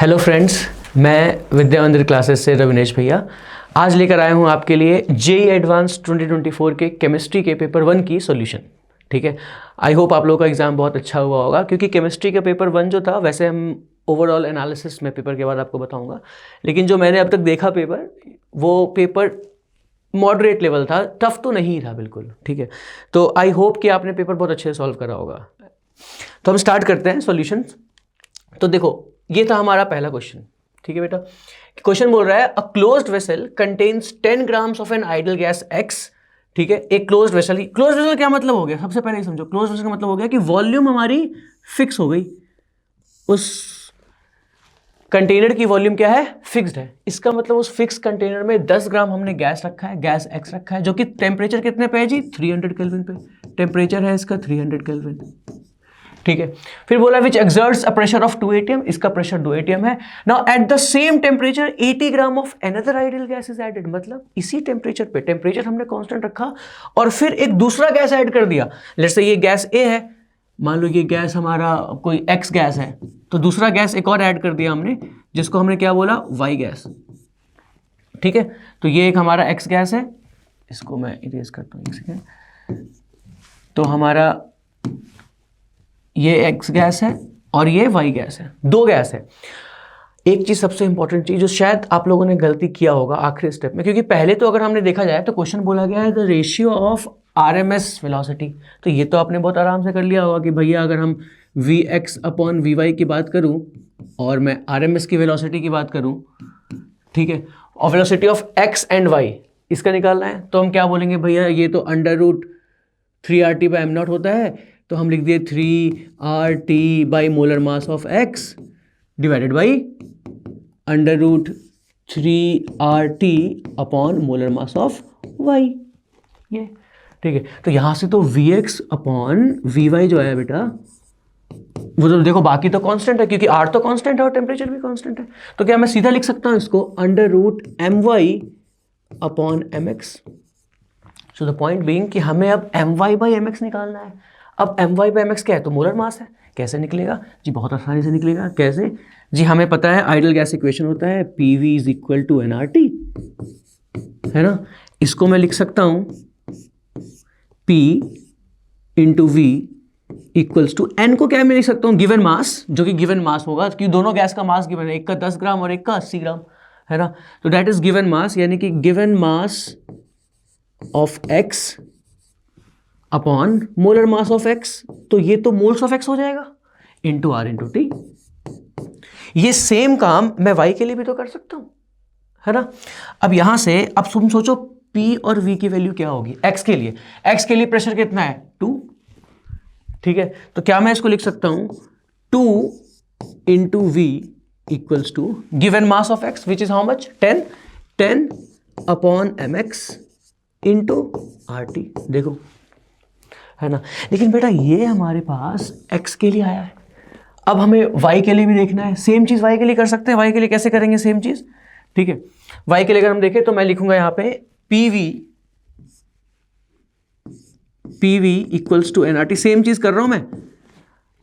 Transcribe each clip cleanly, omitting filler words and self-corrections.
Hello friends, मैं विद्या मंदिर classes से रविनेश भैया आज लेकर आया हूँ आपके लिए जेईई एडवांस 2024 के केमिस्ट्री के पेपर 1 की सॉल्यूशन। ठीक है, आई होप आप लोगों का एग्ज़ाम बहुत अच्छा हुआ होगा, क्योंकि केमिस्ट्री का पेपर 1 जो था, वैसे हम ओवरऑल एनालिसिस में पेपर के बाद आपको बताऊँगा, लेकिन जो मैंने अब तक देखा पेपर, वो पेपर मॉडरेट लेवल था, टफ तो नहीं था बिल्कुल। ठीक है, तो आई होप कि आपने पेपर बहुत अच्छे से सॉल्व करा होगा। तो हम स्टार्ट करते हैं सॉल्यूशन। तो देखो, ये था हमारा पहला क्वेश्चन। ठीक है बेटा, क्वेश्चन बोल रहा है a closed vessel contains 10 grams of an ideal gas X. ठीक है, एक क्लोज्ड वेसल क्या मतलब हो गया, सबसे पहले ही समझो। क्लोज्ड वेसल का मतलब हो गया कि वॉल्यूम हमारी फिक्स हो गई, उस कंटेनर की वॉल्यूम क्या है, फिक्स्ड है। इसका मतलब उस फिक्स कंटेनर में 10 ग्राम हमने गैस रखा है, गैस एक्स रखा है, जो कि टेम्परेचर कितने पे है जी, 300 केल्विन पे। टेम्परेचर है इसका 300 केल्विन। ठीक है, फिर बोला which exerts a pressure of 2 atm, इसका प्रेशर 2 atm है। Now at the same temperature 80 gram of another ideal gas is added, मतलब इसी टेम्परेचर पे, टेम्परेचर हमने कांस्टेंट रखा और फिर एक दूसरा गैस ऐड कर दिया। लेट्स से ये गैस ए है, मान लो ये गैस हमारा कोई एक्स गैस है, तो दूसरा गैस एक और ऐड कर दिया हमने, जिसको हमने क्या बोला, वाई गैस। ठीक है, तो ये एक हमारा एक्स गैस है, इसको मैं इरेज करता हूँ एक सेकेंड। तो हमारा ये एक्स गैस है और ये वाई गैस है, दो गैस है। एक चीज, सबसे इंपॉर्टेंट चीज जो शायद आप लोगों ने गलती किया होगा आखिरी स्टेप में, क्योंकि पहले तो अगर हमने देखा जाए तो क्वेश्चन बोला गया है the ratio of RMS velocity, तो ये तो आपने बहुत आराम से कर लिया होगा कि भैया अगर हम V X upon V Y की बात करूं और मैं आरएमएस की वेलोसिटी की बात करूं, ठीक है, और velocity of X and Y इसका निकालना है, तो हम क्या बोलेंगे, भैया ये तो under root 3RT by M naught होता है, तो हम लिख दिए 3RT by molar mass of X divided by under root 3RT upon molar mass of Y. ये ठीक है, तो यहां से तो Vx अपॉन Vy जो है बेटा, वो तो देखो बाकी तो कांस्टेंट है, क्योंकि R तो कांस्टेंट है और टेम्परेचर भी कांस्टेंट है, तो क्या मैं सीधा लिख सकता हूं इसको under root My upon Mx। So the point being कि हमें अब My बाई Mx निकालना है। अब My बाई Mx क्या है, तो मोलर मास है। कैसे निकलेगा जी, बहुत आसानी से निकलेगा। कैसे जी, हमें पता है आइडियल गैस इक्वेशन होता है PV is equal to nRT, है ना। इसको मैं लिख सकता हूं P into V equals to N को क्या मैं लिख सकता हूं, गिवन मास, जो कि गिवन मास होगा, क्योंकि दोनों गैस का मास गिवन है, एक का 10 ग्राम और एक का 80 ग्राम, है ना। तो दैट इज गिवन मास, यानी कि given mass of x upon molar mass of x, तो ये तो मोल्स ऑफ x हो जाएगा इंटू R इंटू टी। ये सेम काम मैं y के लिए भी तो कर सकता हूं, है ना। अब यहां से अब तुम सोचो P और V की वैल्यू क्या होगी x के लिए। x के लिए प्रेशर कितना है, 2। ठीक है, तो क्या मैं इसको लिख सकता हूं 2 into V equals to given mass of x which is how much, 10 upon mx into RT। देखो, है ना। लेकिन बेटा ये हमारे पास x के लिए आया है, अब हमें y के लिए भी देखना है। सेम चीज y के लिए कर सकते हैं। y के लिए कैसे करेंगे, सेम चीज। ठीक है, y के लिए अगर हम देखें तो मैं लिखूंगा यहां पे PV equals to nRT। Same चीज कर रहा हूं मैं,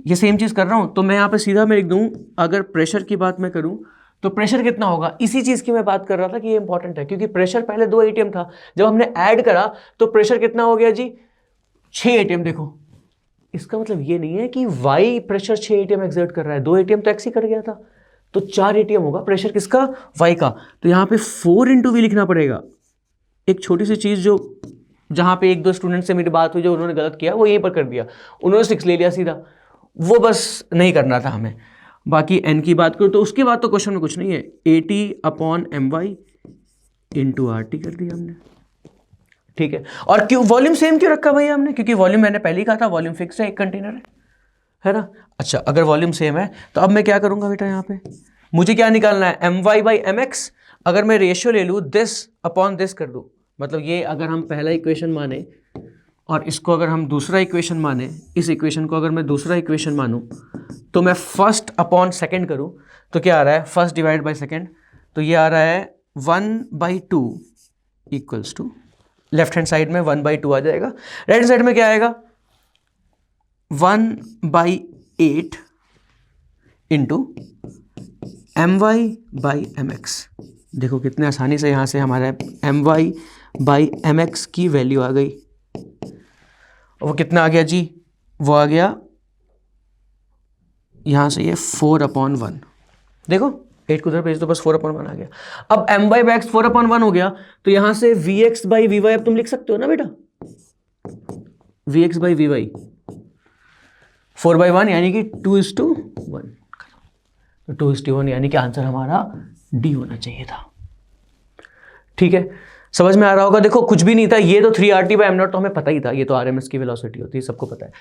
ये सेम चीज कर रहा हूं, तो मैं यहां पे सीधा मैं लिख दूं, अगर प्रेशर की बात मैं करूं तो प्रेशर कितना होगा, इसी चीज की मैं बात कर रहा था कि ये इंपॉर्टेंट है, क्योंकि प्रेशर पहले 2 atm था, जब हमने ऐड करा तो प्रेशर कितना हो गया जी, 6 atm। देखो, इसका मतलब ये नहीं है कि वाई प्रेशर 6 atm एक्सर्ट कर रहा है, 2 atm तो एक्स ही कर गया था, तो 4 atm होगा प्रेशर किसका, वाई का। तो यहां पे 4 इंटू वी लिखना पड़ेगा। एक छोटी सी चीज जो जहां पे 1-2 स्टूडेंट से मेरी बात हुई, जो उन्होंने गलत किया वो यहीं पर कर दिया, उन्होंने 6 ले लिया सीधा, वो बस नहीं करना था हमें। बाकी n की बात करूं तो उसके बाद तो क्वेश्चन में कुछ नहीं है, 80 अपॉन My इंटू RT कर दिया हमने। ठीक है, और क्यों वॉल्यूम सेम क्यों रखा भैया हमने, क्योंकि वॉल्यूम मैंने पहले ही कहा था वॉल्यूम फिक्स है, एक कंटेनर है ना। अच्छा, अगर वॉल्यूम सेम है तो अब मैं क्या करूंगा बेटा, यहाँ पे मुझे क्या निकालना है, My बाई Mx। अगर मैं रेशियो ले लूँ दिस अपॉन दिस कर दूँ, मतलब ये अगर हम पहला इक्वेशन माने और इसको अगर हम दूसरा इक्वेशन माने, इस इक्वेशन को अगर मैं दूसरा इक्वेशन मानूं, तो मैं फर्स्ट अपॉन सेकंड करूं, तो क्या आ रहा है, फर्स्ट डिवाइड बाय सेकंड, तो ये आ रहा है 1/2 equals to, left hand side में 1/2 आ जाएगा, राइट हैंड साइड में क्या आएगा 1/8 into M Y by M X. देखो कितने आसानी से यहाँ से हमारा M Y by M X की वैल्यू आ गई। वो कितना आ गया जी? वो आ गया यहाँ से ये 4/1। देखो 8 को उधर भेज दो, बस 4/1 आ गया। अब एम वाई बाई एक्स 4/1 हो गया, तो यहाँ से V X by V Y अब तुम लिख सकते हो ना बेटा, V X by V Y 4/1 यानी कि 2:1। तो 2:1 यानी कि आंसर हमारा डी होना चाहिए था। ठीक है, समझ में आ रहा होगा। देखो कुछ भी नहीं था, ये तो 3RT/m0 तो हमें पता ही था, ये तो RMS की वेलोसिटी होती है, सबको पता है।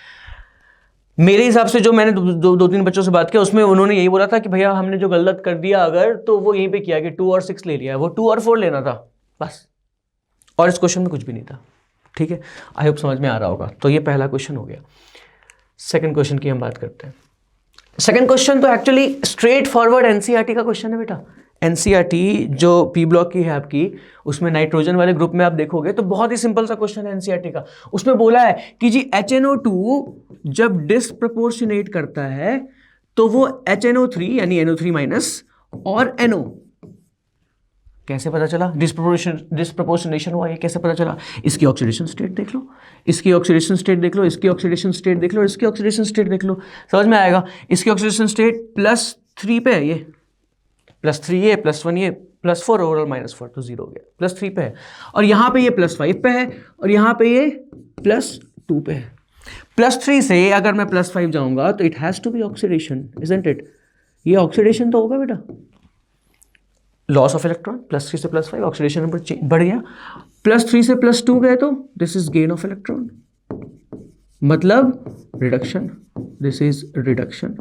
मेरे हिसाब से जो मैंने दो तीन बच्चों से बात किया, उसमें उन्होंने यही बोला था कि भैया हमने जो गलत कर दिया अगर, तो वो यहीं पे किया कि 2 और 6 ले लिया, वो 2 और 4 लेना था बस, और इस क्वेश्चन में कुछ भी नहीं था। ठीक है, आई होप समझ में आ रहा होगा। तो ये पहला क्वेश्चन हो गया। सेकंड क्वेश्चन की हम बात करते हैं। सेकंड क्वेश्चन तो एक्चुअली स्ट्रेट फॉरवर्ड एनसीईआरटी का क्वेश्चन है बेटा। एनसीईआरटी जो पी ब्लॉक की है आपकी, उसमें नाइट्रोजन वाले ग्रुप में आप देखोगे तो बहुत ही सिंपल सा क्वेश्चन है एनसीईआरटी का। उसमें बोला है कि जी HNO2 जब डिस्प्रपोर्शनेट करता है तो वो HNO3 यानी NO3 माइनस और NO, कैसे पता चला? डिस्प्रपोर्शनेशन हुआ, ये कैसे पता चला? इसकी ऑक्सीडेशन स्टेट देख लो, इसकी ऑक्सीडेशन स्टेट देख लो, इसकी ऑक्सीडेशन स्टेट देख लो, इसकी ऑक्सीडेशन स्टेट देख लो, समझ में आएगा। इसकी ऑक्सीडेशन स्टेट +3 पे है, ये +3 ये +1 ये +4 ओवरऑल -4 तो 0 हो गया, +3 पे है। और यहाँ पे ये +5 पे है, और यहाँ पे ये +2 पे है। +3 से अगर मैं +5 जाऊंगा तो it has to be oxidation, isn't it? ये ऑक्सीडेशन तो होगा बेटा, लॉस ऑफ इलेक्ट्रॉन। +3 से +5 ऑक्सीडेशन नंबर बढ़ गया, +3 से +2 गए तो this is gain of electron, मतलब रिडक्शन, दिस इज रिडक्शन,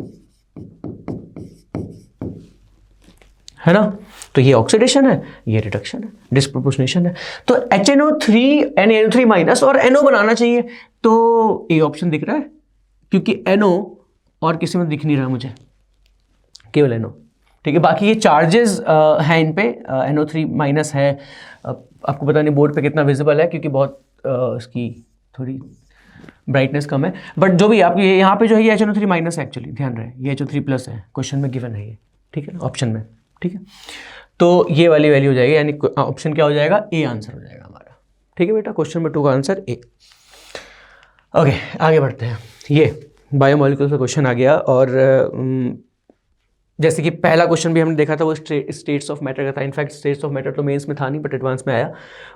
है ना। तो ये ऑक्सीडेशन है, ये रिडक्शन है, डिस्प्रोपोर्शनेशन है। तो HNO3 NO3 माइनस और NO बनाना चाहिए, तो ये ऑप्शन दिख रहा है, क्योंकि NO और किसी में दिख नहीं रहा मुझे, केवल NO। ठीक है, बाकी ये चार्जेस हैं इन पे, NO3 माइनस है, आपको पता नहीं बोर्ड पे कितना विजिबल है, क्योंकि बहुत इसकी थोड़ी ब्राइटनेस कम है, बट जो भी आप ये यहाँ पे जो है ये HNO3 माइनस है एक्चुअली, ध्यान रहे, ये HNO3 प्लस है, क्वेश्चन में गिवन है ये। ठीक है ना, ऑप्शन में। ठीक है, तो ये वाली वैल्यू हो जाएगी, यानी ऑप्शन क्या हो जाएगा? ए आंसर हो जाएगा हमारा। ठीक है बेटा, क्वेश्चन नंबर 2 का आंसर ए। ओके, आगे बढ़ते हैं। ये बायोमोलिक्यूल्स का क्वेश्चन आ गया, और जैसे कि पहला क्वेश्चन भी हमने देखा था वो स्टेट्स ऑफ मैटर का था। इनफैक्ट स्टेट्स ऑफ मैटर तो मेंस में था नहीं, बट एडवांस में आया।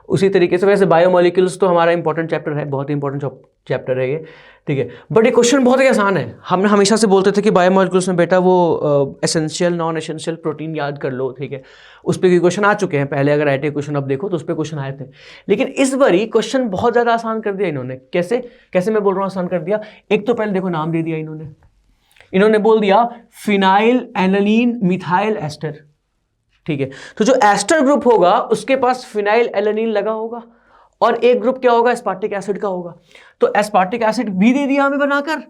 उसी तरीके से वैसे बायोमोलिक्यूल्स तो हमारा इंपॉर्टेंट चैप्टर है, बहुत ही इंपॉर्टेंट चैप्टर है ये। ठीक है, बट ये क्वेश्चन बहुत ही आसान है। हमने हमेशा से बोलते थे कि बायोमोलिक्यूल्स में बेटा वो एसेंशियल नॉन एसेंशियल प्रोटीन याद कर लो। ठीक है, उस पर क्वेश्चन आ चुके हैं पहले, अगर IIT क्वेश्चन आप देखो तो उस पर क्वेश्चन आए थे, लेकिन इस बार क्वेश्चन बहुत ज़्यादा आसान कर दिया इन्होंने। कैसे मैं बोल रहा हूँ आसान कर दिया? एक तो पहले देखो नाम दे दिया इन्होंने बोल दिया फिनाइल एलानीन मिथाइल एस्टर। ठीक है, तो जो एस्टर ग्रुप होगा उसके पास फिनाइल एलानीन लगा होगा, और एक ग्रुप क्या होगा? एस्पार्टिक एसिड का होगा। तो एस्पार्टिक एसिड भी दे दिया हमें बनाकर,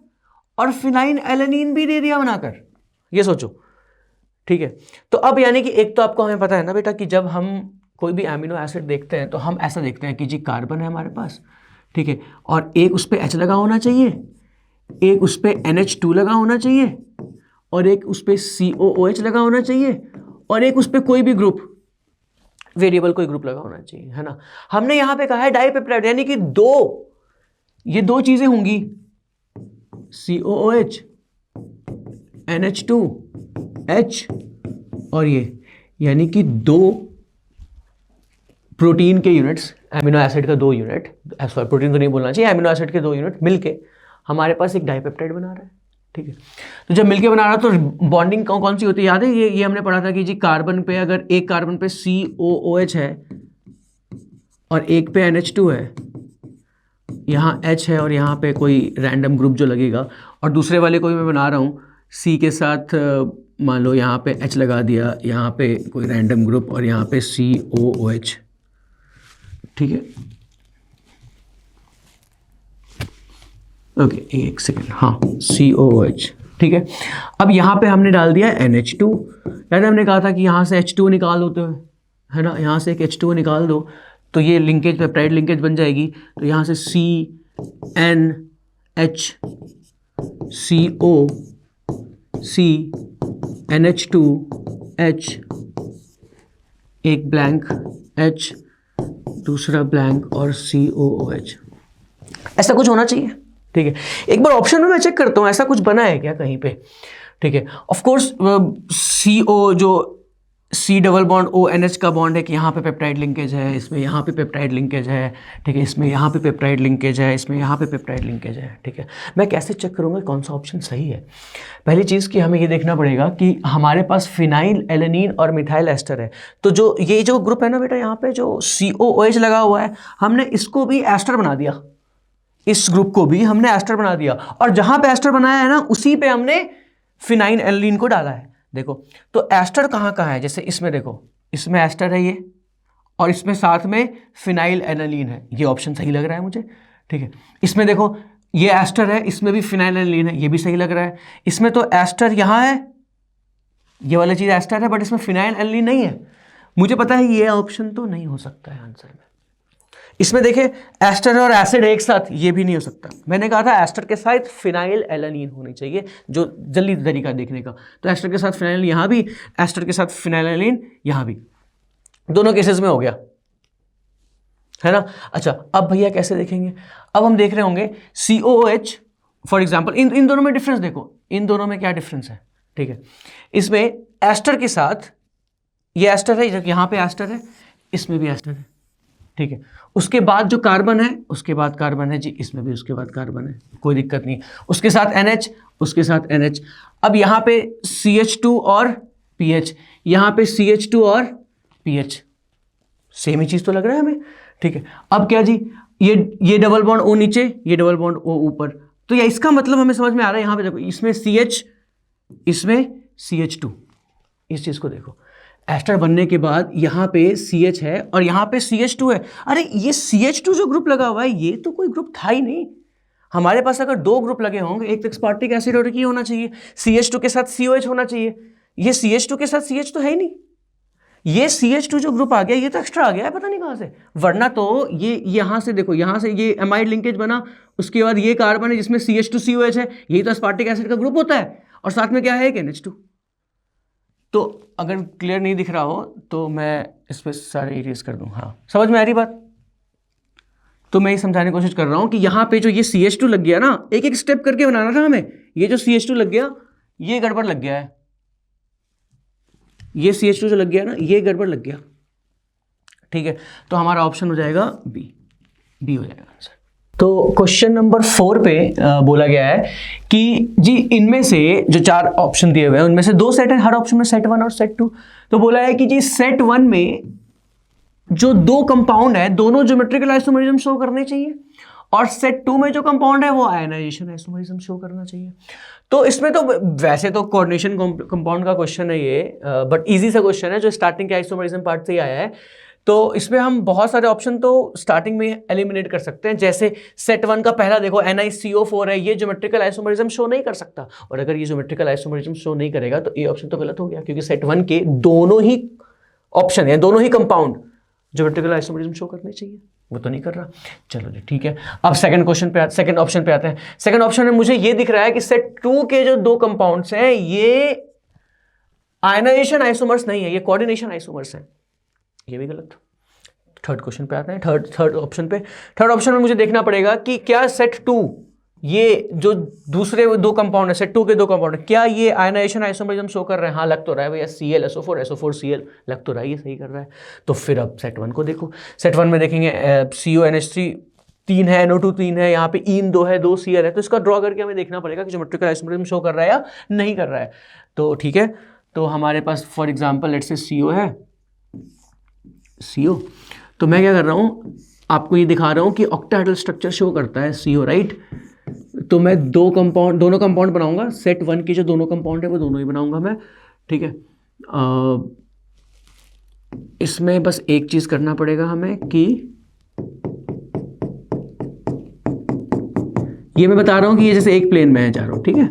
और फिनाइल एलानीन भी दे दिया बनाकर, ये सोचो। ठीक है, तो अब यानी कि एक तो आपको हमें पता है ना बेटा कि जब हम कोई भी एमिनो एसिड देखते हैं तो हम ऐसा देखते हैं कि जी कार्बन है हमारे पास, ठीक है, और एक उस पर H लगा होना चाहिए, एक उस पर NH2 लगा होना चाहिए, और एक उस पर COOH लगा होना चाहिए, और एक उस पर कोई भी ग्रुप, वेरिएबल कोई ग्रुप लगा होना चाहिए, है ना। हमने यहां पे कहा है डाइपेप्टाइड, यानी कि ये दो चीजें होंगी, COOH NH2H, और ये यानी कि 2 प्रोटीन के यूनिट्स, एमिनो एसिड का 2 यूनिट, सॉरी प्रोटीन तो नहीं बोलना चाहिए, एमिनो एसिड के 2 यूनिट मिलके हमारे पास एक डाइपेप्टाइड बना रहा है। ठीक है, तो जब मिलके बना रहा है तो बॉन्डिंग कौन सी होती है याद है? ये हमने पढ़ा था कि जी कार्बन पे, अगर एक कार्बन पे COOH है और एक पे NH2 है, यहाँ H है और यहाँ पे कोई रैंडम ग्रुप जो लगेगा, और दूसरे वाले को भी मैं बना रहा हूँ C के साथ, मान लो यहाँ पे H लगा दिया, यहाँ पे कोई रैंडम ग्रुप, और यहाँ पे COOH। ठीक है, ओके, एक सेकेंड, हाँ COOH। ठीक है, अब यहाँ पे हमने डाल दिया NH2, यानी हमने कहा था कि यहाँ से H2 निकाल दो, तो है ना, यहाँ से एक H2 निकाल दो तो ये लिंकेज, पेप्टाइड लिंकेज बन जाएगी। तो यहाँ से CNH CO C NH2 H, एक ब्लैंक H, दूसरा ब्लैंक और COOH, ऐसा कुछ होना चाहिए। ठीक है, एक बार ऑप्शन में मैं चेक करता हूँ ऐसा कुछ बना है क्या कहीं पे। ठीक है, ऑफ कोर्स CO जो C डबल बॉन्ड ONH का बॉन्ड है कि यहाँ पे पेप्टाइड लिंकेज है, इसमें यहाँ पे पेप्टाइड लिंकेज है। ठीक है, इसमें यहाँ पे पेप्टाइड लिंकेज है, इसमें यहाँ पे पेप्टाइड लिंकेज है। ठीक है, मैं कैसे चेक करूँगा कौन सा ऑप्शन सही है। पहली चीज़ कि हमें ये देखना पड़ेगा कि हमारे पास फिनाइल एलेनिन और मिथाइल एस्टर है, तो जो ये जो ग्रुप है ना बेटा, यहाँ पे जो COOH लगा हुआ है, हमने इसको भी एस्टर बना दिया, इस ग्रुप को भी हमने एस्टर बना दिया, और जहाँ पे एस्टर बनाया है ना उसी पे हमने फिनाइल एलेनिन को डाला है। देखो तो एस्टर कहाँ कहाँ है, जैसे इसमें देखो, इसमें एस्टर है ये, और इसमें साथ में फिनाइल एनालिन है, ये ऑप्शन सही लग रहा है मुझे। ठीक है, इसमें देखो ये एस्टर है, इसमें भी फिनाइल एनालिन है, ये भी सही लग रहा है। इसमें तो एस्टर यहाँ है, ये वाली चीज़ एस्टर है, बट इसमें फिनाइल एनालिन नहीं है। मुझे पता है ये ऑप्शन तो नहीं हो सकता है आंसर में। इसमें देखे एस्टर और एसिड एक साथ, ये भी नहीं हो सकता। मैंने कहा था एस्टर के साथ फिनाइल एलानिन होनी चाहिए, जो जल्दी तरीका देखने का। तो एस्टर के साथ फिनाइल यहाँ भी, एस्टर के साथ फिनाइल एलानिन यहाँ भी, दोनों केसेस में हो गया है ना। अच्छा, अब भैया कैसे देखेंगे, अब हम देख रहे होंगे COOH फॉर एग्जाम्पल, इन दोनों में डिफरेंस देखो, इन दोनों में क्या डिफरेंस है। ठीक है, इसमें एस्टर के साथ ये एस्टर है, यहाँ पे एस्टर है, इसमें भी एस्टर है। ठीक है, उसके बाद जो कार्बन है, उसके बाद कार्बन है जी, इसमें भी उसके बाद कार्बन है, कोई दिक्कत नहीं। उसके साथ NH, उसके साथ NH। अब यहाँ पे CH2 और PH, यहाँ पे CH2 और PH, सेम ही चीज़ तो लग रहा है हमें। ठीक है, अब क्या जी, ये डबल बॉन्ड O नीचे, ये डबल बॉन्ड O ऊपर, तो या इसका मतलब हमें समझ में आ रहा है। यहाँ पे देखो, इसमें CH, इसमें CH2, इस चीज़ को देखो, एस्टर बनने के बाद यहाँ पे CH है और यहाँ पे CH2 है। अरे ये CH2 जो ग्रुप लगा हुआ है, ये तो कोई ग्रुप था ही नहीं। हमारे पास अगर दो ग्रुप लगे होंगे, एक तो एस्पार्टिक एसिड और एक ये होना चाहिए, CH2 के साथ COH होना चाहिए। ये CH2 के साथ CH तो है ही नहीं, ये CH2 जो ग्रुप आ गया, ये तो एक्स्ट्रा आ गया है, पता नहीं कहाँ से। वरना तो ये यहाँ से देखो, यहाँ से ये एमाइड लिंकेज बना, उसके बाद ये कार्बन है जिसमें CH2COH है, यही तो एस्पार्टिक एसिड का ग्रुप होता है, और साथ में क्या है, एक NH2। तो अगर क्लियर नहीं दिख रहा हो तो मैं इस पर सारे इरेज कर दूं। हाँ, समझ में आ रही बात। तो मैं ये समझाने की कोशिश कर रहा हूं कि यहाँ पे जो ये CH2 लग गया ना, एक एक स्टेप करके बनाना था हमें। ये जो CH2 लग गया, ये गड़बड़ लग गया है, ये CH2 जो लग गया ना, ये गड़बड़ लग गया। ठीक है, तो हमारा ऑप्शन हो जाएगा बी हो जाएगा आंसर। तो क्वेश्चन नंबर 4 पे बोला गया है कि जी इनमें से जो 4 ऑप्शन दिए हुए हैं उनमें से 2 सेट है, हर ऑप्शन में सेट 1 और सेट 2। तो बोला है कि जी सेट 1 में जो 2 कंपाउंड है, दोनों ज्योमेट्रिकल आइसोमरिज्म शो करने चाहिए, और सेट 2 में जो कंपाउंड है वो आयनाइजेशन आइसोमरिज्म शो करना चाहिए। तो इसमें तो वैसे तो कोऑर्डिनेशन कंपाउंड का क्वेश्चन है ये, बट इजी सा क्वेश्चन है जो स्टार्टिंग के आइसोमरिज्म पार्ट से ही आया है। तो इसमें हम बहुत सारे ऑप्शन तो स्टार्टिंग में एलिमिनेट कर सकते हैं। जैसे सेट 1 का पहला देखो, NiCO4 है, ये ज्योमेट्रिकल आइसोमरिज्म शो नहीं कर सकता, और अगर ये ज्योमेट्रिकल आइसोमरिज्म शो नहीं करेगा तो ये ऑप्शन तो गलत हो गया, क्योंकि सेट 1 के दोनों ही ऑप्शन है, दोनों ही कंपाउंड ज्योमेट्रिकल आइसोमरिज्म शो करने चाहिए, वो तो नहीं कर रहा। चलो जी ठीक है, अब सेकंड ऑप्शन पे आते हैं। सेकंड ऑप्शन में मुझे ये दिख रहा है कि सेट 2 के जो 2 कंपाउंड्स हैं ये आयनाइजेशन आइसोमर्स नहीं है, ये कोऑर्डिनेशन आइसोमर्स हैं, ये भी गलत। थर्ड क्वेश्चन पे आते हैं, थर्ड ऑप्शन में मुझे देखना पड़ेगा कि क्या सेट 2, ये जो दूसरे 2 कंपाउंड है, सेट 2 के 2 कंपाउंड है, क्या ये आयनाइजेशन आइसोमरिज्म शो कर रहे हैं? हाँ लग तो रहा है भैया, ClSO4 लग तो रहा है, ये सही कर रहा है। तो फिर अब सेट 1 को देखो, सेट 1 में देखेंगे CONH3 3 है, NO2 3 है, यहाँ पे ईन 2 है, 2 Cl है, तो इसका ड्रॉ करके हमें देखना पड़ेगा कि ज्योमेट्रिकल आइसोमरिज्म शो कर रहा है या नहीं कर रहा है। तो ठीक है, तो हमारे पास for example let's say CO है, CO, तो मैं क्या कर रहा हूँ, आपको ये दिखा रहा हूँ कि ऑक्टाहेड्रल स्ट्रक्चर शो करता है CO, राइट। तो मैं दोनों कंपाउंड बनाऊंगा, सेट 1 के जो दोनों कंपाउंड है वो दोनों ही बनाऊंगा मैं, ठीक है। इसमें बस एक चीज़ करना पड़ेगा हमें कि ये मैं बता रहा हूँ कि ये जैसे एक प्लेन में है जा रहा हूँ, ठीक है।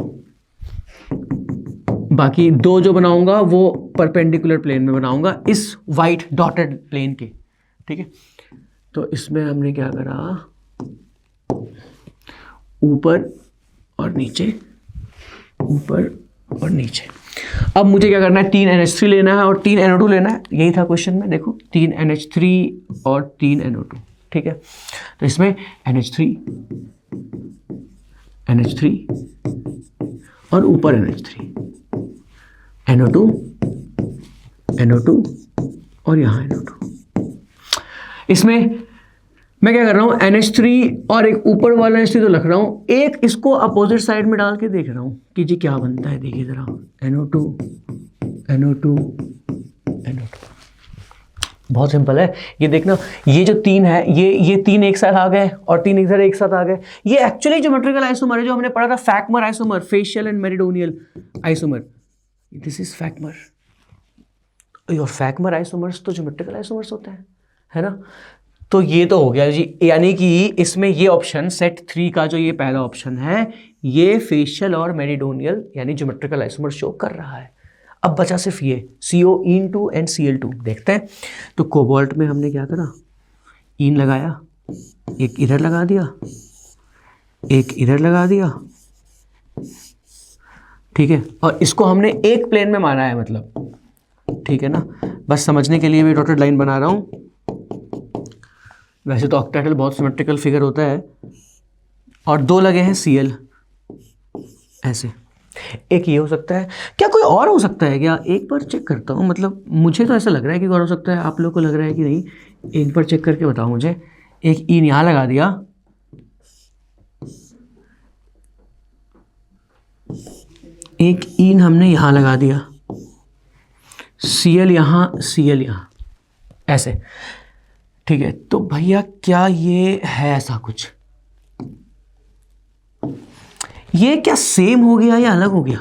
बाकी 2 जो बनाऊंगा वो परपेंडिकुलर प्लेन में बनाऊंगा, इस वाइट डॉटेड प्लेन के, ठीक है। तो इसमें हमने क्या करा, ऊपर और नीचे, ऊपर और नीचे। अब मुझे क्या करना है, 3 NH3 लेना है और 3 NO2 लेना है, यही था क्वेश्चन में। देखो 3 NH3 और 3 NO2, ठीक है। तो इसमें NH3 और ऊपर NH3, NO2 और यहाँ NO2। इसमें मैं क्या कर रहा हूँ, NH3 और एक ऊपर वाला NH3 तो लिख रहा हूँ, एक इसको अपोजिट साइड में डाल के देख रहा हूँ कि जी क्या बनता है। देखिए जरा, NO2 बहुत सिंपल है ये देखना। ये जो 3 है, ये 3 एक साथ आ गए और 3 इधर एक साथ आ गए। ये एक्चुअली ज्योमेट्रिकल आइसोमर है जो हमने पढ़ा था, facmer isomer, facial and meridional isomer. This is facmer. और फैक्मर आइसोमर्स तो ज्योमेट्रिकल आइसोमर्स होते हैं, है ना। तो ये तो हो गया जी, यानी कि इसमें ये ऑप्शन सेट 3 का जो ये पहला ऑप्शन है, ये फेशियल और मेरिडोनियल यानी ज्योमेट्रिकल आइसोमर शो कर रहा है। अब बचा सिर्फ ये CO-इन2 एंड Cl2। देखते हैं। तो कोबाल्ट में हमने क्या करा, इन लगाया, एक इधर लगा दिया, एक इधर लगा दिया, ठीक है। और इसको हमने एक प्लेन में माना है, मतलब, ठीक है ना। बस समझने के लिए मैं डॉटेड लाइन बना रहा हूं। वैसे तो ऑक्टाहेड्रल बहुत सिमेट्रिकल फिगर होता है। और 2 लगे हैं Cl ऐसे। एक ये हो सकता है, क्या कोई और हो सकता है क्या? एक बार चेक करता हूँ, मतलब मुझे तो ऐसा लग रहा है कि और हो सकता है, आप लोगों को लग रहा है कि नहीं? एक बार चेक करके बताओ मुझे। एक इन यहाँ लगा दिया, एक इन हमने यहाँ लगा दिया, Cl यहाँ, Cl यहाँ, ऐसे, ठीक है। तो भैया क्या ये है ऐसा कुछ? ये क्या सेम हो गया या अलग हो गया?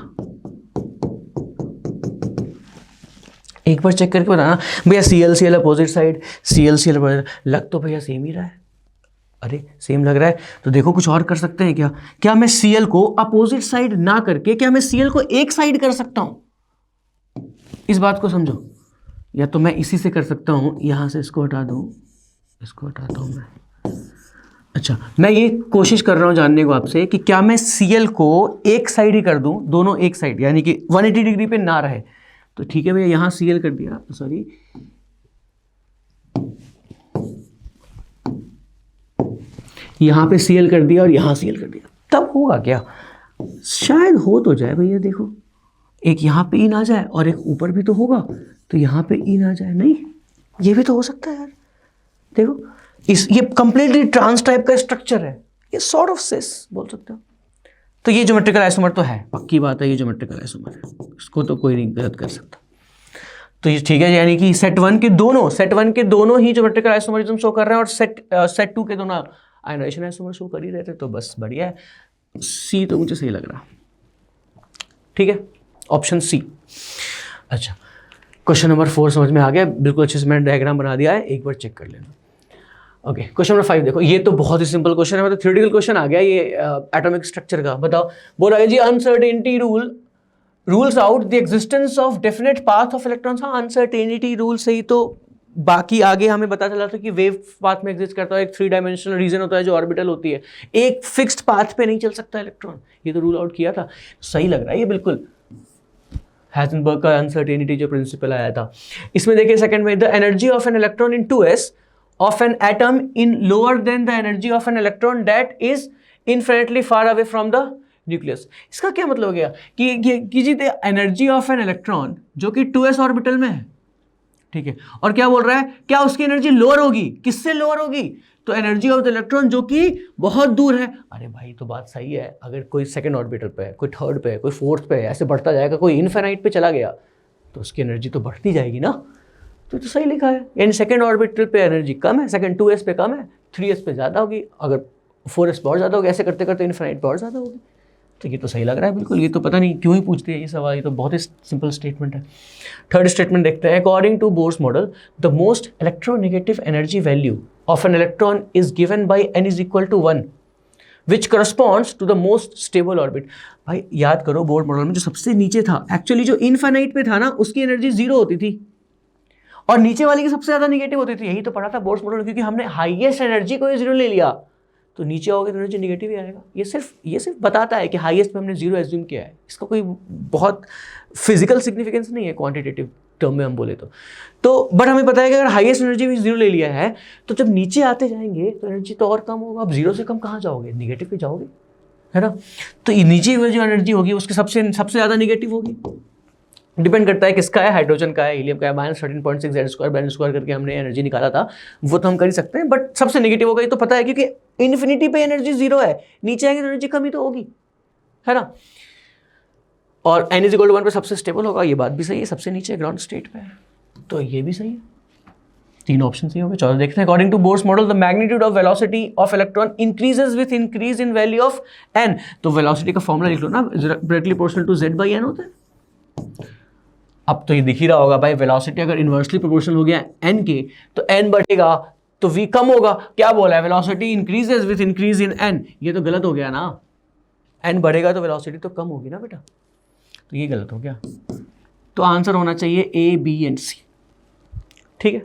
एक बार चेक करके बताना भैया। Cl opposite side, Cl opposite, लग तो भैया सेम ही रहा है। अरे सेम लग रहा है, तो देखो कुछ और कर सकते हैं क्या? क्या मैं Cl को अपोजिट साइड ना करके, क्या मैं Cl को एक साइड कर सकता हूं? इस बात को समझो। या तो मैं इसी से कर सकता हूं, यहां से इसको हटा दूं, इसको हटाता हूं मैं। अच्छा, मैं ये कोशिश कर रहा हूं जानने को आपसे कि क्या मैं Cl को एक साइड ही कर दूं, दोनों एक साइड, यानी कि 180 डिग्री पे ना रहे। तो ठीक है भैया, यहां Cl कर दिया, सॉरी, यहां पे Cl कर दिया और यहां Cl कर दिया, तब होगा क्या? शायद हो तो जाए भैया। देखो, एक यहां पे इन आ जाए और एक ऊपर भी तो होगा, तो यहां पे इन आ जाए। नहीं, ये भी तो हो सकता है यार। देखो, ये कंप्लीटली ट्रांस टाइप का स्ट्रक्चर है, ये सॉर्ट ऑफ सिस बोल सकते हो। तो ये ज्योमेट्रिकल आइसोमर तो है, पक्की बात है, ये ज्योमेट्रिकल आइसोमर है, इसको तो कोई नहीं गलत कर सकता। तो ये ठीक है, यानी कि सेट 1 के दोनों ही ज्योमेट्रिकल आइसोमरिज्म शो कर रहे हैं, और सेट 2 के दोनों आयोनाइजेशन आइसोमर शो कर ही रहे थे। तो बस बढ़िया है, सी तो मुझे सही लग रहा। ठीक है, ऑप्शन सी। अच्छा, क्वेश्चन नंबर 4 समझ में आ गया, बिल्कुल अच्छे से मैंने डायग्राम बना दिया है, एक बार चेक कर लेना। ओके, क्वेश्चन नंबर 5 देखो, ये तो बहुत ही सिंपल क्वेश्चन है, मतलब थ्योरेटिकल क्वेश्चन आ गया ये एटॉमिक स्ट्रक्चर का। बताओ, बोल रहा है जी uncertainty rules out the existence of definite path of electrons. हाँ, अनसर्टेनिटी रूल से ही तो बाकी आगे हमें पता चला था कि वेव पाथ में एग्जिस्ट करता है, एक 3 डायमेंशनल रीजन होता है जो ऑर्बिटल होती है, एक फिक्स्ड पाथ पे नहीं चल सकता इलेक्ट्रॉन, ये तो रूल आउट किया था। सही लग रहा है ये बिल्कुल, हाइजेनबर्ग का अनसर्टेनिटी जो प्रिंसिपल आया था। इसमें देखिए सेकंड में, the energy of an electron in 2s of an atom in lower than the energy of an electron that is infinitely far away from the nucleus। इसका क्या मतलब हो गया कि जी एनर्जी ऑफ एन इलेक्ट्रॉन जो कि 2s orbital में है, ठीक है, और क्या बोल रहा है, क्या उसकी एनर्जी लोअर होगी? किससे लोअर होगी? तो एनर्जी ऑफ द इलेक्ट्रॉन जो कि बहुत दूर है। अरे भाई, तो बात सही है, अगर कोई सेकंड ऑर्बिटल पे है, कोई थर्ड पे है, कोई फोर्थ पे है, ऐसे बढ़ता जाएगा, कोई इनफिनाइट पे चला गया तो उसकी एनर्जी तो बढ़ती जाएगी ना। तो सही लिखा है, यानी सेकंड ऑर्बिटल पे एनर्जी कम है, सेकंड 2s पे कम है, 3s पे ज़्यादा होगी, अगर 4s पे और ज़्यादा होगी, ऐसे करते करते इनफिनाइट पे और ज़्यादा होगी। तो ये तो सही लग रहा है बिल्कुल, ये तो पता नहीं क्यों ही पूछते हैं ये सवाल, ये तो बहुत ही सिंपल स्टेटमेंट है। थर्ड स्टेटमेंट देखते हैं, according to Bohr's model the most electronegative energy value of an electron is given by n is equal to 1 which corresponds to the most stable orbit. भाई याद करो, बोर्ड मॉडल में जो सबसे नीचे था, एक्चुअली जो इनफिनाइट पे था ना, उसकी एनर्जी 0 होती थी और नीचे वाली की सबसे ज्यादा नेगेटिव होती थी। यही तो पढ़ा था बोर्स मॉडल, क्योंकि हमने हाईएस्ट एनर्जी को 0 ले लिया, तो नीचे आओगे तो एनर्जी निगेटिव ही आएगा। ये सिर्फ बताता है कि हाईएस्ट में हमने जीरो एज्यूम किया है, इसका कोई बहुत फिजिकल सिग्निफिकेंस नहीं है क्वांटिटेटिव टर्म में हम बोले तो बट हमें पता है कि अगर हाईएस्ट एनर्जी भी जीरो ले लिया है तो जब नीचे आते जाएंगे तो एनर्जी तो और कम होगा। अब जीरो से कम कहाँ जाओगे, निगेटिव पे जाओगे, है ना। तो नीचे में जो एनर्जी होगी उसकी सबसे ज़्यादा निगेटिव होगी। डिपेंड करता है किसका है, हाइड्रोजन का है, हीलियम का है। -13.6 Z² करके हमने एनर्जी निकाला था, वो तो हम कर ही सकते हैं, बट सबसे नेगेटिव होगा ये तो पता है, क्योंकि इन्फिनिटी पे एनर्जी जीरो है, नीचे आएंगे तो एनर्जी कमी तो होगी, है ना। और n=1 पे सबसे स्टेबल होगा, ये बात भी सही है, सबसे नीचे ग्राउंड स्टेट पे है, तो ये भी सही है। तीन ऑप्शन सही होंगे। चलो देखते हैं। According to Bohr's model the magnitude of velocity of electron increases with increase in value of n। तो वेलोसिटी का फॉर्मूला लिख लो ना, डायरेक्टली प्रोपोर्शनल टू z/n होता है। अब तो ये दिख ही रहा होगा भाई, वेलोसिटी अगर इन्वर्सली प्रोपोर्शनल हो गया n के तो n बढ़ेगा तो v कम होगा। क्या बोला है, velocity increases with increase in n, ये तो गलत हो गया ना। n बढ़ेगा तो वेलोसिटी तो कम होगी ना बेटा, तो ये गलत हो गया। तो आंसर होना चाहिए A, B एंड C। ठीक है,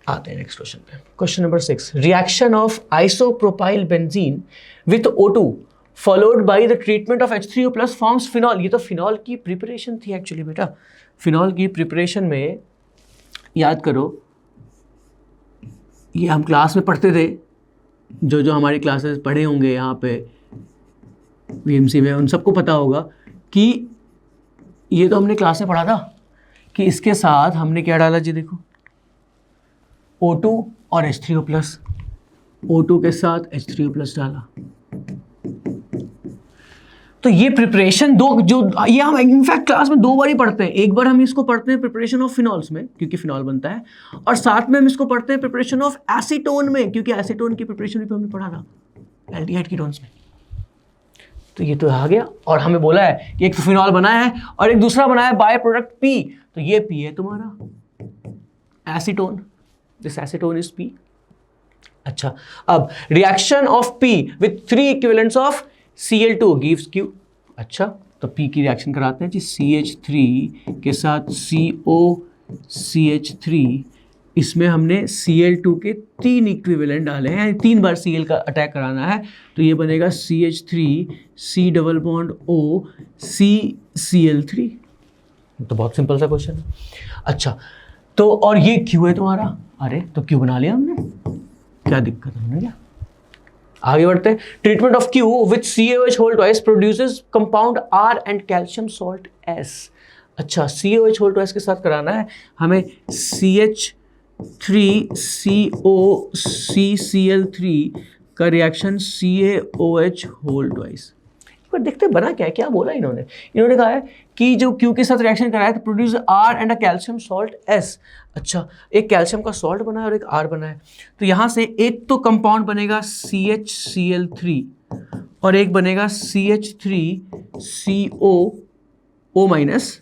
आते हैं नेक्स्ट क्वेश्चन पे। Question number 6, reaction of isopropyl benzene with O2 followed by the treatment of H3O plus forms phenol. ये तो फिनॉल की प्रिपरेशन थी एक्चुअली बेटा। फिनॉल की प्रिपरेशन में याद करो, ये हम क्लास में पढ़ते थे, जो हमारी क्लासेस पढ़े होंगे यहाँ पे VMC में, उन सबको पता होगा कि ये तो हमने क्लास में पढ़ा था कि इसके साथ हमने क्या डाला जी, देखो O2 और H3O प्लस, O2 के साथ H3O प्लस डाला। तो ये प्रिपरेशन ये हम इनफैक्ट क्लास में 2 बार ही पढ़ते हैं। एक बार हम इसको पढ़ते हैं प्रिपरेशन ऑफ फिनॉल्स में, क्योंकि फिनॉल बनता है, और साथ में हम इसको पढ़ते हैं प्रिपरेशन ऑफ एसीटोन में, क्योंकि एसीटोन की प्रिपरेशन भी हमने पढ़ा था एल्डिहाइड कीटोन्स में। तो ये तो आ गया, और हमें बोला है कि एक तो फिनॉल बना है और एक दूसरा बना है बाय प्रोडक्ट P, तो ये P है तुम्हारा acetone, this acetone is P। अच्छा, अब reaction of P with 3 equivalents of Cl2 gives Q। अच्छा, तो P की रिएक्शन कराते हैं जी, CH3 के साथ COCH3, इसमें हमने Cl2 के 3 इक्विवेलेंट डाले हैं, 3 बार Cl का अटैक कराना है, तो ये बनेगा CH3 C double bond O CCl3। तो बहुत सिंपल सा क्वेश्चन है। अच्छा, तो और ये Q है तुम्हारा, अरे तो Q बना लिया हमने, क्या दिक्कत है ना। क्या आगे बढ़ते हैं। Treatment of Q with CaOH whole twice produces compound R and calcium salt S। अच्छा, CaOH होल ट्वाइस के साथ कराना है हमें CH3COCCl3 का रिएक्शन CaOH होल ट्वाइस। पर देखते हैं बना क्या बोला इन्होंने कहा है कि जो Q के साथ रिएक्शन कराया तो produce R and a calcium salt S। अच्छा, एक कैल्शियम का सॉल्ट बना है और एक R बना है, तो यहाँ से एक तो कंपाउंड बनेगा CHCl3 और एक बनेगा CH3COO minus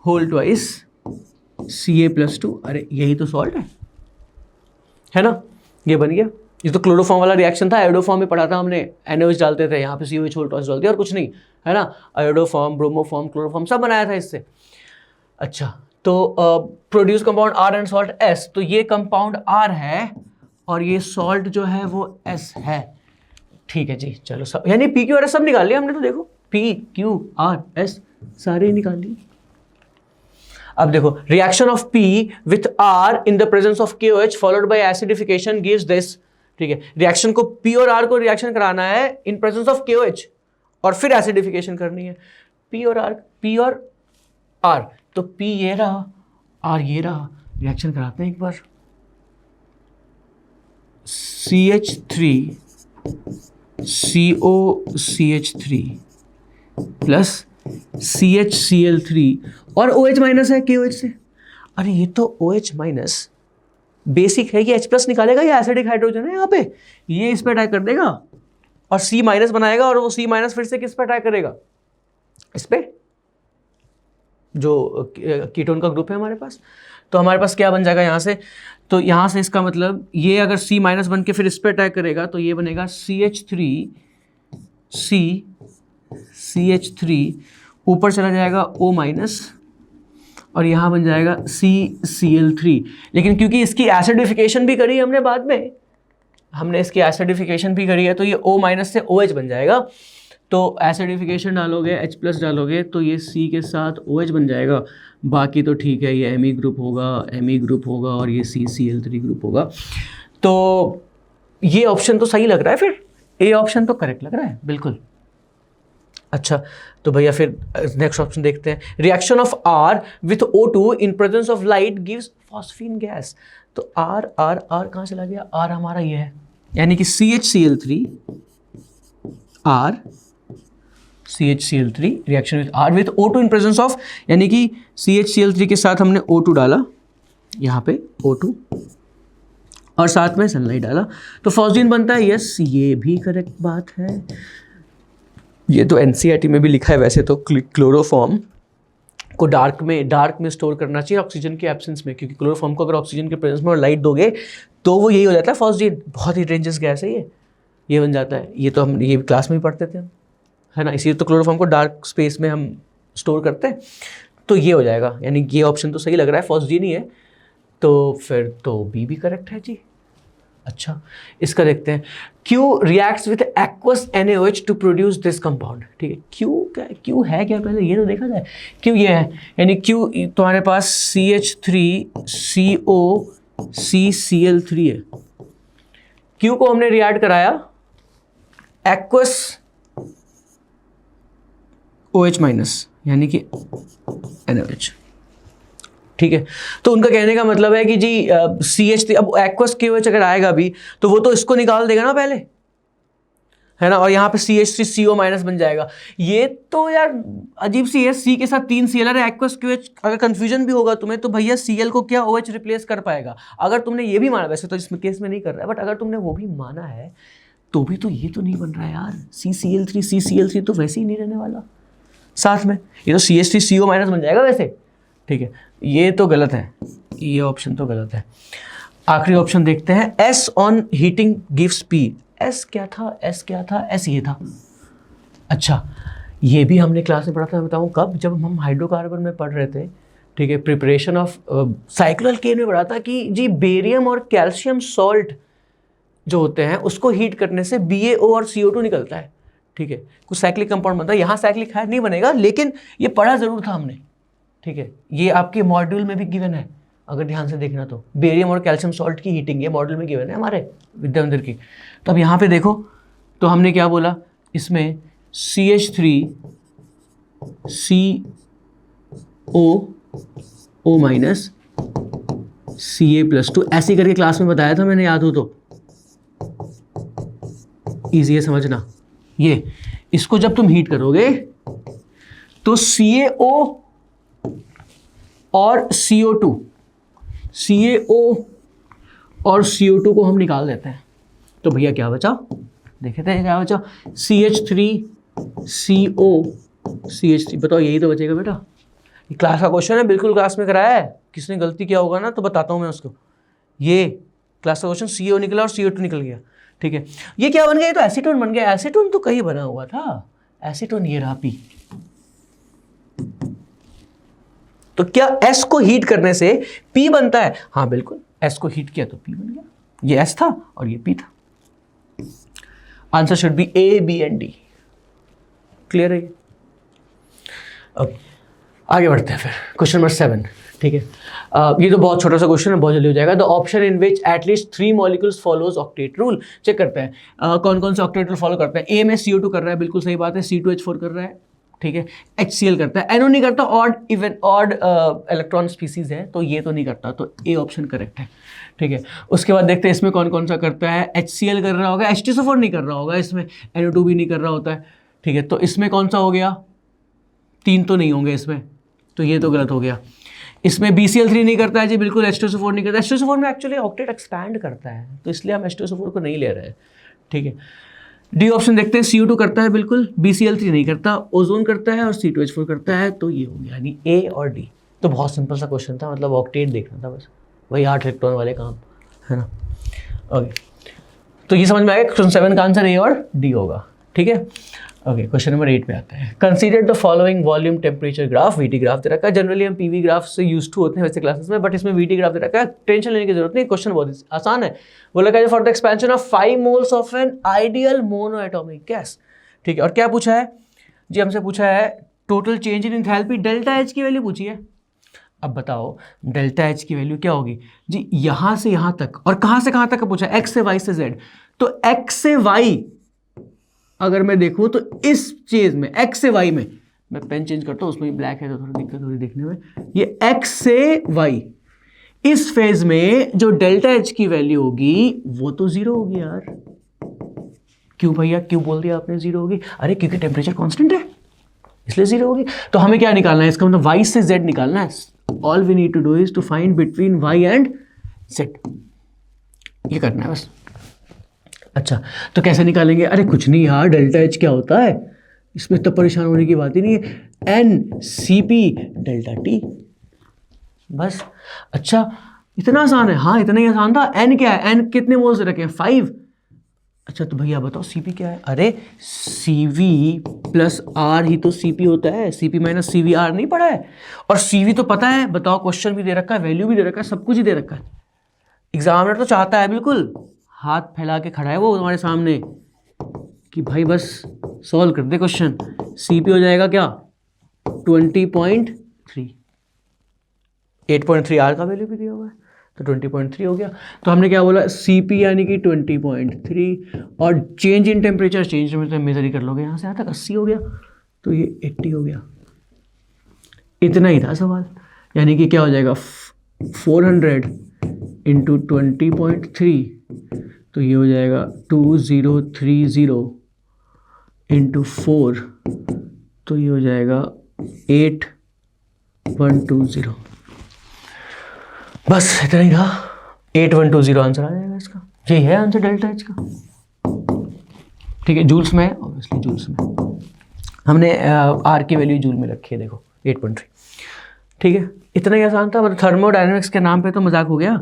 whole twice Ca+2। अरे यही तो सॉल्ट है ना, ये बन गया। ये तो क्लोरोफॉर्म वाला रिएक्शन था, आयोडोफॉर्म में पढ़ा था हमने, NaOH डालते थे, यहाँ पे COH होल ट्वाइस डालते और कुछ नहीं, है ना। आयोडोफॉर्म, ब्रोमोफॉर्म, क्लोरोफॉर्म सब बनाया था इससे। अच्छा, तो produce compound R and salt S, तो ये कंपाउंड R है और ये सॉल्ट जो है वो S है। ठीक है जी, चलो सब, यानी P, Q, R सब निकाल लिया हमने, तो देखो P, Q, R, S सारे निकाल लिए। अब देखो, reaction of P with R in the presence of KOH followed by acidification gives this. ठीक है, रिएक्शन को P और R को रिएक्शन कराना है इन प्रेजेंस ऑफ KOH और फिर एसिडिफिकेशन करनी है। P और R, तो P ये रहा, R ये रहा, रिएक्शन कराते हैं एक बार। CH3 COCH3 प्लस CHCl3 और OH माइनस है KOH से। अरे ये तो OH माइनस बेसिक है, ये H+ निकालेगा, ये एसिडिक हाइड्रोजन है यहाँ पे, ये इस पे अटैक कर देगा और C- बनाएगा, और वो C- फिर से किस पे अटैक करेगा, इस पे, जो कीटोन का ग्रुप है हमारे पास। तो हमारे पास क्या बन जाएगा यहाँ से, तो यहाँ से इसका मतलब ये अगर C- बन के फिर इस पे अटैक करेगा तो ये बनेगा CH3 CH3 ऊपर चला जाएगा O- और यहाँ बन जाएगा CCl3। लेकिन क्योंकि इसकी एसिडिफिकेशन भी करी हमने बाद में, हमने इसकी एसिडिफिकेशन भी करी है, तो ये O माइनस से OH बन जाएगा। तो एसिडिफिकेशन डालोगे, H प्लस डालोगे तो ये C के साथ OH बन जाएगा। बाकी तो ठीक है, ये Me ग्रुप होगा, Me ग्रुप होगा और ये CCl3 ग्रुप होगा। तो ये ऑप्शन तो सही लग रहा है, फिर ए ऑप्शन तो करेक्ट लग रहा है बिल्कुल। अच्छा, तो भैया फिर नेक्स्ट ऑप्शन देखते हैं। Reaction of R with O2 in presence of light gives phosphine gas. तो R कहाँ चला गया? R हमारा ये है, यानी कि CHCl3 R CHCl3 reaction with R with O2 in presence of, यानी कि CHCl3 के साथ हमने O2 डाला, यहाँ पे O2 और साथ में सनलाइट डाला, तो फॉस्फीन बनता है। यस, ये भी करेक्ट बात है। ये तो एनसीईआरटी में भी लिखा है वैसे तो, क्लोरोफॉर्म को डार्क में स्टोर करना चाहिए ऑक्सीजन के एब्सेंस में, क्योंकि क्लोरोफॉर्म को अगर ऑक्सीजन के प्रेजेंस में और लाइट दोगे तो वो यही हो जाता है फॉस्फीन। बहुत ही डेंजरस गैस है ये बन जाता है। ये तो हम ये क्लास में भी पढ़ते थे, है ना, इसीलिए तो क्लोरोफॉर्म को डार्क स्पेस में हम स्टोर करते हैं। तो ये हो जाएगा, यानी ये ऑप्शन तो सही लग रहा है, फॉस्फीन ही है। तो फिर तो बी भी करेक्ट है जी। अच्छा, इसका देखते हैं। Q reacts with aqueous NaOH to produce this compound. ठीक है, Q है क्या, पहले ये तो देखा जाए। Q ये है, यानी Q तुम्हारे पास CH3CO CCl3 है। Q को हमने रिएक्ट कराया एक्वस OH माइनस, यानी कि NaOH। ठीक है, तो उनका कहने का मतलब है कि जी CH3, अब एक्वस KOH अगर आएगा भी तो वो तो इसको निकाल देगा ना पहले, है ना, और यहाँ पे CH3CO माइनस बन जाएगा। ये तो यार अजीब सी है, C के साथ 3 Cl है, एक्वस KOH। अगर कंफ्यूजन भी होगा तुम्हें तो भैया Cl को क्या OH रिप्लेस कर पाएगा? अगर तुमने ये भी माना, वैसे तो इस केस में नहीं कर रहा है, बट अगर तुमने वो भी माना है तो भी तो ये तो नहीं बन रहा है यार। CCl3 तो वैसे ही नहीं रहने वाला साथ में, ये तो CH3CO माइनस बन जाएगा वैसे। ठीक है, ये तो गलत है, ये ऑप्शन तो गलत है। आखिरी ऑप्शन देखते हैं। S on heating gives P। S क्या था? S ये था। अच्छा, ये भी हमने क्लास में पढ़ा था, मैं बताऊँ कब, जब हम हाइड्रोकार्बन में पढ़ रहे थे। ठीक है, प्रिपरेशन ऑफ साइक्लोअल्केन में पढ़ा था कि जी बेरियम और कैल्शियम सॉल्ट जो होते हैं उसको हीट करने से BaO और CO2 निकलता है। ठीक है, कुछ साइक्लिक कंपाउंड बनता है। यहाँ साइक्लिक है नहीं बनेगा, लेकिन ये पढ़ा जरूर था हमने। ठीक है, ये आपके मॉड्यूल में भी गिवन है, अगर ध्यान से देखना तो बेरियम और कैल्शियम सॉल्ट की हीटिंग ये मॉड्यूल में गिवन है हमारे विद्यामंदिर की। तो अब यहाँ पे देखो, तो हमने क्या बोला, इसमें CH3CO माइनस Ca+2 ऐसे करके क्लास में बताया था मैंने, याद हो तो। ईजी है समझना। ये इसको जब तुम हीट करोगे तो CaO और CO2 और CO2 को हम निकाल देते हैं, तो भैया क्या बचा, देखे थे क्या बचा, CH3CO CH3, बताओ यही तो बचेगा बेटा। ये क्लास का क्वेश्चन है, बिल्कुल क्लास में कराया है। किसने गलती किया होगा ना तो बताता हूँ मैं उसको। ये क्लास का क्वेश्चन CO निकला और CO2 निकल गया। ठीक है, ये क्या बन गया, ये तो एसीटोन बन गया। एसीटोन तो कहीं बना हुआ था, एसीटोन ये रहा P। तो क्या S को हीट करने से P बनता है? हाँ बिल्कुल, S को हीट किया तो P बन गया। ये S था और ये P था। Answer should be A, B and D। Clear है? ओके, आगे बढ़ते हैं फिर क्वेश्चन नंबर 7। ठीक है, ये तो बहुत छोटा सा क्वेश्चन है, बहुत जल्दी हो जाएगा। The option in which at least 3 molecules follows octet rule. Check करते हैं कौन कौन से ऑक्टेट रूल फॉलो करते हैं। A में CO2 कर रहा है, बिल्कुल सही बात है। C2H4 कर रहा है, ठीक है। HCl करता है, NO नहीं करता, ऑड इलेक्ट्रॉन स्पीसीज है, तो ये तो नहीं करता, तो ए ऑप्शन करेक्ट है। ठीक है, उसके बाद देखते हैं इसमें कौन कौन सा करता है। HCl कर रहा होगा, H2SO4 नहीं कर रहा होगा, इसमें NO2 भी नहीं कर रहा होता है। ठीक है, तो इसमें कौन सा हो गया, 3 तो नहीं होंगे इसमें, तो ये तो गलत हो गया। इसमें BCl3 नहीं करता है जी, बिल्कुल। H2SO4 नहीं करता। H2SO4 में एक्चुअली ऑक्टेट एक्सपैंड करता है, तो इसलिए हम H2SO4 को नहीं ले रहे हैं। ठीक है, डी ऑप्शन देखते हैं। CO2 करता है बिल्कुल, BCl3 नहीं करता, ओजोन करता है और C2H4 करता है, तो ये हो गया, यानी A और D। तो बहुत सिंपल सा क्वेश्चन था, मतलब ऑक्टेट देखना था बस, वही 8 इलेक्ट्रॉन वाले काम, है ना। ओके, तो ये समझ में आएगा क्वेश्चन 7 का आंसर A और D होगा। ठीक है। ओके, क्वेश्चन नंबर 8 पे आते हैं। Consider the following volume temperature graph, VT graph दे रखा है। जनरली हम पीवी ग्राफ से यूज टू होते हैं वैसे क्लासेस में, बट इसमें वीटी ग्राफ दे रखा है, टेंशन लेने की जरूरत नहीं, क्वेश्चन बहुत आसान है। बोला क्या, for the expansion of 5 moles of an ideal mono atomic gas, ठीक है। और क्या पूछा है जी, हमसे पूछा है total change in enthalpy, delta H की वैल्यू पूछी है। अब बताओ डेल्टा एच की वैल्यू क्या होगी जी, यहां से यहां तक, और कहां से कहां तक का पूछा, एक्स से वाई से जेड। तो एक्स से वाई अगर मैं देखूं तो इस चीज में एक्स से वाई में, मैं पेन चेंज करता हूं, उसमें ब्लैक है तो थोड़ा दिक्कत हो रही देखने में, ये एक्स से वाई इस फेज में जो डेल्टा एच की वैल्यू होगी वो तो जीरो होगी यार। क्यों भैया, क्यों बोल दिया आपने जीरो होगी? अरे क्योंकि टेम्परेचर कांस्टेंट है इसलिए जीरो होगी। तो हमें क्या निकालना है, इसका मतलब वाई से जेड निकालना है। All we need to do is to find between Y and Z, ये करना है बस। अच्छा, तो कैसे निकालेंगे? अरे कुछ नहीं यार, डेल्टा एच क्या होता है, इसमें इतना परेशान होने की बात ही नहीं है, N C P delta T, बस। अच्छा, इतना आसान है? हाँ इतना ही आसान था। एन क्या है, एन कितने मोल्स रखे हैं, 5। अच्छा तो भैया बताओ सीपी क्या है? अरे सीवी प्लस आर ही तो सीपी होता है, सीपी माइनस सीवी आर नहीं पढ़ा है? और सीवी तो पता है, बताओ क्वेश्चन भी दे रखा है, वैल्यू भी दे रखा है, सब कुछ ही दे रखा है। एग्जामिनर तो चाहता है बिल्कुल हाथ फैला के खड़ा है वो हमारे सामने कि भाई बस सॉल्व कर दे क्वेश्चन। सीपी हो जाएगा क्या, 20.3, 8.3 आर का वैल्यू भी दिया हुआ है तो 20.3 हो गया। तो हमने क्या बोला, सीपी यानी कि 20.3, और change in temperature, change temperature measure ही कर लोगे, यहाँ से यहाँ तक 80 हो गया तो ये 80 हो गया। इतना ही था सवाल, यानी कि क्या हो जाएगा 400 इंटू 20.3, तो ये हो जाएगा 2030 इंटू 4, तो ये हो जाएगा 8120। बस इतना ही था, 8120 आंसर आ जाएगा इसका। यही है आंसर डेल्टा एच का, ठीक है। जूल्स में, ऑब्वियसली जूल्स में हमने आर की वैल्यू जूल में रखी है, देखो 8.3, ठीक है। इतना ही आसान था, मतलब थर्मोडायनेमिक्स के नाम पे तो मजाक हो गया,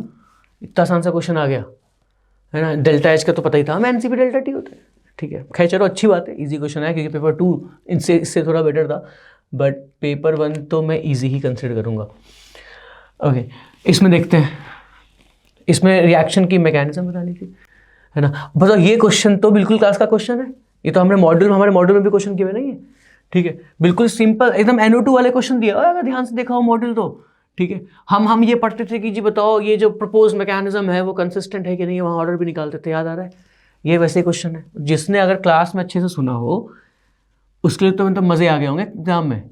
इतना आसान सा क्वेश्चन आ गया है ना। डेल्टा एच का तो पता ही था, हमें एनसीपी डेल्टा टी होता है, ठीक है। खैर चलो अच्छी बात है, इजी क्वेश्चन है, क्योंकि पेपर 2 इससे थोड़ा बेटर था, बट पेपर 1 तो मैं इजी ही कंसिडर करूँगा। ओके, इसमें देखते हैं, इसमें रिएक्शन की मैकेनिज्म बतानी थी, है ना। बताओ ये क्वेश्चन तो बिल्कुल क्लास का क्वेश्चन है, ये तो हमारे मॉड्यूल में भी क्वेश्चन किए हुए नहीं है, ठीक है। बिल्कुल सिंपल एकदम NO2 वाले क्वेश्चन दिया हुआ है, अगर ध्यान से देखा हो मॉड्यूल तो, ठीक है। हम ये पढ़ते थे कि जी बताओ ये जो प्रपोज मैकेनिज्म है वो कंसिस्टेंट है कि नहीं, वहाँ ऑर्डर भी निकालते थे, याद आ रहा है? ये वैसे क्वेश्चन है, जिसने अगर क्लास में अच्छे से सुना हो उसके लिए तो मतलब मज़े आ गए होंगे एग्जाम में,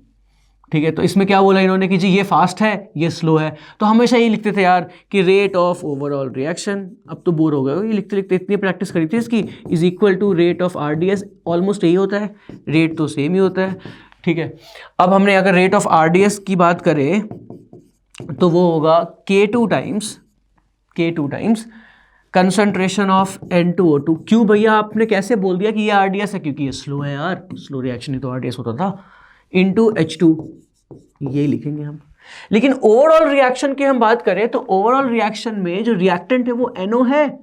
ठीक है। तो इसमें क्या बोला इन्होंने कि जी ये फास्ट है ये स्लो है, तो हमेशा ये लिखते थे यार कि रेट ऑफ ओवरऑल रिएक्शन, अब तो बोर हो गए हो ये लिखते लिखते, इतनी प्रैक्टिस करी थी इसकी, is equal to rate of RDS, almost यही होता है, रेट तो सेम ही होता है, ठीक है। अब हमने अगर रेट ऑफ RDS की बात करें तो वो होगा K2 times concentration of N2O2। क्यों भैया आपने कैसे बोल दिया कि ये RDS है? क्योंकि ये स्लो है यार, स्लो रिएक्शन ही तो RDS होता था, इंटू H2, यही लिखेंगे हम। लेकिन ओवरऑल रिएक्शन की हम बात करें तो ओवरऑल रिएक्शन में जो रिएक्टेंट है वो NO है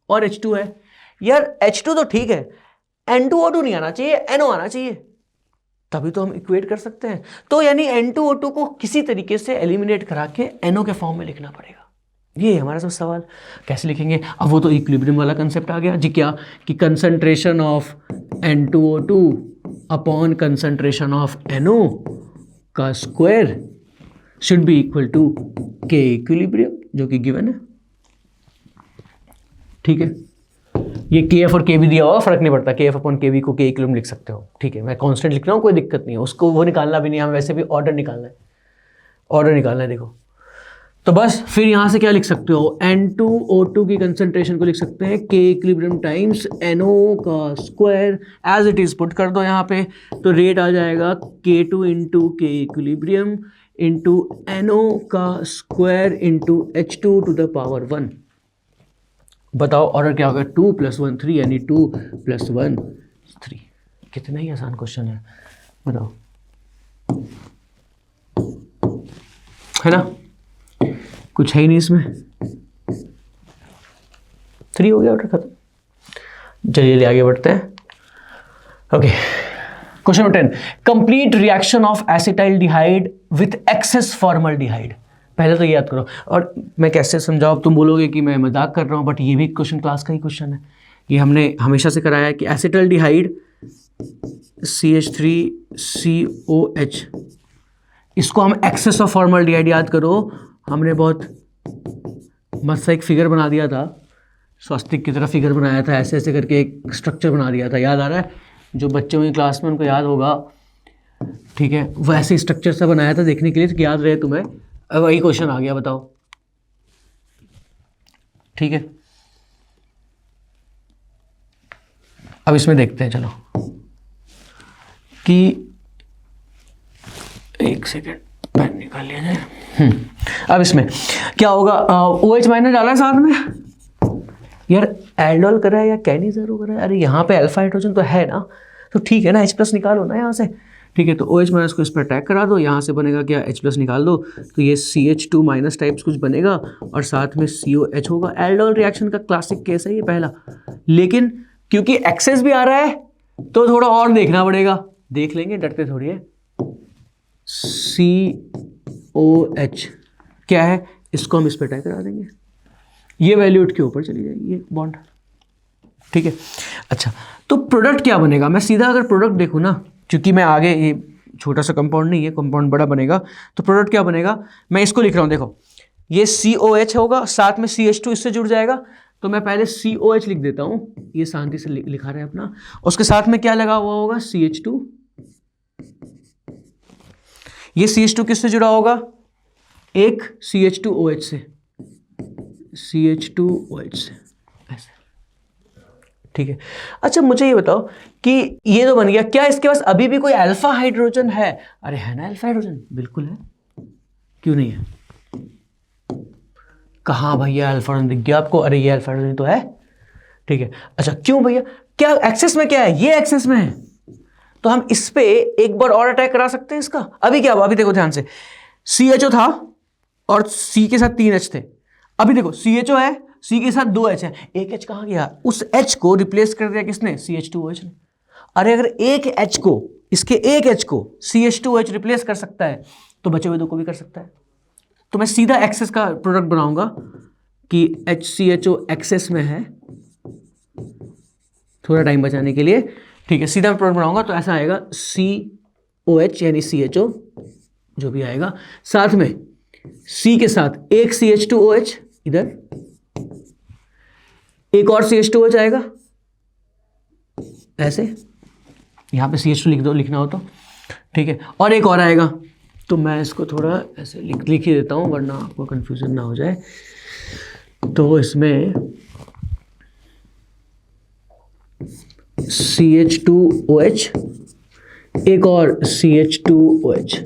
और H2 है। यार H2 तो ठीक है, N2O2 नहीं आना चाहिए, NO आना चाहिए, तभी तो हम इक्वेट कर सकते हैं। तो यानी N2O2 को किसी तरीके से एलिमिनेट करा के NO के फॉर्म में लिखना पड़ेगा। ये है हमारा सब सवाल, कैसे लिखेंगे? अब वो तो इक्विलिब्रियम वाला कंसेप्ट आ गया जी, क्या कि concentration of N2O2 upon concentration of NO का square should be equal to K equilibrium, जो कि गिवन है, ठीक है। ये KF और KB दिया हुआ, फर्क नहीं पड़ता, KF अपॉन KB को K इक्विलिब्रियम लिख सकते हो, ठीक है। मैं कांस्टेंट लिख रहा हूँ, कोई दिक्कत नहीं है, उसको वो निकालना भी नहीं है, हमें वैसे भी ऑर्डर निकालना है, देखो। तो बस फिर यहाँ से क्या लिख सकते हो, N2O2 की कंसंट्रेशन को लिख सकते हैं K इक्विलिब्रियम टाइम्स NO का square, as it is put कर दो यहाँ पे, तो रेट आ जाएगा K2 into K equilibrium into NO का square into H2 to the power 1। बताओ ऑर्डर क्या होगा, 2 + 1 3, यानी 2 + 1 3। कितना ही आसान क्वेश्चन है, बताओ, है ना। कुछ है ही नहीं इसमें, 3 हो गया, ऑर्डर खत्म। चलिए आगे बढ़ते हैं। Okay, question number 10, complete reaction of acetaldehyde with excess formaldehyde. पहले तो ये याद करो, और मैं कैसे समझाऊँ, तुम बोलोगे कि मैं मजाक कर रहा हूँ, बट ये भी क्वेश्चन क्लास का ही क्वेश्चन है। ये हमने हमेशा से कराया है कि एसिटाइलडिहाइड CH3COH, इसको हम एक्सेस ऑफ फॉर्मल्डिहाइड, याद करो हमने बहुत मस्त सा एक फिगर बना दिया था, स्वास्तिक की तरह फिगर बनाया था, ऐसे ऐसे करके एक स्ट्रक्चर बना दिया था, याद आ रहा है? जो बच्चों की क्लास में उनको याद होगा, ठीक है, वैसे स्ट्रक्चर सा बनाया था देखने के लिए, तो याद रहे तुम्हें। अब वही क्वेश्चन आ गया, बताओ, ठीक है। अब इसमें देखते हैं, चलो कि एक सेकेंड पेन निकाल लिया जाए। अब इसमें क्या होगा, OH माइनस डाला है साथ में, यार एल्डोल करा है या कैनिज़ारो करा है, अरे यहाँ पे अल्फा हाइड्रोजन तो है ना, तो ठीक है ना, H+ निकालो ना यहाँ से, ठीक है। तो OH माइनस को इस पर अटैक करा दो, यहाँ से बनेगा क्या, H+ निकाल दो, तो ये CH2 माइनस टाइप्स कुछ बनेगा, और साथ में COH होगा। एल्डोल रिएक्शन का क्लासिक केस है ये पहला, लेकिन क्योंकि एक्सेस भी आ रहा है तो थोड़ा और देखना पड़ेगा, देख लेंगे, डरते थोड़ी है। COH क्या है, इसको हम इस पर अटैक करा देंगे, ये वैल्यू उठ के ऊपर चली जाएगी, ये बॉन्ड, ठीक है। अच्छा, तो प्रोडक्ट क्या बनेगा, मैं सीधा अगर प्रोडक्ट देखूँ ना, क्योंकि मैं आगे, ये छोटा सा कंपाउंड नहीं है, कंपाउंड बड़ा बनेगा, तो प्रोडक्ट क्या बनेगा, मैं इसको लिख रहा हूँ, देखो ये COH होगा, साथ में CH2 इससे जुड़ जाएगा, तो मैं पहले COH लिख देता हूँ, ये शांति से लिखा रहे अपना, उसके साथ में क्या लगा हुआ होगा, CH2, ये CH2 किससे जुड़ा होगा, एक CH2OH से, CH2OH से, ऐसे, ठीक है। अच्छा, मुझे ये बताओ कि ये तो बन गया, क्या इसके पास अभी भी कोई अल्फा हाइड्रोजन है, अरे है ना अल्फा हाइड्रोजन, बिल्कुल है, क्यों नहीं है, कहाँ भैया अल्फा हाइड्रोजन दिख गया आपको, अरे ये अल्फा हाइड्रोजन तो है, ठीक है। अच्छा, क्यों भैया, क्या एक्सेस में क्या है, ये एक्सेस में है, तो हम इस पे एक बार और अटैक करा सकते हैं इसका। अभी क्या हुआ, अभी देखो ध्यान से, CHO था और C के साथ 3 H थे, अभी देखो CHO है, C के साथ 2 H है, एक H कहाँ गया, उस H को रिप्लेस कर दिया किसने, CH2OH ने। अरे अगर एक H को, इसके एक H को CH2OH रिप्लेस कर सकता है, तो बचे हुए 2 को भी कर सकता है। तो मैं सीधा एक्सेस का प्रोडक्ट बनाऊंगा कि HCHO एक्सेस में है, थोड़ा टाइम बचाने के लिए, ठीक है, सीधा प्रोडक्ट बनाऊंगा, तो ऐसा आएगा COH यानी CHO जो भी आएगा, साथ में C के साथ एक CH2OH इधर, एक और CH2OH आएगा, ऐसे, यहां पे CH2 लिख दो, लिखना हो तो, ठीक है, और एक और आएगा, तो मैं इसको थोड़ा ऐसे लिख ही देता हूं, वरना आपको कंफ्यूजन ना हो जाए। तो इसमें CH2OH, एक और CH2OH,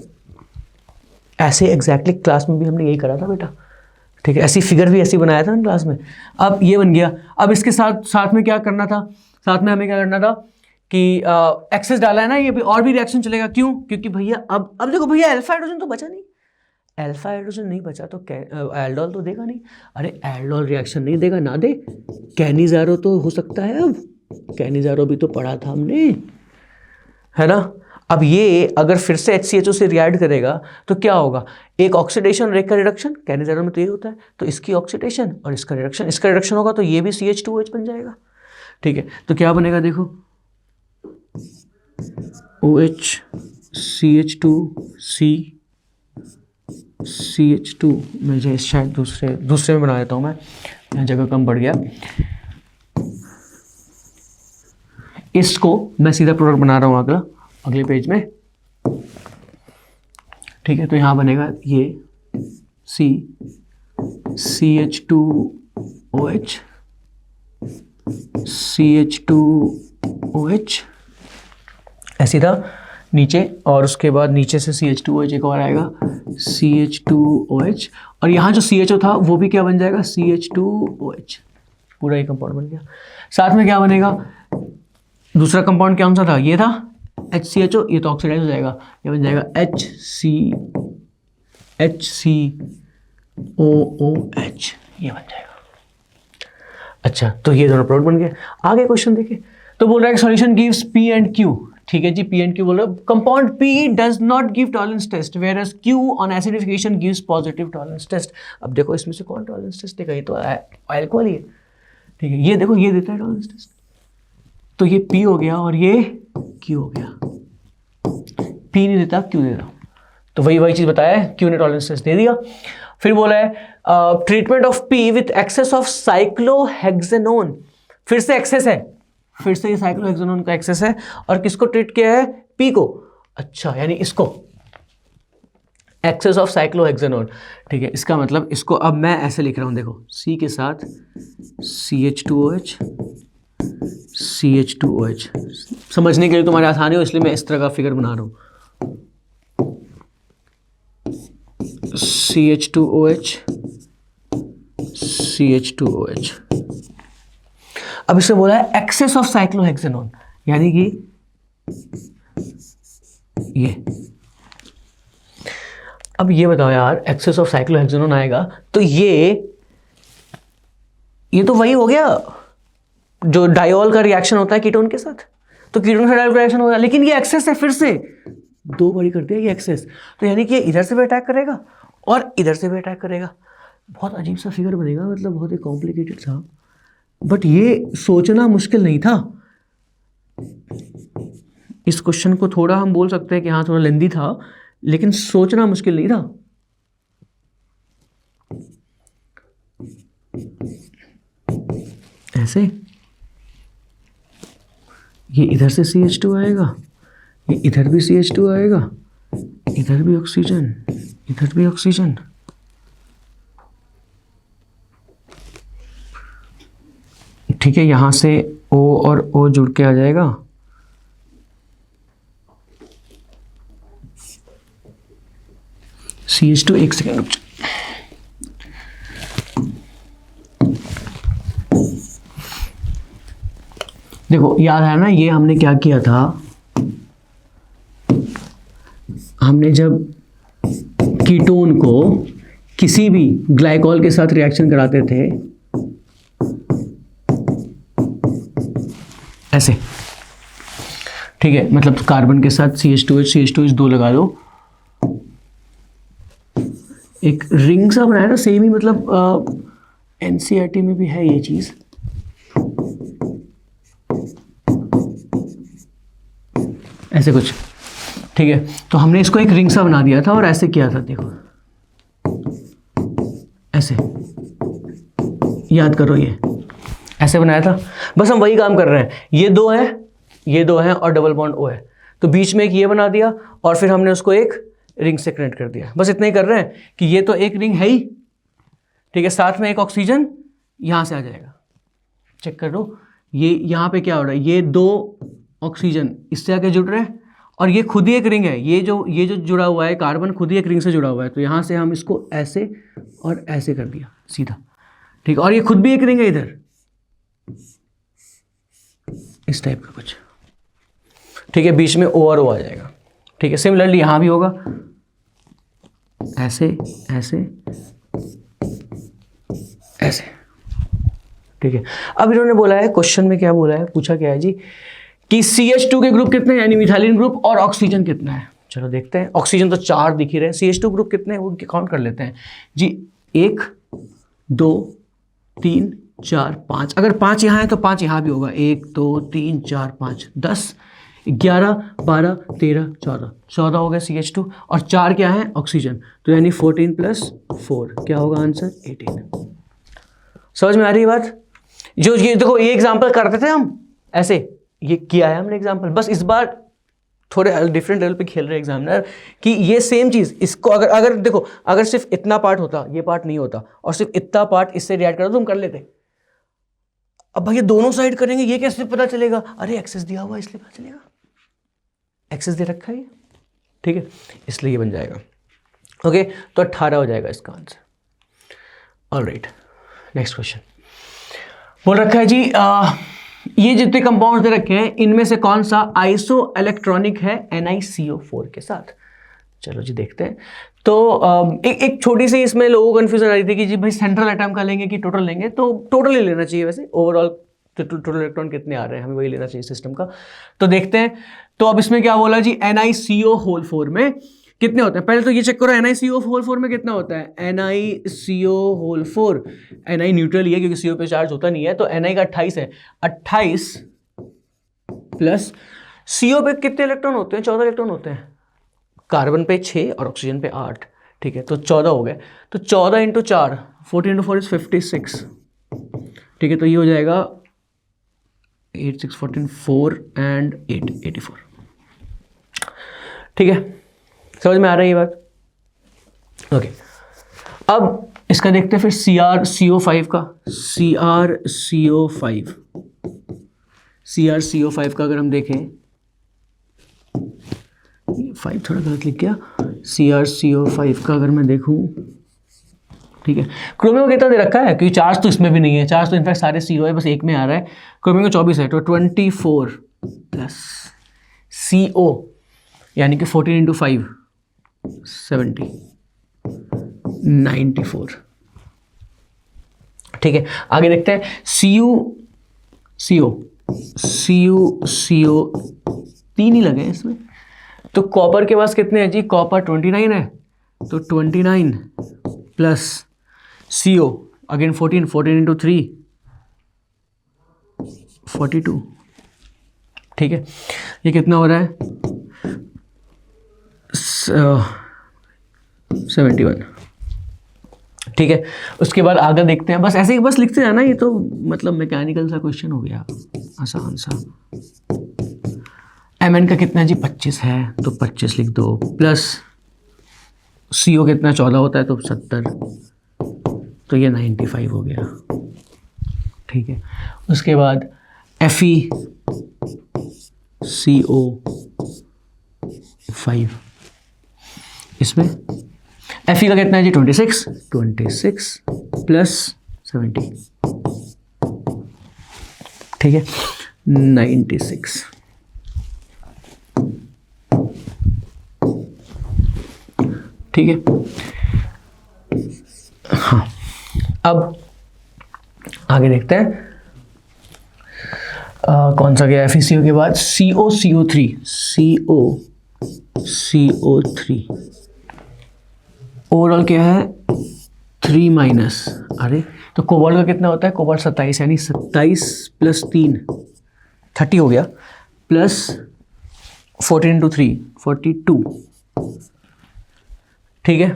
ऐसे एग्जैक्टली क्लास में भी हमने यही करा था बेटा, ठीक है, ऐसी फिगर भी ऐसी बनाया था ना क्लास में। अब ये बन गया, अब इसके साथ में क्या करना था, साथ में हमें क्या करना था कि एक्सेस डाला है ना, ये भी और भी रिएक्शन चलेगा, क्यों, क्योंकि भैया अब देखो भैया अल्फा हाइड्रोजन तो बचा नहीं, अल्फा हाइड्रोजन नहीं बचा तो एल्डोल तो देगा नहीं, अरे एल्डोल रिएक्शन नहीं देगा ना दे, कैनिज़ारो तो हो सकता है, अब कैनिज़ारो भी तो पढ़ा था हमने, है ना। अब ये अगर फिर से HCHO से रिएक्ट करेगा तो क्या होगा, एक ऑक्सीडेशन और एक का रिडक्शन, कैनिज़ारो में तो ये होता है, तो इसकी ऑक्सीडेशन और इसका रिडक्शन होगा, तो ये भी CH2OH बन जाएगा, ठीक है। तो क्या बनेगा, देखो OH CH2C CH2, मुझे शायद दूसरे में बना देता हूँ मैं, यहाँ जगह कम पड़ गया, इसको मैं सीधा प्रोडक्ट बना रहा हूँ अगले पेज में, ठीक है। तो यहाँ बनेगा ये CH2OH CH2OH, ऐसे था नीचे, और उसके बाद नीचे से CH2OH एक और आएगा CH2OH, और यहाँ जो CHO था वो भी क्या बन जाएगा, CH2OH, पूरा ये कंपाउंड बन गया। साथ में क्या बनेगा, दूसरा कंपाउंड कौन सा था, ये था HCHO, ये तो ऑक्सीडाइज हो जाएगा, ये बन जाएगा HCOOH, ये बन जाएगा। अच्छा, तो ये दोनों प्रोडक्ट बन गए। आगे क्वेश्चन देखिए, तो बोल रहा है solution gives P and Q, ठीक है जी, पी एंड क्यू बोल रहा है compound P does not give tolerance test whereas Q on acidification gives positive tolerance test. अब देखो इसमें से कौन टॉलरेंस टेस्ट देगा, ये तो अल्कोहल ही है, ठीक है, ये देखो ये देता है टॉलरेंस टेस्ट, तो ये पी हो गया और ये क्यू हो गया, पी नहीं देता क्यू दे रहा हूं, तो वही चीज बताया है, क्यू ने टॉलरेंस टेस्ट दे दिया। फिर बोला है treatment of P with excess of cyclohexanone, फिर से एक्सेस है, फिर से ये साइक्लोहेक्सेनोन का एक्सेस है, और किसको ट्रीट किया है, पी को, अच्छा यानी इसको, एक्सेस ऑफ साइक्लोहेक्सेनोन, ठीक है, इसका मतलब इसको अब मैं ऐसे लिख रहा हूं, देखो सी के साथ CH2OH CH2OH, समझने के लिए तुम्हारे आसानी हो इसलिए मैं इस तरह का फिगर बना रहा हूं, CH2OH CH2OH। अब इससे बोला है एक्सेस ऑफ साइक्लोहेक्सेनोन, यानी कि ये, अब ये बताओ यार, एक्सेस ऑफ साइक्लोहेक्सेनोन आएगा तो ये तो वही हो गया जो डायोल का रिएक्शन होता है कीटोन के साथ, तो कीटोन का डायोल का रिएक्शन होगा, लेकिन ये एक्सेस है, फिर से दो बारी कर दिया ये एक्सेस, तो यानी कि ये इधर से भी अटैक करेगा और इधर से भी अटैक करेगा, बहुत अजीब सा फिगर बनेगा, मतलब बहुत ही कॉम्प्लिकेटेड था, बट ये सोचना मुश्किल नहीं था। इस क्वेश्चन को थोड़ा हम बोल सकते हैं कि हाँ थोड़ा लेंदी था, लेकिन सोचना मुश्किल नहीं था। ऐसे ये इधर से CH2 आएगा, ये इधर भी CH2 आएगा, इधर भी ऑक्सीजन, इधर भी ऑक्सीजन, ठीक है, यहां से O और O जुड़ के आ जाएगा, CH2, एक सेकेंड रुक जाओ, देखो याद है ना, ये हमने क्या किया था, हमने जब कीटोन को किसी भी ग्लाइकॉल के साथ रिएक्शन कराते थे ऐसे, ठीक है, मतलब कार्बन के साथ CH2H दो लगा दो, एक रिंग सा बनाया ना, सेम ही, मतलब NCERT में भी है ये चीज, ऐसे कुछ, ठीक है, तो हमने इसको एक रिंग सा बना दिया था और ऐसे किया था, देखो ऐसे, याद करो ये ऐसे बनाया था, बस हम वही काम कर रहे हैं, ये दो हैं और डबल बॉन्ड O है, तो बीच में एक ये बना दिया और फिर हमने उसको एक रिंग से कनेक्ट कर दिया, बस इतना ही कर रहे हैं कि ये तो एक रिंग है ही, ठीक है, साथ में एक ऑक्सीजन यहां से आ जाएगा, चेक कर लो, ये यहां पे क्या हो रहा है, ये दो ऑक्सीजन इससे आके जुड़ रहे हैं और ये खुद ही एक रिंग है, ये जो जुड़ा हुआ है कार्बन खुद ही एक रिंग से जुड़ा हुआ है, तो यहां से हम इसको ऐसे और ऐसे कर दिया सीधा, ठीक है, और ये खुद भी एक रिंग है इधर, इस टाइप का कुछ, ठीक है, बीच में O और O आ जाएगा, ठीक है, सिमिलरली यहां भी होगा, ऐसे ऐसे ऐसे, ठीक है। अब इन्होंने बोला है, क्वेश्चन में क्या बोला है, पूछा क्या है जी कि CH2 के ग्रुप कितने हैं, यानी मिथाइलिन ग्रुप, और ऑक्सीजन कितना है, चलो देखते हैं, ऑक्सीजन तो 4 दिख ही रहे हैं, CH2 ग्रुप कितने हैं वो काउंट कर लेते हैं जी, 1 2 3 4 5, अगर 5 यहाँ है तो 5 यहाँ भी होगा, 1 2 3 4 5 10 11 12 13 14 हो गया CH2, और 4 क्या है ऑक्सीजन, तो यानी 14 + 4 क्या होगा आंसर 18। समझ में आ रही है बात, जो ये देखो ये एग्जांपल करते थे हम ऐसे, ये किया है हमने एग्जांपल, बस इस बार थोड़े डिफरेंट लेवल पे खेल रहे हैं एग्जामिनर कि ये सेम चीज, इसको अगर देखो, अगर सिर्फ इतना पार्ट होता, ये पार्ट नहीं होता, और सिर्फ इतना पार्ट इससे रिएक्ट करता तो हम कर लेते, अब भाई ये दोनों साइड करेंगे, ये कैसे पता चलेगा, अरे एक्सेस दिया हुआ इसलिए पता चलेगा, एक्सेस दे रखा है ये, ठीक है, इसलिए ये बन जाएगा, ओके, तो 18 हो जाएगा इसका आंसर। ऑलराइट, नेक्स्ट क्वेश्चन बोल रखा है जी ये जितने कंपाउंड दे रखे हैं इनमें से कौन सा आइसो इलेक्ट्रॉनिक है NiCO4 के साथ, चलो जी देखते हैं। तो एक छोटी सी इसमें लोगों को कन्फ्यूजन आ रही थी कि जी भाई सेंट्रल एटम का लेंगे कि टोटल लेंगे, तो टोटल ही लेना चाहिए वैसे, ओवरऑल तो टोटल इलेक्ट्रॉन कितने आ रहे हैं, हमें वही लेना चाहिए सिस्टम का। तो देखते हैं। तो अब इसमें क्या बोला जी, NiCO होल 4 में कितने होते हैं, पहले तो ये चेक करो NiCO होल 4 में कितना होता है। NiCO होल 4, Ni न्यूट्रल ही है क्योंकि CO पे चार्ज होता नहीं है, तो Ni का 28 है, 28 प्लस CO पे कितने इलेक्ट्रॉन होते हैं, 14 इलेक्ट्रॉन होते हैं, कार्बन पे 6 और ऑक्सीजन पे 8, ठीक है, तो 14 हो गए। तो 14 इंटू 4, 14 इंटू 4 इज 56, ठीक है, तो ये हो जाएगा 8 6 14 4 एंड 8 84, ठीक है, समझ में आ रही है ये बात। ओके, अब इसका देखते हैं फिर CrCO5 का। CrCO5 का अगर हम देखें, 5 थोड़ा गलत लिख गया, CrCO5 का अगर मैं देखूं, ठीक है, क्रोमियम को कितना दे रखा है, क्योंकि चार्ज तो इसमें भी नहीं है, चार्ज तो इनफैक्ट सारे CO है, बस एक में आ रहा है, क्रोमियम को 24 है, तो 24 प्लस CO यानी कि 14 इंटू 5 70 94, ठीक है। आगे देखते हैं CO 3 ही लगे इसमें। तो कॉपर के पास कितने हैं जी, कॉपर 29 है, तो 29 प्लस CO अगेन 14 इंटू 3 42, ठीक है, ये कितना हो रहा है 71, ठीक है। उसके बाद आगे देखते हैं, बस ऐसे ही बस लिखते जाना, ये तो मतलब मैकेनिकल सा क्वेश्चन हो गया, आसान सा। Mn का कितना जी 25 है, तो 25 लिख दो, प्लस CO कितना 14 होता है, तो 70, तो ये 95 हो गया, ठीक है। उसके बाद FeCO5, इसमें Fe का कितना है जी 26 प्लस 70, ठीक है, 96, ठीक है। हाँ, अब आगे देखते हैं कौन सा गया, FeCO के बाद CO3 ओवरऑल क्या है 3 माइनस, अरे तो कोबाल्ट का कितना होता है, कोबाल्ट 27, यानी 27 प्लस 3 30 हो गया, प्लस 14 इंटू 3 42, ठीक है,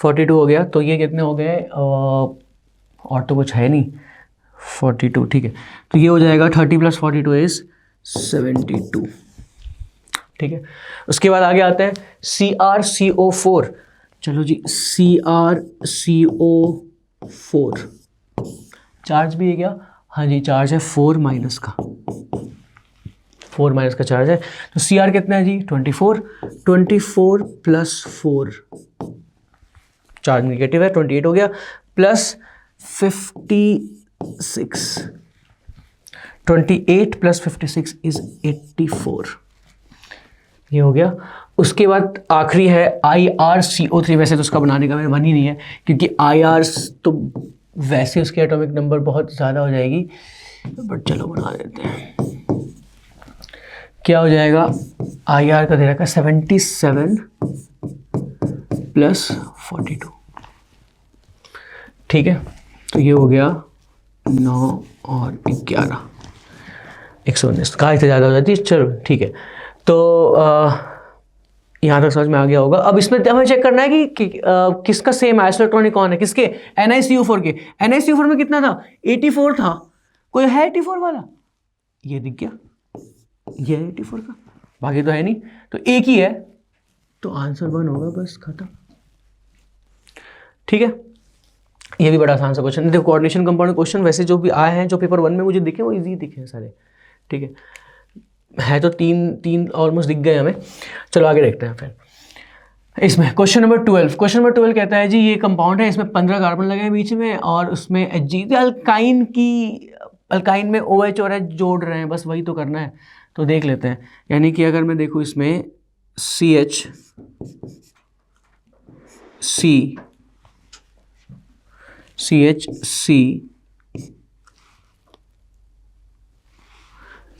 42 हो गया, तो ये कितने हो गए, और तो कुछ है नहीं, 42, ठीक है, तो ये हो जाएगा 30 प्लस 42 इज 72, ठीक है। उसके बाद आगे आते हैं CrCO4, चलो जी CrCO4 चार्ज भी है क्या, हाँ जी चार्ज है 4 माइनस का, 4 माइनस का चार्ज है, तो Cr कितना है जी 24 प्लस 4, चार्ज निगेटिव है 28 हो गया, प्लस 56, 28 प्लस 56 इज 84, ये हो गया। उसके बाद आखिरी है IrCO3, वैसे तो उसका बनाने का मेरा मन ही नहीं है, क्योंकि IR तो वैसे उसकी एटॉमिक नंबर बहुत ज़्यादा हो जाएगी, बट चलो बना देते हैं। क्या हो जाएगा, IR का दे रखा 77 प्लस 42, ठीक है, तो ये हो गया 9 और 11, 119, कहाँ से ज़्यादा हो जाती है, चलो ठीक है। तो यहाँ तक समझ में आ गया होगा। अब इसमें हमें चेक करना है कि किसका सेम आइसोइलेक्ट्रॉनिक कौन है, किसके, NiCO4 के। NiCO4 में कितना था 84 था, कोई है 84 वाला, ये दिख गया, ये है 84 का, बाकी तो है नहीं, तो एक ही है, तो आंसर 1 होगा, बस खत्म, ठीक है। ये भी बड़ा आसान सा क्वेश्चन, देखो कोऑर्डिनेशन कंपाउंड क्वेश्चन वैसे जो भी आए हैं, जो पेपर 1 में मुझे दिखे वो इजी दिखे हैं सारे, ठीक है तो तीन ऑलमोस्ट दिख गए हमें। चलो आगे देखते हैं फिर इसमें क्वेश्चन नंबर 12 कहता है जी ये कंपाउंड है, इसमें 15 कार्बन लगे हैं बीच में, और उसमें Hg अल्काइन में OH और H जोड़ रहे हैं, बस वही तो करना है, तो देख लेते हैं। यानी कि अगर मैं देखूँ इसमें CHC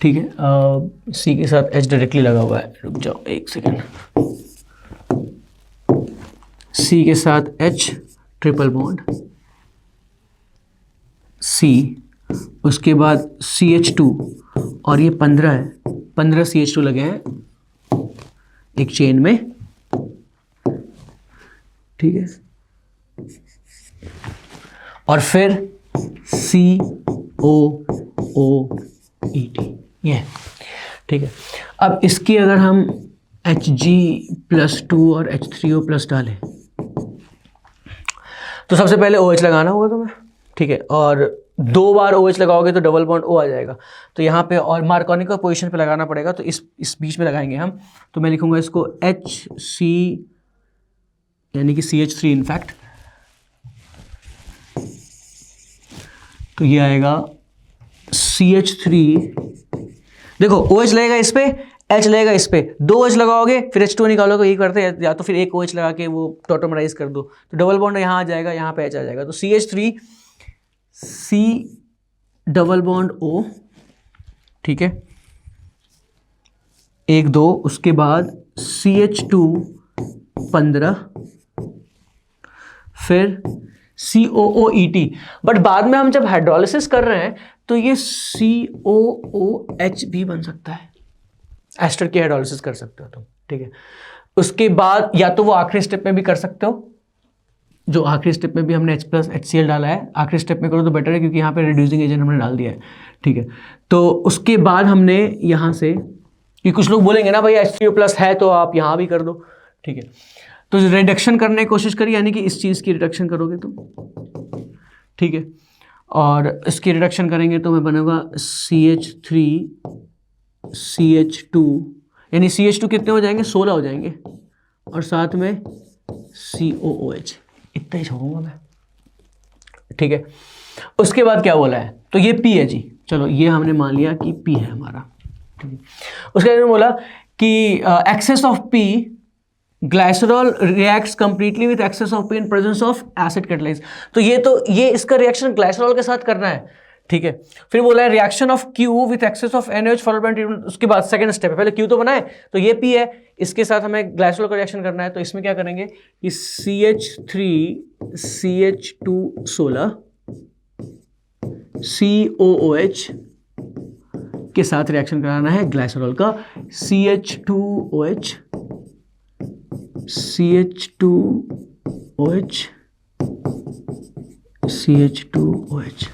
ठीक है। सी के साथ H डायरेक्टली लगा हुआ है, रुक जाओ एक सेकेंड। सी के साथ H ट्रिपल बॉन्ड C, उसके बाद CH2 और ये 15 है, 15 CH2 लगे हैं एक चेन में, ठीक है। और फिर COOET, ये ठीक है। अब इसकी अगर हम Hg+2 और H3O+ डालें तो सबसे पहले OH लगाना होगा तुम्हें, ठीक है। और 2 बार OH लगाओगे तो डबल बॉन्ड O आ जाएगा, तो यहाँ पे और मार्कोनी का पोजीशन पे लगाना पड़ेगा, तो इस बीच में लगाएंगे हम। तो मैं लिखूंगा इसको HC यानी कि CH3 इनफैक्ट, तो ये आएगा CH3। देखो OH लगेगा इस पे, H लगेगा इस पे, 2 OH लगाओगे फिर H2 निकालोगे, यही करते हैं, या तो फिर एक OH लगा के वो टॉटोमराइज कर दो, तो डबल बॉन्ड यहाँ आ जाएगा, यहाँ पे H आ जाएगा, तो CH3 C double bond O, ठीक है, 1 2, उसके बाद CH2 15, फिर COOET। बट बाद में हम जब हाइड्रोलिसिस कर रहे हैं तो ये COOH भी बन सकता है, एस्टर की हाइड्रोलिसिस कर सकते हो तुम, ठीक है। उसके बाद या तो वो आखिरी स्टेप में भी कर सकते हो, जो आखिरी स्टेप में भी हमने H+HCl डाला है, आखिरी स्टेप में करो तो बेटर है, क्योंकि यहाँ पे रिड्यूसिंग एजेंट हमने डाल दिया है, ठीक है। तो उसके बाद हमने यहाँ से, कि कुछ लोग बोलेंगे ना भाई H3O+ है तो आप यहाँ भी कर दो, ठीक है। तो रिडक्शन करने की कोशिश करिए, यानी कि इस चीज़ की रिडक्शन करोगे तुम, ठीक है। और इसकी रिडक्शन करेंगे तो मैं बनेगा CH3 CH2, यानी CH2 कितने हो जाएंगे, 16 हो जाएंगे, और साथ में COOH, इतना ही छोड़ूंगा मैं, ठीक है। उसके बाद क्या बोला है, तो ये P है जी, चलो ये हमने मान लिया कि P है हमारा, ठीक है। उसके बाद बोला कि excess of P glycerol reacts completely with excess of P in presence of acid catalyse. तो ये इसका रिएक्शन ग्लाइसरॉल के साथ करना है, ठीक है। फिर बोला है reaction of Q with excess of NaOH followed by treatment. उसके बाद सेकंड स्टेप है, पहले Q तो बनाए, तो ये P है, इसके साथ हमें ग्लाइसरॉल का रिएक्शन करना है, तो इसमें क्या करेंगे कि CH3 CH2 16 COOH के साथ रिएक्शन कराना है ग्लाइसरॉल का, CH2OH CH2OH CH2OH,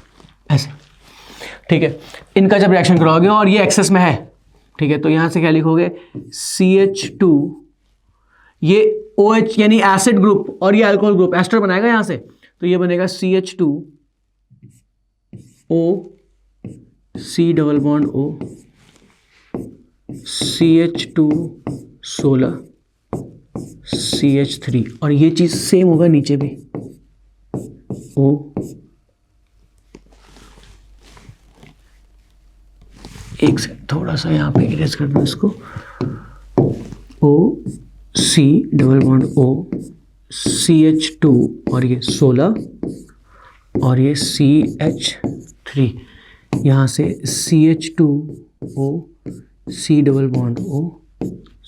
ऐसे, ठीक है। इनका जब रिएक्शन कराओगे और ये एक्सेस में है, ठीक है, तो यहां से क्या लिखोगे CH2, ये OH यानी एसिड ग्रुप और ये अल्कोहल ग्रुप एस्टर बनाएगा यहां से, तो ये बनेगा CH2O C double bond O CH2 16 CH3, और ये चीज सेम होगा नीचे भी O एक से थोड़ा सा यहाँ पे इरेज कर दूँ इसको, O C double bond O CH2 और ये 16 और ये CH3, यहाँ से CH2O C double bond O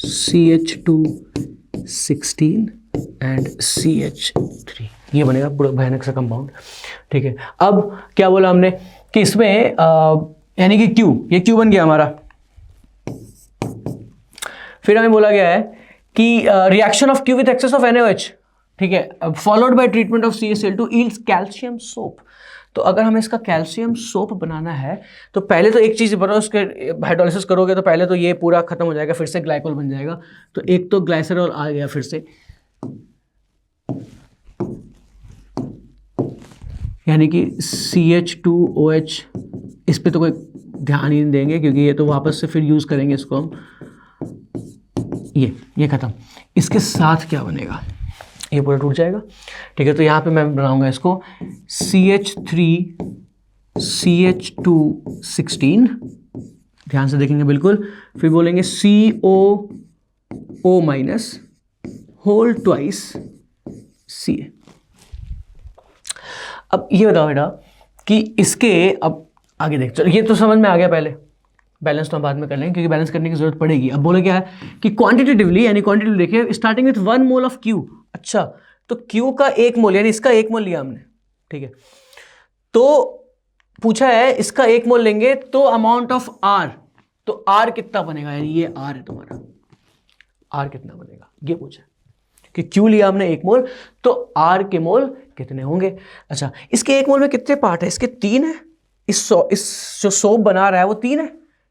CH2 16 and CH3, ये बनेगा पूरा भयानक सा कंपाउंड, ठीक है। अब क्या बोला हमने कि इसमें यानी कि Q, ये Q बन गया हमारा। फिर हमें बोला गया है कि reaction of Q with excess of NaOH, ठीक है, followed by treatment of CaCl2 yields calcium soap. तो अगर हमें इसका कैल्शियम सोप बनाना है तो पहले तो एक चीज़ बनाओ, उसके हाइड्रोलिसिस करोगे तो पहले तो ये पूरा खत्म हो जाएगा, फिर से ग्लाइकोल बन जाएगा, तो एक तो ग्लाइसरॉल आ गया फिर से, यानी कि CH2OH, इस पे तो कोई ध्यान ही नहीं देंगे क्योंकि ये तो वापस से फिर यूज़ करेंगे इसको हम, ये खत्म। इसके साथ क्या बनेगा, ये पूरा टूट जाएगा, ठीक है। तो यहाँ पे मैं बनाऊंगा इसको CH3 CH2 16, ध्यान से देखेंगे बिल्कुल, फिर बोलेंगे COO minus whole twice Ca। अब ये बताओ बेटा कि इसके, अब आगे देख, चलो ये तो समझ में आ गया पहले, बैलेंस तो हम बाद में कर लेंगे क्योंकि बैलेंस करने की जरूरत पड़ेगी। अब बोले क्या है कि क्वांटिटेटिवली यानी क्वांटिटेटिव देखिए starting with 1 mole of Q. अच्छा तो क्यू का 1 मोल यानी इसका 1 मोल लिया हमने, ठीक है। तो पूछा है इसका 1 मोल लेंगे तो अमाउंट ऑफ आर, तो आर कितना बनेगा, यानी ये आर है तुम्हारा, आर कितना बनेगा ये पूछा कि क्यू लिया हमने 1 मोल तो आर के मोल कितने होंगे। अच्छा इसके 1 मोल में कितने पार्ट है, इसके 3 है, इस जो सोप बना रहा है वो 3 है,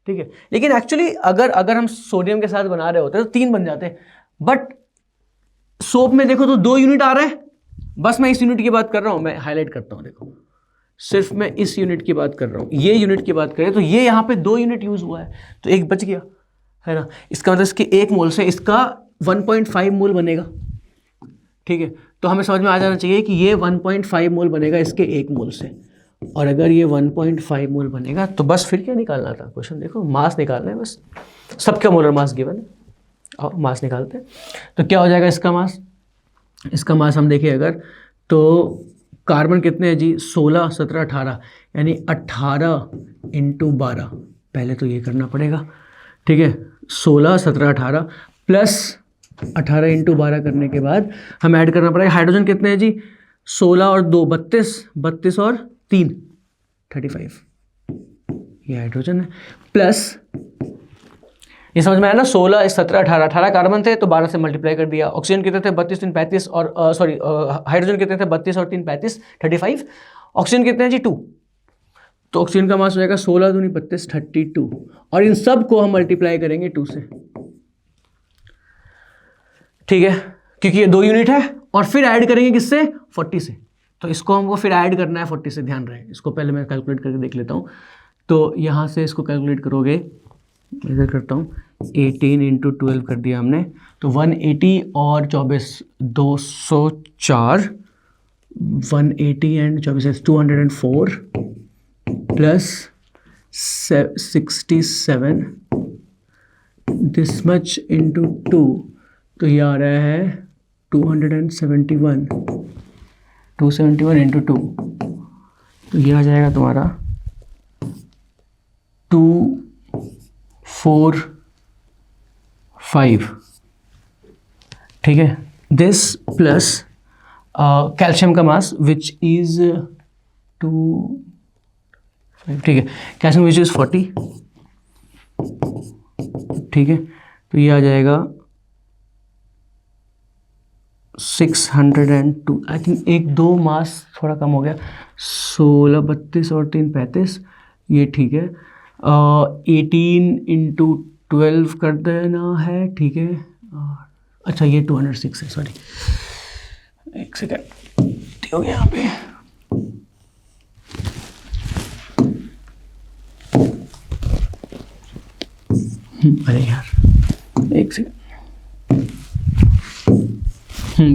ठीक है। लेकिन एक्चुअली अगर हम सोडियम के साथ बना रहे होते तो 3 बन जाते, बट सोप में देखो तो 2 यूनिट आ रहा है। बस मैं इस यूनिट की बात कर रहा हूं, मैं हाईलाइट करता हूं, देखो सिर्फ मैं इस यूनिट की बात कर रहा हूं, ये यूनिट की बात करें तो ये यहां पे 2 यूनिट यूज हुआ है तो एक बच गया, है ना। इसका मतलब इसके 1 मोल से इसका 1.5 मोल बनेगा, ठीक है। तो हमें समझ में आ जाना चाहिए कि ये 1.5 मोल बनेगा इसके 1 मोल से, और अगर ये 1.5 मोल बनेगा तो बस फिर क्या निकालना था, क्वेश्चन देखो मास निकालना है बस, सबका मोलर मास गिवन है और मास निकालते हैं। तो क्या हो जाएगा इसका मास, इसका मास हम देखें अगर तो कार्बन कितने हैं जी 16 17 18 यानी 18 इंटू 12, पहले तो ये करना पड़ेगा, ठीक है। 16 17 18 प्लस 18 इंटू 12 करने के बाद हम ऐड करना पड़ेगा हाइड्रोजन कितने हैं जी 16 और 2 32, 32 और 3 35, ये हाइड्रोजन है, प्लस ये समझ में आया ना 16 17 18 18 कार्बन थे तो 12 से मल्टीप्लाई कर दिया, ऑक्सीजन कितने थे 32 3 35 और सॉरी हाइड्रोजन कितने थे 32 और 3 35 35, ऑक्सीजन कितने हैं जी 2, तो ऑक्सीजन का मास हो जाएगा 16 दूनी 32 32, और इन सब को हम मल्टीप्लाई करेंगे 2 से, ठीक है, क्योंकि ये 2 यूनिट है, और फिर ऐड करेंगे किससे 40 से, तो इसको हमको फिर ऐड करना है 40 से, ध्यान रहे। इसको पहले मैं कैलकुलेट करके देख लेता हूँ, तो यहाँ से इसको कैलकुलेट करोगे, इधर करता हूँ 18 इंटू 12 कर दिया हमने, तो 180 और 24 204, 180 and 24 204 plus 67 this much into 2, तो ये आ रहा है 271 इंटू 2, तो ये आ जाएगा तुम्हारा 245, ठीक है। दिस प्लस कैल्शियम का मास विच इज 2, ठीक है, कैल्शियम विच इज 40, ठीक है, तो ये आ जाएगा 602, आई थिंक 1-2 मास थोड़ा कम हो गया, 16 32 और 3 35, ये ठीक है। 18 इंटू 12 कर देना है, ठीक है। अच्छा ये 206 है, सॉरी एक सेकेंड हो गया यहाँ पे, अरे यार एक सेकेंड,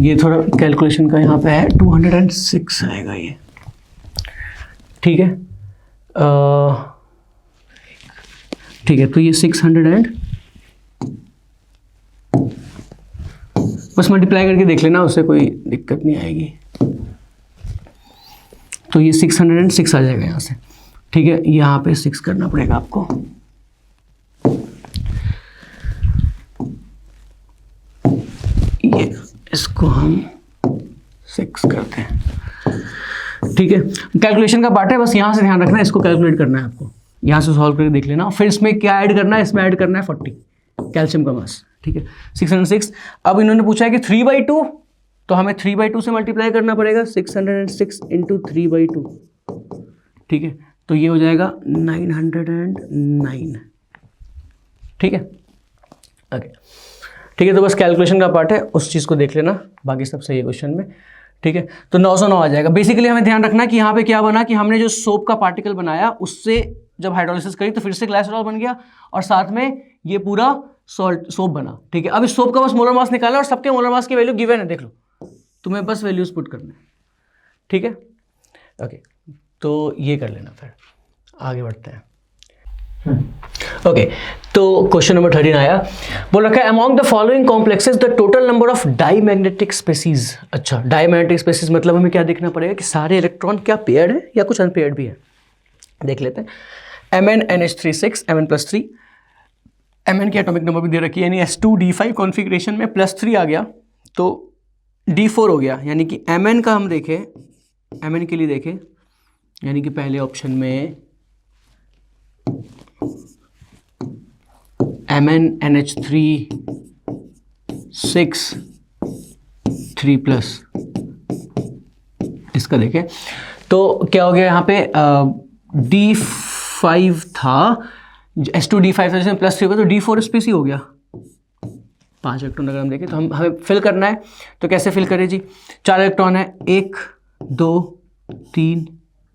ये थोड़ा कैलकुलेशन का यहाँ पे है 206 आएगा ये, ठीक है। ठीक है, तो ये 600 बस मल्टीप्लाई करके देख लेना, उससे कोई दिक्कत नहीं आएगी। तो ये 606 आ जाएगा यहाँ से, ठीक है। यहाँ पे 6 करना पड़ेगा आपको, ये इसको हम 6 करते हैं, ठीक है। कैलकुलेशन का पार्ट है, बस यहाँ से ध्यान रखना है, इसको कैलकुलेट करना है आपको, यहाँ से सॉल्व करके देख लेना। फिर इसमें क्या ऐड करना है, इसमें ऐड करना है 40 कैल्शियम का मास, ठीक है 606। अब इन्होंने पूछा है कि 3/2, तो हमें 3/2 से मल्टीप्लाई करना पड़ेगा, 606 इंटू 3/2, ठीक है, तो ये हो जाएगा 909, ठीक है, ओके, ठीक है। तो बस कैलकुलेशन का पार्ट है, उस चीज़ को देख लेना, बाकी सब सही है क्वेश्चन में, ठीक है। तो 909 आ जाएगा। बेसिकली हमें ध्यान रखना कि यहाँ पे क्या बना कि हमने जो सोप का पार्टिकल बनाया उससे जब हाइड्रोलिसिस करी तो फिर से ग्लाइसरॉल बन गया, और साथ में ये पूरा सोप बना, ठीक है। अब इस सोप का बस मोलर मास निकाला, और सबके मोलर मास की वैल्यू गिवन है, देख लो, तुम्हें बस वैल्यूज पुट करना है, ठीक है, ओके। तो ये कर लेना, फिर आगे बढ़ते हैं। ओके, तो क्वेश्चन नंबर 13 आया, बोल रखा है among the following complexes the total number of diamagnetic species. अच्छा, डाईमैग्नेटिक स्पेसीज मतलब हमें क्या देखना पड़ेगा कि सारे इलेक्ट्रॉन क्या पेयर्ड है या कुछ अनपेयर्ड भी है, देख लेते हैं। MnNH3 6 Mn+3, Mn की एटॉमिक नंबर भी दे रखी है, यानी S2D5 कॉन्फ़िगरेशन में +3 आ गया तो D4 हो गया, यानी कि Mn का हम देखें, Mn के लिए देखें, यानी कि पहले ऑप्शन में MnNH3 6 3+, इसका देखें तो क्या हो गया यहाँ पे D5 था, S2D5 था जिसमें +3 होगा तो D4 स्पेसी हो गया। 5 इलेक्ट्रॉन अगर हम देखें तो हमें फिल करना है, तो कैसे फिल करें जी? 4 इलेक्ट्रॉन है, 1 2 3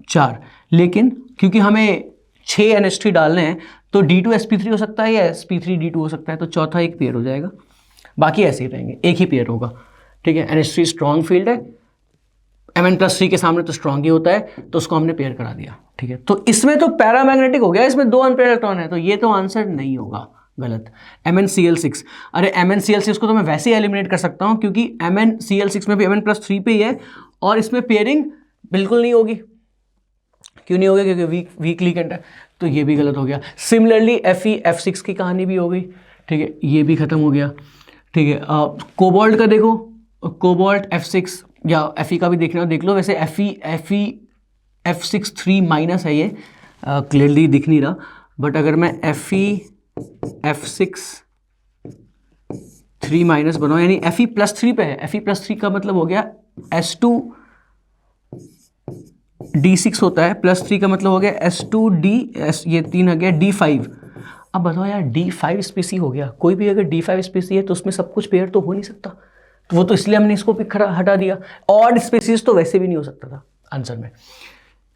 4, लेकिन क्योंकि हमें 6 NH3 डालने हैं तो D2 sp3 हो सकता है या sp3 D2 हो सकता है, तो चौथा एक पेयर हो जाएगा, बाकी ऐसे ही रहेंगे, एक ही पेयर होगा। ठीक है, NH3 स्ट्रॉन्ग फील्ड है, Mn+3 के सामने तो स्ट्रॉन्ग ही होता है, तो उसको हमने पेयर करा दिया। ठीक है, तो इसमें तो पैरामैग्नेटिक हो गया, इसमें 2 अनपेयर इलेक्ट्रॉन है, तो ये तो आंसर नहीं होगा, गलत। MnCl6, अरे MnCl6 को तो मैं वैसे ही एलिमिनेट कर सकता हूँ क्योंकि MnCl6 में भी Mn+3 पे ही है और इसमें पेयरिंग बिल्कुल नहीं होगी। क्यों नहीं होगी? क्योंकि वीक लिगेंड है, तो ये भी गलत हो गया। सिमिलरली FeF6 की कहानी भी हो गई। ठीक है, ये भी खत्म हो गया। ठीक है, कोबाल्ट का देखो, कोबाल्ट F6 या Fe का भी देखना देख लो, वैसे F6 3- है, ये क्लियरली दिख नहीं रहा, बट अगर मैं F6 3- बनाऊँ, यानी Fe+3 पे है, Fe+3 का मतलब हो गया S2D6 होता है, +3 का मतलब हो गया S2D, ये 3 आ गया D5। अब बताओ यार, D5 स्पेसी हो गया, कोई भी अगर D5 स्पेसी है तो उसमें सब कुछ पेयर तो हो नहीं सकता, तो वो तो इसलिए हमने इसको भी हटा दिया। ऑड स्पेसीज तो वैसे भी नहीं हो सकता था आंसर में।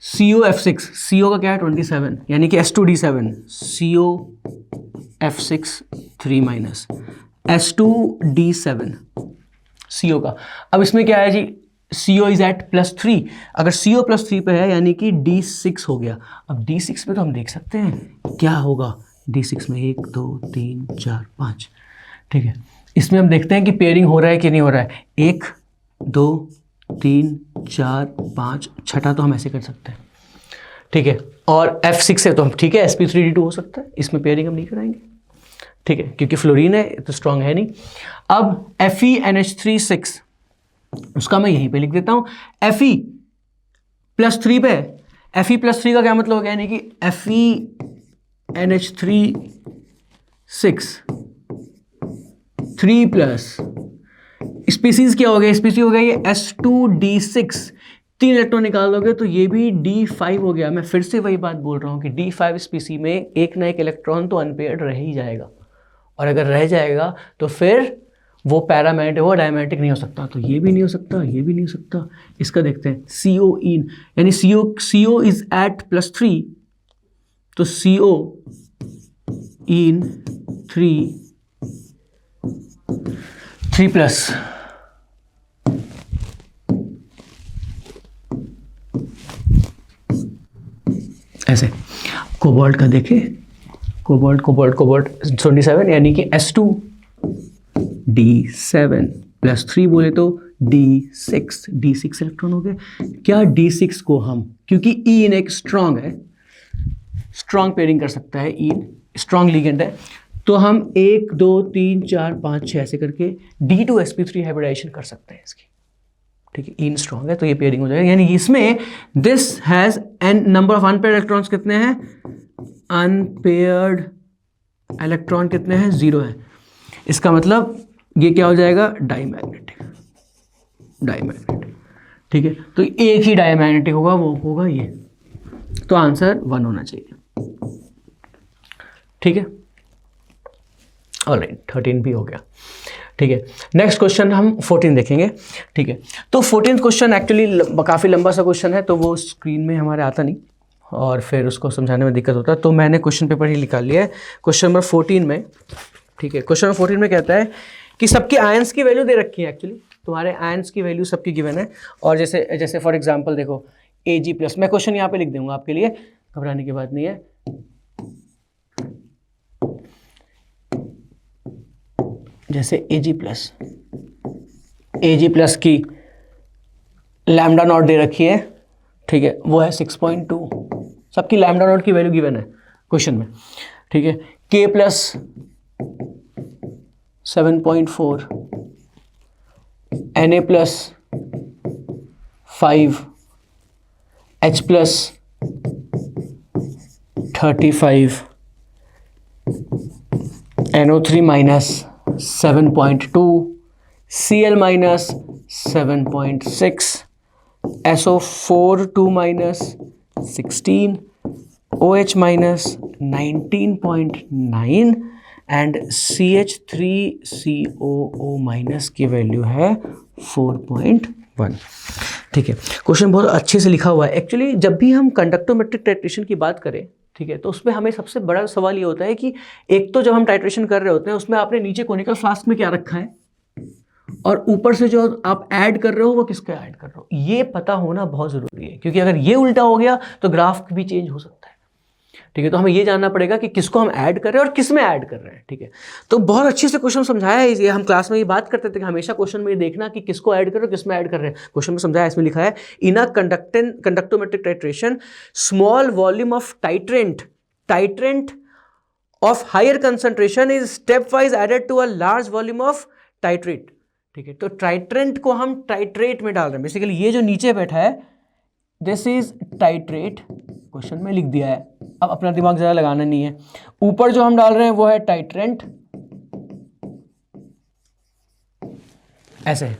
COF6, CO का क्या है 27, यानी कि S2D7, COF6 3- S2D7 CO का। अब इसमें क्या है जी, CO इज एट +3, अगर CO +3 पे है यानी कि D6 हो गया। अब D6 में तो हम देख सकते हैं क्या होगा, D6 में 1 2 3 4 5। ठीक है, इसमें हम देखते हैं कि पेयरिंग हो रहा है कि नहीं हो रहा है, 1 2 3 4 5, छठा तो हम ऐसे कर सकते हैं। ठीक है, और F6 है तो हम ठीक है sp3d2 हो सकता है, इसमें पेयरिंग हम नहीं कराएंगे। ठीक है, क्योंकि फ्लोरीन है तो स्ट्रॉन्ग है नहीं। अब FeNH3 6, उसका मैं यहीं पे लिख देता हूं, Fe+3 पे है, Fe+3 का क्या मतलब हो गया, यानी कि FeNH3 6 3+, स्पीसीज क्या हो गया, स्पीसीज हो गया ये S2D6, 3 इलेक्ट्रॉन निकाल दोगे तो ये भी D5 हो गया। मैं फिर से वही बात बोल रहा हूँ कि D5 स्पीसी में एक ना एक इलेक्ट्रॉन तो अनपेयर्ड रह ही जाएगा, और अगर रह जाएगा तो फिर वो पैरामैग्नेटिक हो, डायमैग्नेटिक नहीं हो सकता, तो ये भी नहीं हो सकता, ये भी नहीं हो सकता। इसका देखते हैं, CO इन, यानी CO इज एट +3, तो CO इन 3+, ऐसे। कोबाल्ट का देखें, कोबाल्ट 27, यानी कि S2D7 +3 बोले तो D6 इलेक्ट्रॉन हो गए। क्या D6 को हम, क्योंकि इन एक स्ट्रॉन्ग है, स्ट्रॉन्ग पेयरिंग कर सकता है, इन स्ट्रॉन्ग लिगेंड है, तो हम 1 2 3 4 5 6 ऐसे करके D2 sp3 हाइब्रिडाइजेशन कर सकते हैं इसकी। ठीक है, इन स्ट्रॉन्ग है तो ये पेयरिंग हो जाएगा, यानी इसमें this has an number of unpaired electrons कितने हैं, अनपेयर्ड इलेक्ट्रॉन कितने हैं, 0 है। इसका मतलब ये क्या हो जाएगा, डाईमैग्नेटिक। ठीक है, तो एक ही डाईमैग्नेटिक होगा, वो होगा ये, तो आंसर 1 होना चाहिए। ठीक है, ऑलराइट, 13 भी हो गया। ठीक है, नेक्स्ट क्वेश्चन हम 14 देखेंगे। ठीक है, तो 14th क्वेश्चन एक्चुअली काफ़ी लंबा सा क्वेश्चन है, तो वो स्क्रीन में हमारे आता नहीं और फिर उसको समझाने में दिक्कत होता है, तो मैंने क्वेश्चन पेपर ही निकाल लिया है क्वेश्चन नंबर 14 में। ठीक है, क्वेश्चन नंबर 14 में कहता है कि सबके आयंस की वैल्यू दे रखी है, एक्चुअली तुम्हारे आयंस की वैल्यू सबकी गिवन है, और जैसे फॉर एग्जांपल देखो Ag+, मैं क्वेश्चन यहाँ पे लिख दूंगा आपके लिए, घबराने की बात नहीं है। जैसे Ag+ की λ0 दे रखी है, ठीक है, वो है 6.2, सबकी λ0 की वैल्यू गिवन है, क्वेश्चन में, ठीक है। K plus 7.4, Na plus 5, H plus 35, NO3 minus 7.2, Cl minus 7.6, SO4 2 minus 16, OH minus 19.9 and CH3COO minus की वैल्यू है 4.1। ठीक है, क्वेश्चन बहुत अच्छे से लिखा हुआ है। एक्चुअली जब भी हम कंडक्टोमेट्रिक टाइट्रेशन की बात करें, ठीक है, तो उसमें हमें सबसे बड़ा सवाल ये होता है कि एक तो जब हम टाइट्रेशन कर रहे होते हैं उसमें आपने नीचे कोनिकल फ्लास्क में क्या रखा है और ऊपर से जो आप ऐड कर रहे हो वो किसका ऐड कर रहे हो, ये पता होना बहुत ज़रूरी है, क्योंकि अगर ये उल्टा हो गया तो ग्राफ भी चेंज हो सकता है। ठीक है, तो हमें ये जानना पड़ेगा कि किसको हम ऐड कर रहे हैं और किस में ऐड कर रहे हैं। ठीक है, तो बहुत अच्छे से क्वेश्चन समझाया है। ये हम क्लास में ये बात करते थे कि हमेशा क्वेश्चन में ये देखना कि किसको ऐड कर रहे हो, किस में ऐड कर रहे हैं। क्वेश्चन में समझाया, इसमें लिखा है in a conductometric titration small volume of titrant of higher concentration is stepwise added to a large volume of titrate. ठीक है, तो टाइट्रेंट को हम टाइट्रेट में डाल रहे हैं। बेसिकली ये जो नीचे बैठा है दिस इज टाइट्रेट, क्वेश्चन में लिख दिया है, अब अपना दिमाग ज़्यादा लगाना नहीं है। ऊपर जो हम डाल रहे हैं वो है टाइट्रेंट, ऐसे है।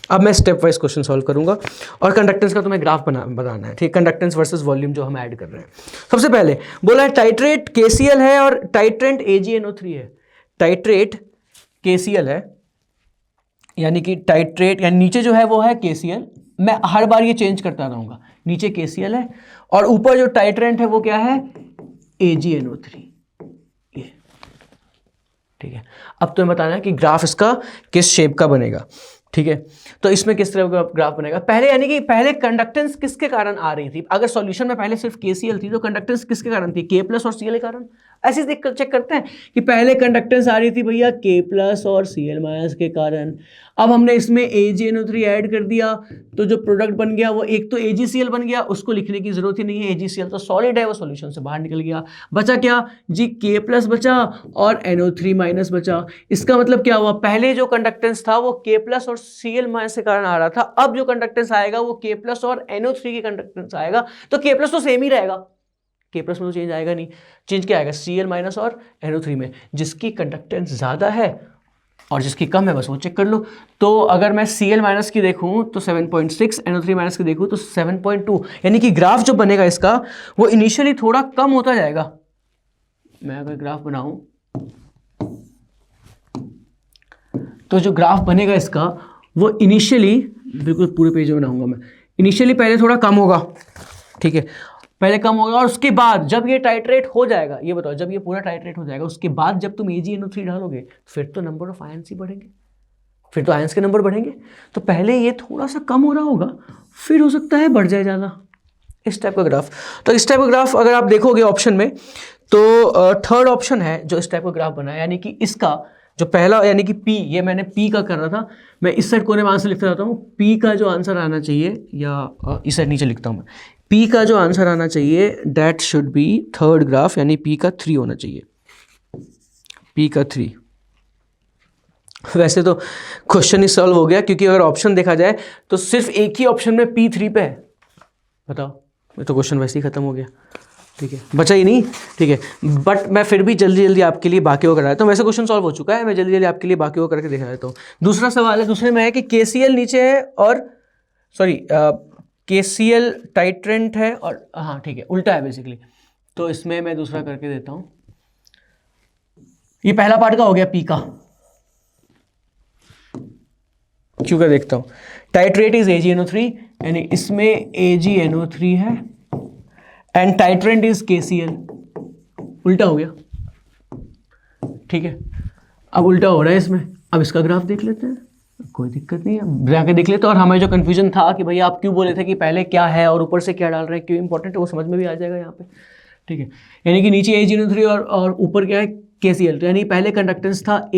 अब मैं स्टेप वाइज क्वेश्चन सॉल्व करूंगा और कंडक्टेंस का तुम्हें ग्राफ बताना है। ठीक, कंडक्टेंस वर्सेस वॉल्यूम जो हम ऐड कर रहे हैं। सबसे पहले बोला है टाइट्रेट KCl है और टाइट्रेंट AgNO3 है। टाइट्रेट KCl है, यानी कि टाइट्रेट यानी नीचे जो है वो है KCl, मैं हर बार ये चेंज करता रहूंगा, नीचे KCl है और ऊपर जो टाइट्रेंट है वो क्या है AgNO3, ये। ठीक है, अब तुम्हें बताना है कि ग्राफ इसका किस शेप का बनेगा। ठीक है, तो इसमें किस तरह का ग्राफ बनेगा। पहले यानी कि पहले कंडक्टेंस किसके कारण आ रही थी, अगर सॉल्यूशन में पहले सिर्फ KCl थी तो कंडक्टेंस किसके कारण थी, K प्लस और Cl के कारण। ऐसे देख कर चेक करते हैं कि पहले कंडक्टेंस आ रही थी भैया K प्लस और Cl माइनस के कारण। अब हमने इसमें AgNO3 ऐड कर दिया तो जो प्रोडक्ट बन गया वो एक तो AgCl बन गया, उसको लिखने की जरूरत ही नहीं है, AgCl तो सॉलिड है, वो सॉल्यूशन से बाहर निकल गया। बचा क्या जी, K प्लस बचा और NO3 माइनस बचा। इसका मतलब क्या हुआ, पहले जो कंडक्टेंस था वो K प्लस और Cl माइनस के कारण आ रहा था, अब जो कंडक्टेंस आएगा वो K प्लस और NO3 के कंडक्टेंस आएगा। तो K प्लस तो सेम ही रहेगा, K प्लस में तो चेंज आएगा नहीं। चेंज क्या आएगा Cl माइनस और NO3 में, जिसकी कंडक्टेंस ज़्यादा है और जिसकी कम है बस वो चेक कर लो। तो अगर मैं Cl माइनस की देखूं तो 7.6, NO3 माइनस की देखूं तो 7.2, यानी कि ग्राफ जो बनेगा इसका वो इनिशियली थोड़ा कम होता जाएगा। मैं अगर ग्राफ बनाऊं तो जो ग्राफ बनेगा इसका वो इनिशियली, बिल्कुल पूरे पेज में बनाऊंगा मैं, इनिशियली पहले थोड़ा कम होगा। ठीक है, पहले कम होगा और उसके बाद जब ये टाइट्रेट हो जाएगा, ये बताओ जब ये पूरा टाइट्रेट हो जाएगा उसके बाद जब तुम AgNO3 डालोगे फिर तो नंबर ऑफ आयंस ही बढ़ेंगे, फिर तो आयंस के नंबर बढ़ेंगे। तो पहले ये थोड़ा सा कम हो रहा होगा, फिर हो सकता है बढ़ जाए ज़्यादा, इस टाइप का ग्राफ। तो इस टाइप का ग्राफ अगर आप देखोगे ऑप्शन में तो थर्ड ऑप्शन है जो इस टाइप का ग्राफ बना है, यानी कि इसका जो पहला यानी कि P, ये मैंने P का कर रहा था, मैं इस साइड कोने में आंसर लिखता जाता हूँ। P का जो आंसर आना चाहिए, या इस साइड नीचे लिखता हूँ मैं, P का जो आंसर आना चाहिए that should be third graph, यानी P का 3 होना चाहिए, P का 3। वैसे तो क्वेश्चन ही सॉल्व हो गया, क्योंकि अगर ऑप्शन देखा जाए तो सिर्फ एक ही ऑप्शन में P3 पे है। बताओ, ये तो क्वेश्चन वैसे ही खत्म हो गया। ठीक है, बचा ही नहीं। ठीक है, बट मैं फिर भी जल्दी जल्दी आपके लिए बाकी को करा देता हूँ। वैसे क्वेश्चन सॉल्व हो चुका है, मैं जल्दी जल्दी आपके लिए बाकी को करके दिखा देता हूँ। दूसरा सवाल है, दूसरे में है कि KCl नीचे है और KCl टाइट्रेंट है और हाँ ठीक है उल्टा है बेसिकली, तो इसमें मैं दूसरा करके देता हूँ। ये पहला पार्ट का हो गया P का, क्यों का देखता हूँ। टाइट्रेट इज AgNO3, यानी इसमें AgNO3 है एंड टाइट्रेंट इज KCl, उल्टा हो गया। ठीक है, अब उल्टा हो रहा है इसमें, अब इसका ग्राफ देख लेते हैं, कोई दिक्कत नहीं है, जाके देख लेते हैं। और हमें जो कंफ्यूजन था कि भैया आप क्यों बोले थे कि पहले क्या है और ऊपर से क्या डाल रहे हैं, क्यों इंपॉर्टेंट है, वो समझ में भी आ जाएगा यहाँ पे। ठीक है, यानी कि नीचे AgNO3 और ऊपर क्या है KCl, तो यानी पहले कंडक्टेंस था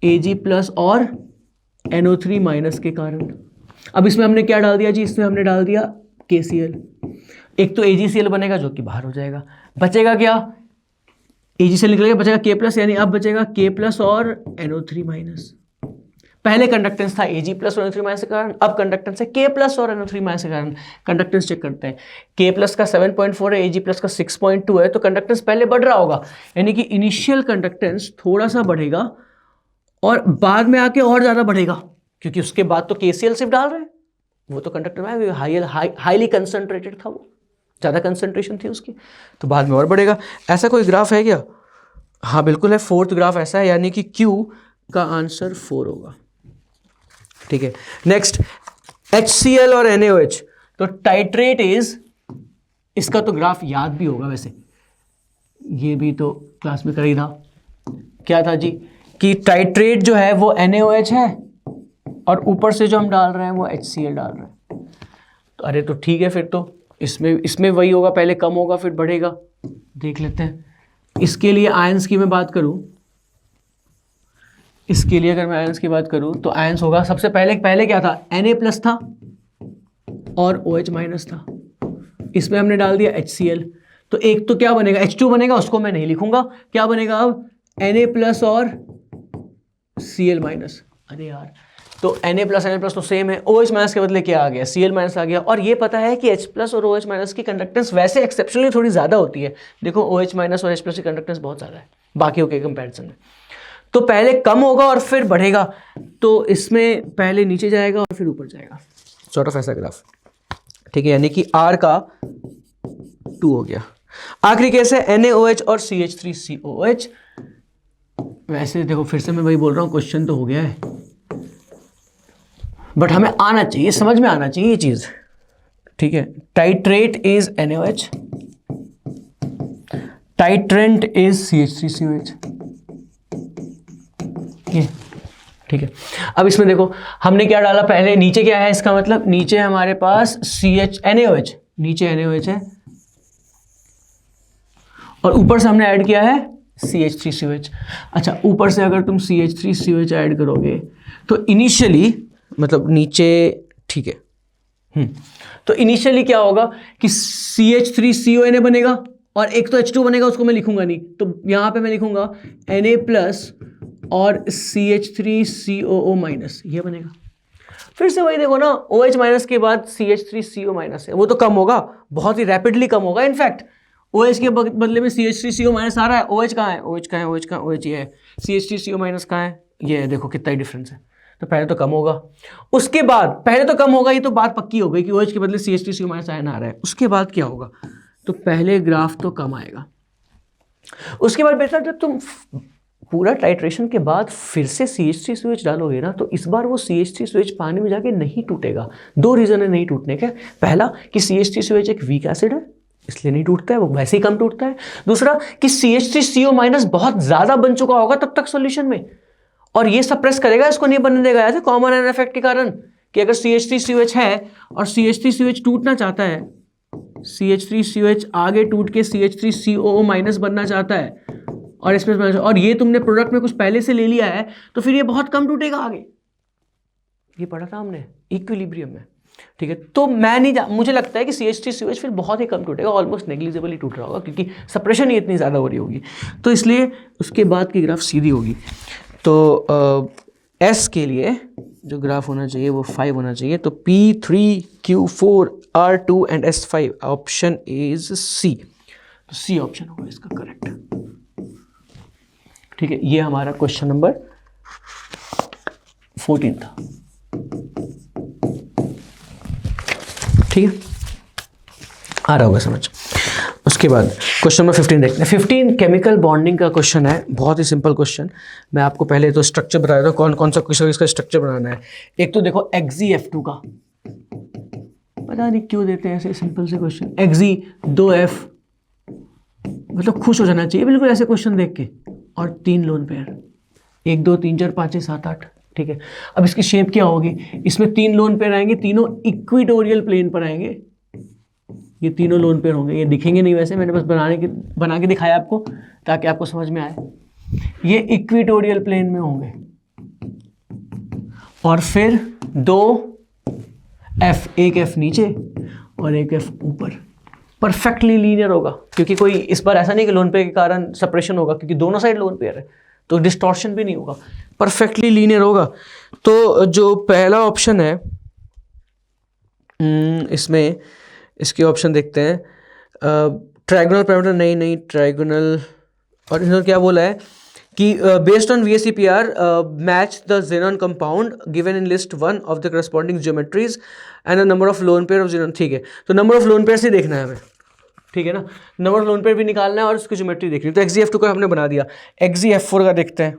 Ag प्लस और NO3 माइनस के कारण। अब इसमें हमने क्या डाल दिया जी, इसमें हमने डाल दिया KCl। एक तो AgCl बनेगा जो कि बाहर हो जाएगा, बचेगा क्या, AgCl निकलेगा, बचेगा K+, यानी अब बचेगा K+ और NO3 माइनस। पहले कंडक्टेंस था Ag+ और NO3- के कारण, अब कंडक्टेंस है K+ और NO3- के कारण। कंडक्टेंस चेक करते हैं, K+ का 7.4 है, Ag+ का 6.2 है, तो कंडक्टेंस पहले बढ़ रहा होगा, यानी कि इनिशियल कंडक्टेंस थोड़ा सा बढ़ेगा और बाद में आके और ज्यादा बढ़ेगा, क्योंकि उसके बाद तो KCl सिर्फ डाल रहे हैं, वो तो कंडक्टर में हाईली कंसंट्रेटेड था, वो ज्यादा कंसंट्रेशन थी उसकी, तो बाद में और बढ़ेगा। ऐसा कोई ग्राफ है क्या? हाँ बिल्कुल है, फोर्थ ग्राफ ऐसा है, यानी कि Q का आंसर 4 होगा। ठीक है, नेक्स्ट HCl और NaOH, तो टाइट्रेट इज, इसका तो ग्राफ याद भी होगा वैसे, ये भी तो क्लास में कर ही था, क्या था जी, कि टाइट्रेट जो है वो NaOH है और ऊपर से जो हम डाल रहे हैं वो HCl डाल रहे हैं। तो अरे तो ठीक है, फिर तो इसमें वही होगा, पहले कम होगा फिर बढ़ेगा। देख लेते हैं, इसके लिए आयंस की मैं बात करूं, इसके लिए अगर मैं आयंस की बात करूं तो आयंस होगा, सबसे पहले क्या था, Na+ था और OH- था, इसमें हमने डाल दिया HCl, तो एक तो क्या बनेगा, H2 बनेगा, उसको मैं नहीं लिखूंगा, क्या बनेगा अब Na+ और Cl-। अरे यार, तो Na+ तो सेम है, OH- के बदले क्या आ गया, Cl- आ गया, और ये पता है कि H+ और OH- की कंडक्टेंस वैसे एक्सेप्शनली थोड़ी ज्यादा होती है, देखो OH- और H+ की कंडक्टेंस बहुत ज्यादा है बाकियों के कंपैरिजन में, तो पहले कम होगा और फिर बढ़ेगा, तो इसमें पहले नीचे जाएगा और फिर ऊपर जाएगा, सॉर्ट ऑफ ऐसा ग्राफ। ठीक है, यानी कि R का 2 हो गया। आखिरी केस है NaOH और CH3COOH। वैसे देखो, फिर से मैं वही बोल रहा हूँ, क्वेश्चन तो हो गया है, बट हमें आना चाहिए, समझ में आना चाहिए ये चीज। ठीक है, titrate is NaOH, titrant is CH3COH। ठीक है, अब इसमें देखो हमने क्या डाला, पहले नीचे क्या है, इसका मतलब नीचे हमारे पास NaOH, नीचे NaOH है और ऊपर से हमने ऐड किया है CH3COH। अच्छा, ऊपर से अगर तुम CH3COH ऐड करोगे तो इनिशियली, मतलब नीचे, ठीक है, तो इनिशियली क्या होगा कि CH3CONa बनेगा और एक तो H2 बनेगा, उसको मैं लिखूंगा नहीं, तो यहां पे मैं लिखूंगा Na+ और CH3COO-, ये बनेगा। फिर से वही देखो ना, OH- के बाद CH3CO- है, वो तो कम होगा, बहुत ही रैपिडली कम होगा, इनफैक्ट OH के बदले में CH3CO- आ रहा है, OH कहाँ है, OH कहाँ है, OH कहाँ, OH ये है, CH3CO- कहाँ है, ये है, देखो कितना ही डिफरेंस है, तो पहले तो कम होगा, उसके बाद, पहले तो कम होगा, ये तो बात पक्की हो गई कि OH के बदले CH3CO- आयन आ रहा है, उसके बाद क्या होगा, तो पहले ग्राफ तो कम आएगा, उसके बाद बेटा जब तुम पूरा टाइट्रेशन के बाद फिर से CH3COH डालोगे ना, तो इस बार वो CH3COH पानी में जाके नहीं टूटेगा। दो रीजन है नहीं टूटने के, पहला कि CH3COH एक वीक एसिड है, इसलिए नहीं टूटता है, वो वैसे ही कम टूटता है। दूसरा कि CH3CO- बहुत ज्यादा बन चुका होगा तब तक सॉल्यूशन में, और ये सप्रेस करेगा, इसको नहीं बनने देगा, ऐसे कॉमन एन इफेक्ट के कारण, कि अगर CH3COH है और CH3COH टूटना चाहता है, CH3COH आगे टूट के CH3COO- बनना चाहता है, और इसमें और ये तुमने प्रोडक्ट में कुछ पहले से ले लिया है, तो फिर ये बहुत कम टूटेगा आगे, ये पढ़ा था हमने इक्विलिब्रियम में। ठीक है, तो मैं नहीं मुझे लगता है कि CH3COH फिर बहुत ही कम टूटेगा, ऑलमोस्ट नेग्लिजिबली टूट रहा होगा, क्योंकि सप्रेशन ही इतनी ज़्यादा हो रही होगी, तो इसलिए उसके बाद की ग्राफ सीधी होगी। तो S के लिए जो ग्राफ होना चाहिए वो 5 होना चाहिए, तो P3 Q4 R2 and S5, option is C, तो C ऑप्शन होगा इसका करेक्ट। ठीक है, ये हमारा क्वेश्चन नंबर 14 था। ठीक है, आ रहा होगा समझ। उसके बाद क्वेश्चन नंबर 15 देखते हैं। 15 केमिकल बॉन्डिंग का क्वेश्चन है, बहुत ही सिंपल क्वेश्चन। मैं आपको पहले तो स्ट्रक्चर बताया था, कौन कौन सा क्वेश्चन इसका स्ट्रक्चर बनाना है। एक तो देखो Xg(F2) का, पता नहीं क्यों देते हैं ऐसे सिंपल से क्वेश्चन, Xg 2F, मतलब खुश हो जाना चाहिए बिल्कुल ऐसे क्वेश्चन देख के, और 3 लोन पेयर, 1 2 3 4 5 6 7 8। ठीक है, अब इसकी शेप क्या होगी, इसमें 3 लोन पेयर आएंगे, तीनों इक्विटोरियल प्लेन पर आएंगे, ये तीनों लोन पेयर होंगे, ये दिखेंगे नहीं वैसे, मैंने बस बना के दिखाया आपको ताकि आपको समझ में आए। ये इक्विटोरियल प्लेन में होंगे, और फिर 2 F, एक F नीचे और एक F ऊपर, परफेक्टली लीनियर होगा, क्योंकि कोई इस बार ऐसा नहीं कि लोन पेयर के कारण सेपरेशन होगा, क्योंकि दोनों साइड लोन पेयर है, तो डिस्टॉर्शन भी नहीं होगा, परफेक्टली लीनियर होगा। तो जो पहला ऑप्शन है इसमें इसके ऑप्शन देखते हैं। ट्रायगोनल पैरामीटर, नहीं ट्रायगोनल, और इन्होंने क्या बोला है कि based on VSEPR match the xenon compound given in list 1 of the corresponding geometries and the number of lone pair of xenon. ठीक है, तो नंबर ऑफ लोन पेयर से देखना है हमें, ठीक है ना, नंबर ऑफ लोन पेयर भी निकालना है और उसकी ज्योमेट्री देखनी है। तो XeF2 का हमने बना दिया, XeF4 का देखते हैं।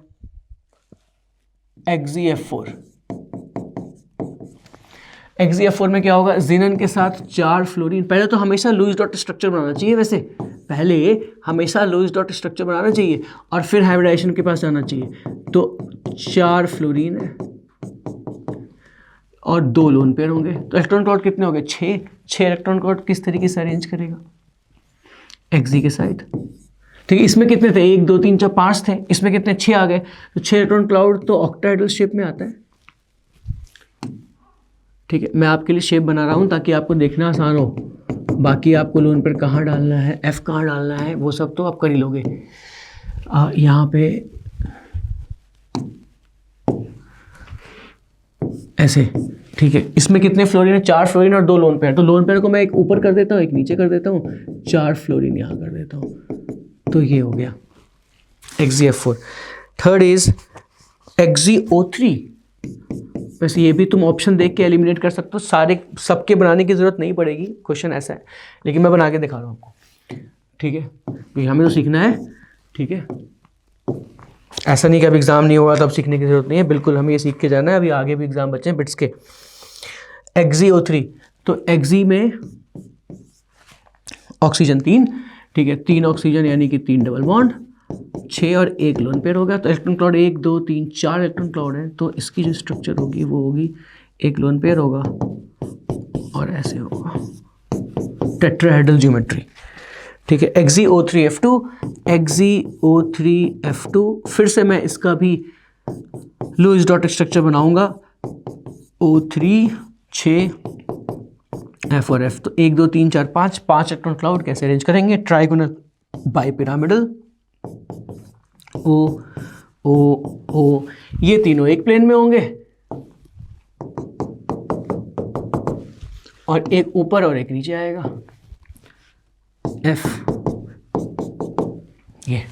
XeF4 में क्या होगा, जेनन के साथ 4 फ्लोरीन। पहले तो हमेशा लुईस डॉट स्ट्रक्चर बनाना चाहिए, वैसे पहले हमेशा लुईस डॉट स्ट्रक्चर बनाना चाहिए और फिर हाइब्रिडाइजेशन के पास जाना चाहिए। तो 4 फ्लोरीन है और 2 लोन पेयर होंगे, तो इलेक्ट्रॉन क्लाउड कितने हो गए, 6 इलेक्ट्रॉन क्लाउड किस तरीके से अरेंज करेगा, Xe के साइड। ठीक है, इसमें कितने थे, 1 2 3 4 5 थे, इसमें कितने, 6 आ गए, तो 6 इलेक्ट्रॉन क्लाउड तो ऑक्टाहेड्रल शेप में आता है। ठीक है, मैं आपके लिए शेप बना रहा हूँ ताकि आपको देखना आसान हो, बाकी आपको लोन पर कहाँ डालना है, F कहाँ डालना है, वो सब तो आप कर ही लोगे। यहाँ पे ऐसे, ठीक है, इसमें कितने फ्लोरीन है, 4 फ्लोरीन और 2 लोन पेयर। तो लोन पेयर को मैं एक ऊपर कर देता हूँ, एक नीचे कर देता हूँ, 4 फ्लोरीन यहाँ कर देता हूँ, तो ये हो गया XeF4। Third is XeO3। वैसे ये भी तुम ऑप्शन देख के एलिमिनेट कर सकते हो, सारे सबके बनाने की ज़रूरत नहीं पड़ेगी, क्वेश्चन ऐसा है, लेकिन मैं बना के दिखा रहा हूँ आपको। ठीक है, क्योंकि हमें तो सीखना है। ठीक है, ऐसा नहीं कि अब एग्ज़ाम नहीं होगा तब सीखने की ज़रूरत नहीं है, बिल्कुल हमें ये सीख के जाना है, अभी आगे भी एग्ज़ाम बचे हैं बिट्स के। XeO3, तो Xe में ऑक्सीजन 3, ठीक है, 3 ऑक्सीजन यानी कि 3 डबल बॉन्ड, 6 और 1 लोन पेयर हो गया। तो इलेक्ट्रॉन क्लाउड 1 2 3 4 इलेक्ट्रॉन क्लाउड है, तो इसकी जो स्ट्रक्चर होगी वो होगी, 1 लोन पेयर होगा और ऐसे होगा, टेट्राहेड्रल ज्योमेट्री। ठीक है, XeO3F2, XeO3F2, फिर से मैं इसका भी लुईस डॉट स्ट्रक्चर बनाऊंगा, O3 6 F और F, तो 1 2 3 4 5 इलेक्ट्रॉन क्लाउड कैसे अरेंज करेंगे, ट्राइगोनल बाइपिरामिडल, O ये तीनों एक प्लेन में होंगे और एक ऊपर और एक नीचे आएगा, F ये।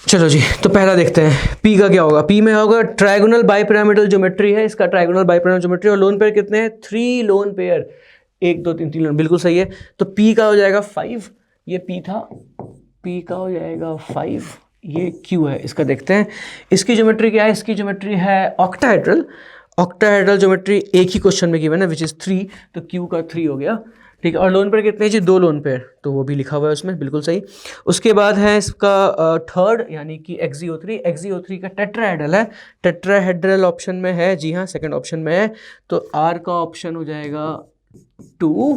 चलो जी, तो पहला देखते हैं P का क्या होगा। P में होगा ट्राइगोनल बाइपिरामिडल ज्योमेट्री है, इसका ट्राइगोनल बाइपिरामिडल ज्योमेट्री, और लोन पेयर कितने हैं, 3 लोन पेयर, 1 2 3 3 लोन, बिल्कुल सही है। तो P का हो जाएगा 5, ये P था, P का हो जाएगा 5, ये Q है। इसका देखते हैं, इसकी ज्योमेट्री क्या है, इसकी ज्योमेट्री है ऑक्टाहेड्रल ज्योमेट्री, एक ही क्वेश्चन में गिवन है विच इज़ 3, तो Q का 3 हो गया। ठीक है, और लोन पेयर कितने जी, 2 लोन पेयर, तो वो भी लिखा हुआ है उसमें, बिल्कुल सही। उसके बाद है इसका थर्ड यानी कि XeO3 का टेट्राहेड्रल है, टेट्राहेड्रल ऑप्शन में है, जी हाँ सेकंड ऑप्शन में है, तो R का ऑप्शन हो जाएगा 2,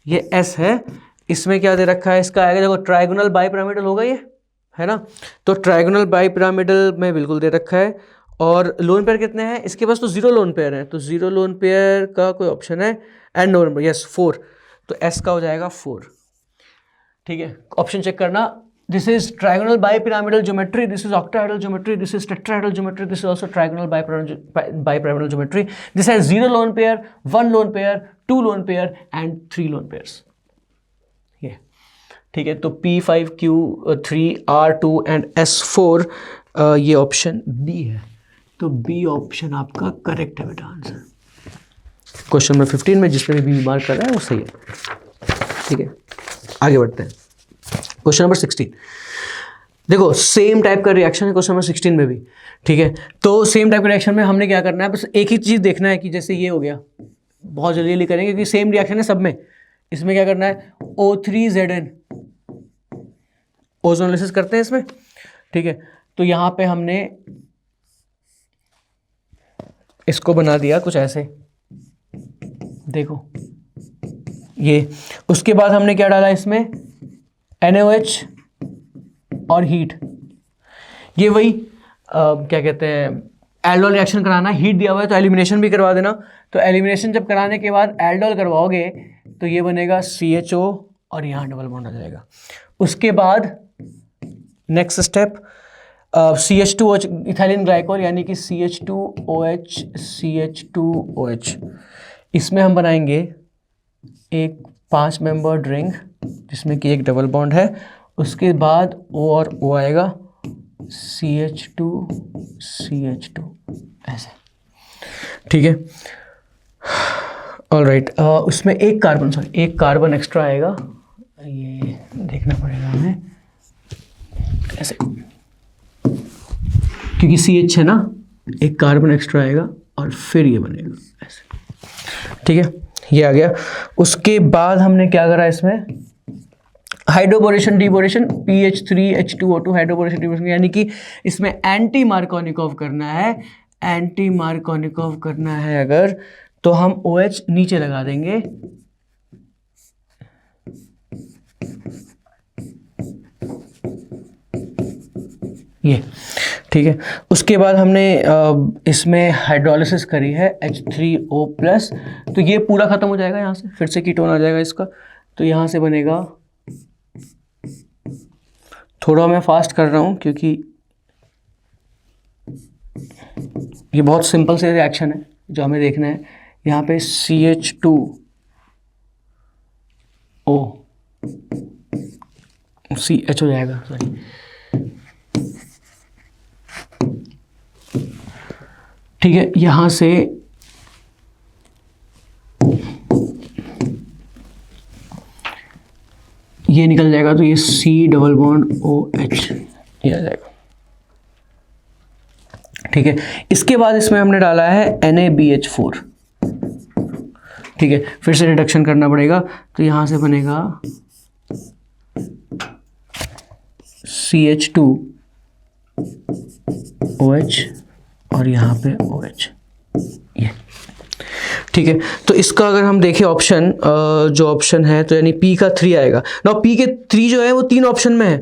ये S है। इसमें क्या दे रखा है, इसका आएगा देखो ट्राइगोनल बाइपिरामिडल होगा ये, है ना, तो ट्राइगोनल बाइपिरामिडल में बिल्कुल दे रखा है। और लोन पेयर कितने हैं, इसके पास तो 0 लोन पेयर है, तो 0 लोन पेयर का कोई ऑप्शन है, एंड नो नंबर, यस 4, तो S का हो जाएगा 4। ठीक है, ऑप्शन चेक करना, this is trigonal bipyramidal geometry, this is octahedral geometry, this is tetrahedral geometry, this is also trigonal bipyramidal geometry, this has 0 lone pair, 1 lone pair, 2 lone pair and 3 lone pairs. ये ठीक है, तो P5 Q3 R2 and S4 ये option B है, तो B option आपका correct है बेटा आंसर। क्वेश्चन नंबर 15 में जिसने भी मार्क कर रहा है वो सही है। ठीक है, आगे बढ़ते हैं। क्वेश्चन नंबर 16, देखो सेम टाइप का रिएक्शन है क्वेश्चन नंबर 16 में भी। ठीक है, तो सेम टाइप का रिएक्शन में हमने क्या करना है, बस एक ही चीज़ देखना है कि जैसे ये हो गया, बहुत जल्दी करेंगे क्योंकि सेम रिएक्शन है सब में। इसमें क्या करना है, O3Zn ओजोनोलिसिस करते हैं इसमें। ठीक है, तो यहाँ पे हमने इसको बना दिया कुछ ऐसे, देखो ये। उसके बाद हमने क्या डाला इसमें, NaOH और हीट, ये वही क्या कहते हैं, एल्डोल रिएक्शन कराना है, हीट दिया हुआ है तो एलिमिनेशन भी करवा देना। तो एलिमिनेशन जब कराने के बाद एल्डोल करवाओगे तो ये बनेगा CHO और यहाँ डबल बॉन्ड आ जाएगा। उसके बाद next step CH2OH ethylene glycol यानी कि CH2OH CH2OH, इसमें हम बनाएंगे एक 5 मेंबर्ड रिंग जिसमें कि एक डबल बॉन्ड है। उसके बाद O और O आएगा, CH2 CH2 ऐसे, ठीक है। ऑलराइट, उसमें एक कार्बन एक्स्ट्रा आएगा, ये देखना पड़ेगा हमें ऐसे, क्योंकि CH है ना, एक कार्बन एक्स्ट्रा आएगा और फिर ये बनेगा ऐसे, ठीक है। ये आ गया। उसके बाद हमने क्या करा इसमें, हाइड्रोबोरेशन डीबोरेशन, PH3H2O2 हाइड्रोबोरेशन डीबोरेशन, यानी कि इसमें एंटी मार्कोनिकोव करना है। एंटी मार्कोनिकोव करना है अगर, तो हम OH नीचे लगा देंगे, ये, ठीक है। उसके बाद हमने इसमें हाइड्रोलिसिस करी है H3O+, तो ये पूरा खत्म हो जाएगा, यहाँ से फिर से कीटोन आ जाएगा इसका। तो यहाँ से बनेगा, थोड़ा मैं फास्ट कर रहा हूँ क्योंकि ये बहुत सिंपल से रिएक्शन है जो हमें देखना है। यहाँ पे CH2O CH हो जाएगा, सॉरी, ठीक है। यहाँ से ये निकल जाएगा, तो ये C डबल बॉन्ड OH ये आ जाएगा, ठीक है। इसके बाद इसमें हमने डाला है NaBH4, ठीक है। फिर से रिडक्शन करना पड़ेगा, तो यहाँ से बनेगा CH2OH और यहाँ पे OH, ये, ठीक है। तो इसका अगर हम देखें ऑप्शन, जो ऑप्शन है तो यानी P का 3 आएगा ना। P के 3 जो है वो 3 ऑप्शन में है,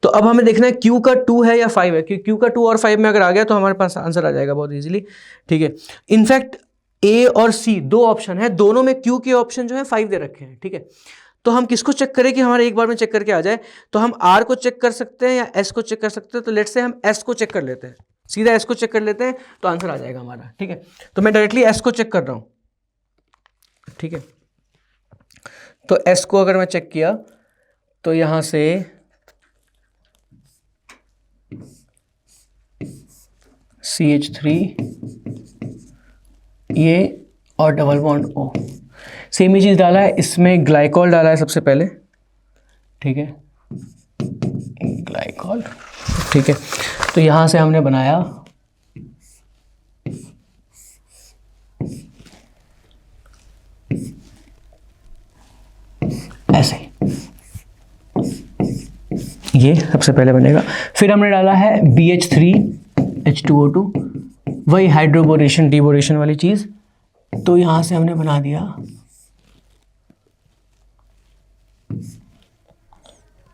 तो अब हमें देखना है Q का 2 है या 5 है, क्योंकि Q का 2 और 5 में अगर आ गया तो हमारे पास आंसर आ जाएगा बहुत इजीली, ठीक है। इनफैक्ट A और C 2 ऑप्शन है, दोनों में Q के ऑप्शन जो है 5 दे रखे हैं, ठीक है। तो हम किसको चेक करें कि हमारे एक बार में चेक करके आ जाए, तो हम R को चेक कर सकते हैं या S को चेक कर सकते हैं। तो लेट्स से हम S को चेक कर लेते हैं, सीधा S को चेक कर लेते हैं, तो आंसर आ जाएगा हमारा, ठीक है। तो मैं डायरेक्टली S को चेक कर रहा हूँ, ठीक है। तो S को अगर मैं चेक किया तो यहाँ से CH3 ये और डबल बॉन्ड O, सेम ही चीज़ डाला है, इसमें ग्लाइकॉल डाला है सबसे पहले, ठीक है, ग्लाइकॉल, ठीक है। तो यहाँ से हमने बनाया ऐसे, ये सबसे पहले बनेगा। फिर हमने डाला है BH3H2O2, वही हाइड्रोबोरेशन डीबोरेशन वाली चीज़, तो यहाँ से हमने बना दिया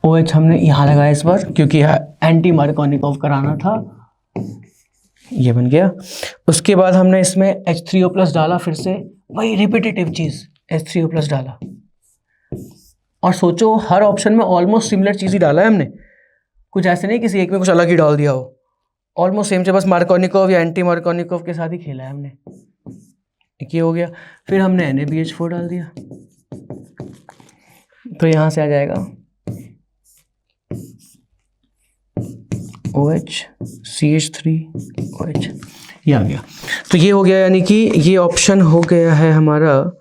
OH, हमने यहाँ लगाया इस बार क्योंकि एंटी मार्कोनिकोव कराना था, ये बन गया। उसके बाद हमने इसमें H3O+ डाला, फिर से वही रिपीटेटिव चीज़ H3O+ डाला, और सोचो हर ऑप्शन में ऑलमोस्ट सिमिलर चीज़ ही डाला है हमने, कुछ ऐसे नहीं किसी एक में कुछ अलग ही डाल दिया हो, ऑलमोस्ट सेम से, बस मार्कोनिकोव या एंटी मार्कोनिकोव के साथ ही खेला है हमने, एक ये हो गया। फिर हमने NaBH4 डाल दिया, तो यहाँ से आ जाएगा OH CH3OH, ये आ गया। तो ये हो गया, यानी कि ये ऑप्शन हो गया है हमारा,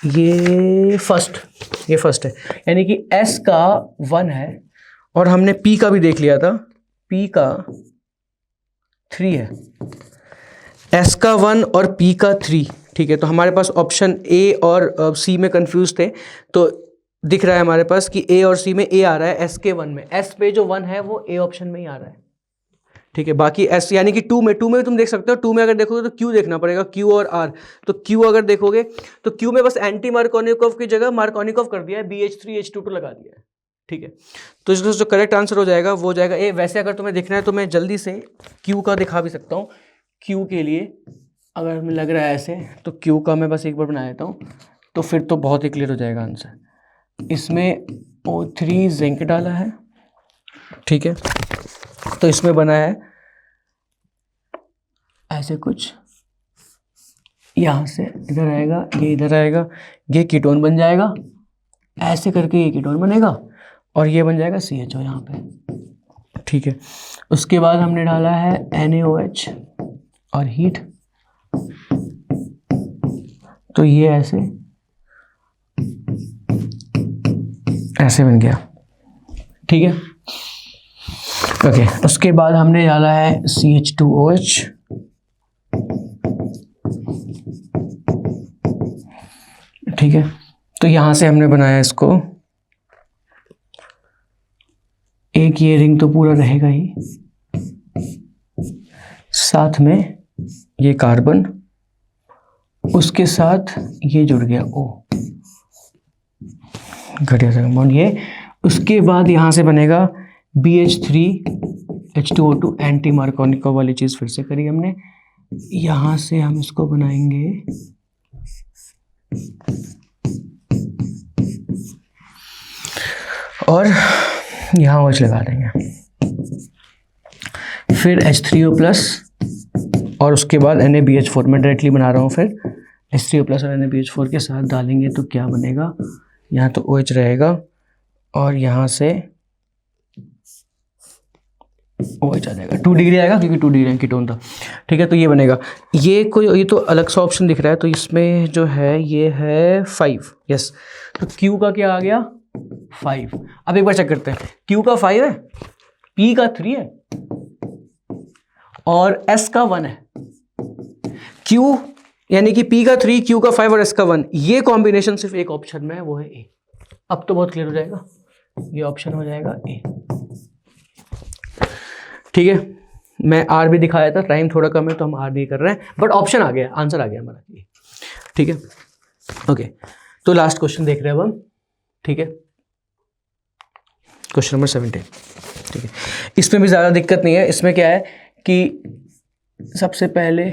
ये फर्स्ट है, यानी कि S का 1 है और हमने P का भी देख लिया था, P का 3 है, S का 1 और P का 3, ठीक है। तो हमारे पास ऑप्शन A और C में कंफ्यूज थे, तो दिख रहा है हमारे पास कि A और C में A आ रहा है, S के 1 में, S पे जो 1 है वो A ऑप्शन में ही आ रहा है, ठीक है। बाकी S यानी कि 2 में तुम देख सकते हो, 2 में अगर देखोगे तो Q देखना पड़ेगा, Q और R। तो Q अगर देखोगे तो Q में बस एंटी मार्कोनिकोव की जगह मार्कोनिकोव कर दिया है, BH3H2 लगा दिया है, ठीक है। तो इसका जो करेक्ट आंसर हो जाएगा वो हो जाएगा A। वैसे अगर तुम्हें देखना है तो मैं जल्दी से Q का दिखा भी सकता हूँ। Q के लिए अगर हमें लग रहा है ऐसे, तो Q का मैं बस एक बार बना देता हूँ, तो फिर तो बहुत ही क्लियर हो जाएगा आंसर। इसमें O3 जिंक डाला है, ठीक है, तो इसमें बना है ऐसे कुछ, यहाँ से इधर आएगा, ये इधर आएगा, ये कीटोन बन जाएगा, ऐसे करके ये कीटोन बनेगा और ये बन जाएगा CHO यहाँ पे, ठीक है। उसके बाद हमने डाला है NaOH और हीट, तो ये ऐसे ऐसे बन गया, ठीक है, ओके। उसके बाद हमने डाला है CH2OH, ठीक है, तो यहां से हमने बनाया इसको, एक ये रिंग तो पूरा रहेगा ही, साथ में ये कार्बन, उसके साथ ये जुड़ गया O, घटिया सा कंपाउंड ये। उसके बाद यहाँ से बनेगा BH3H2O2, एंटी मार्कोनिको वाली चीज़ फिर से करी हमने। यहाँ से हम इसको बनाएंगे और यहाँ OH लगा देंगे, फिर H3O+ और उसके बाद NaBH4 में डायरेक्टली बना रहा हूँ, फिर H3O+ और NaBH4 के साथ डालेंगे तो क्या बनेगा, यहाँ तो OH रहेगा और यहाँ से OH आ जाएगा, 2 डिग्री आएगा क्योंकि 2 डिग्री कीटोन था, ठीक है। तो ये बनेगा, ये तो अलग सा ऑप्शन दिख रहा है, तो इसमें जो है ये है 5, यस, तो Q का क्या आ गया 5। अब एक बार चेक करते हैं, Q का 5 है, P का 3 है और S का 1 है। Q यानी कि P का 3, Q का 5 और S का 1, ये कॉम्बिनेशन सिर्फ एक ऑप्शन में है, वो है A। अब तो बहुत क्लियर हो जाएगा, ये ऑप्शन हो जाएगा A, ठीक है। मैं R भी दिखाया था, टाइम थोड़ा कम है तो हम R नहीं कर रहे हैं, बट ऑप्शन आ गया, आंसर आ गया हमारा ये, ठीक है, ओके। तो लास्ट क्वेश्चन देख रहे हैं अब हम, ठीक है, क्वेश्चन नंबर 17, ठीक है। इसमें भी ज़्यादा दिक्कत नहीं है, इसमें क्या है कि सबसे पहले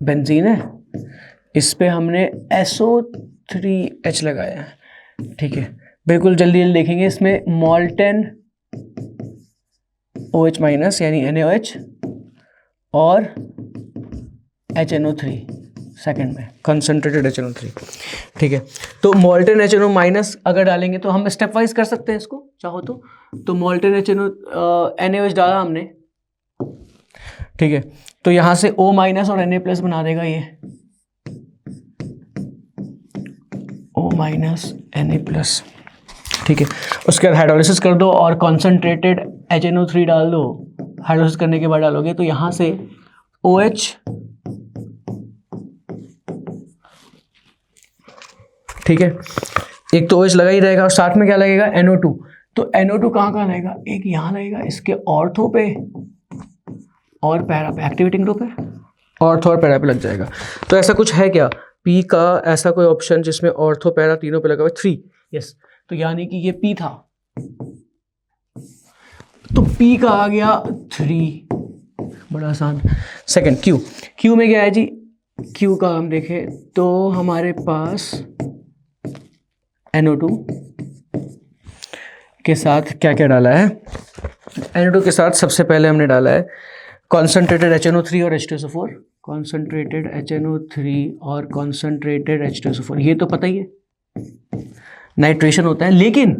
बेंजीन है, इस पे हमने SO3H लगाया है, ठीक है, बिल्कुल जल्दी जल्दी देखेंगे। इसमें मॉल्टेन OH- यानी NaOH और HNO3 सेकंड में, कंसनट्रेटेड HNO3, ठीक है। तो मॉल्टेन HNO- अगर डालेंगे तो हम स्टेप वाइज कर सकते हैं इसको चाहो तो मॉल्टेन NaOH डाला हमने, ठीक है, तो यहाँ से O- और Na+ बना देगा ये, O- Na+, ठीक है। उसके बाद हाइड्रोलिसिस कर दो और कॉन्सेंट्रेटेड HNO3 डाल दो, हाइड्रोलिसिस करने के बाद डालोगे तो यहाँ से OH, ठीक है, एक तो OH लगा ही रहेगा और साथ में क्या लगेगा NO2, तो NO2 कहाँ लगेगा, एक यहाँ लगेगा इसके ऑर्थो पे और पैरा पे, एक्टिवेटिंग ग्रुप है, ऑर्थो और पैरा पे लग जाएगा। तो ऐसा कुछ है क्या P का ऐसा कोई ऑप्शन जिसमें ऑर्थो पैरा तीनों पे लगा हुआ है, 3, यस, तो यानी कि ये P था, तो P का आ गया 3, बड़ा आसान। सेकंड Q में क्या है जी, Q का हम देखें तो हमारे पास NO2 के साथ क्या क्या डाला है, NO2 के साथ सबसे पहले हमने डाला है कॉन्सेंट्रेटेड HNO3 और H2SO4, कॉन्सेंट्रेटेड HNO3 और कॉन्सेंट्रेटेड H2SO4, ये तो पता ही है नाइट्रेशन होता है, लेकिन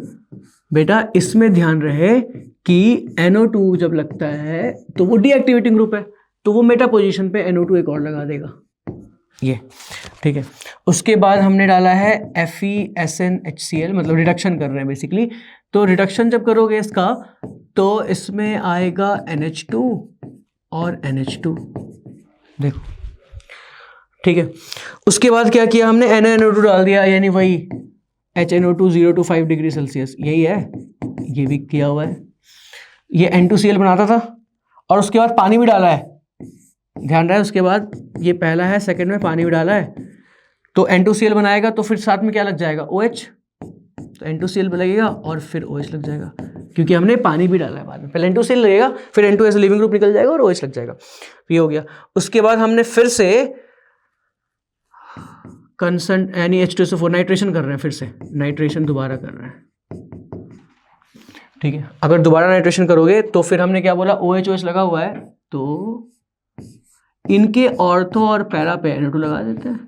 बेटा इसमें ध्यान रहे कि NO2 जब लगता है तो वो डीएक्टिवेटिंग ग्रुप है, तो वो मेटा पोजीशन पे NO2 एक और लगा देगा, ये, ठीक है। उसके बाद हमने डाला है FeSnHCl, मतलब रिडक्शन कर रहे हैं बेसिकली, तो रिडक्शन जब करोगे इसका तो इसमें आएगा NH2 और NH2, देखो, ठीक है। उसके बाद क्या किया हमने, NaNO2 डाल दिया, यानी वही HNO2 0 to 5 डिग्री सेल्सियस, यही है, ये भी किया हुआ है, ये N2Cl बनाता था, और उसके बाद पानी भी डाला है, ध्यान रहे, उसके बाद ये पहला है, सेकंड में पानी भी डाला है, तो N2Cl बनाएगा, तो फिर साथ में क्या लग जाएगा OH, तो N2Cl लगेगा और फिर OH लग जाएगा, क्योंकि हमने पानी भी डाला है बाद में, पहले N2Cl लगेगा, फिर N2 लिविंग ग्रुप निकल जाएगा और OH लग जाएगा, तो ये हो गया। उसके बाद हमने फिर से कंसंट यानी H2SO4 नाइट्रेशन कर रहे हैं, फिर से नाइट्रेशन दोबारा कर रहे हैं, ठीक है। अगर दोबारा नाइट्रेशन करोगे तो फिर हमने क्या बोला, OH लगा हुआ है तो इनके ऑर्थो और पैरा पे NO2 लगा देते हैं,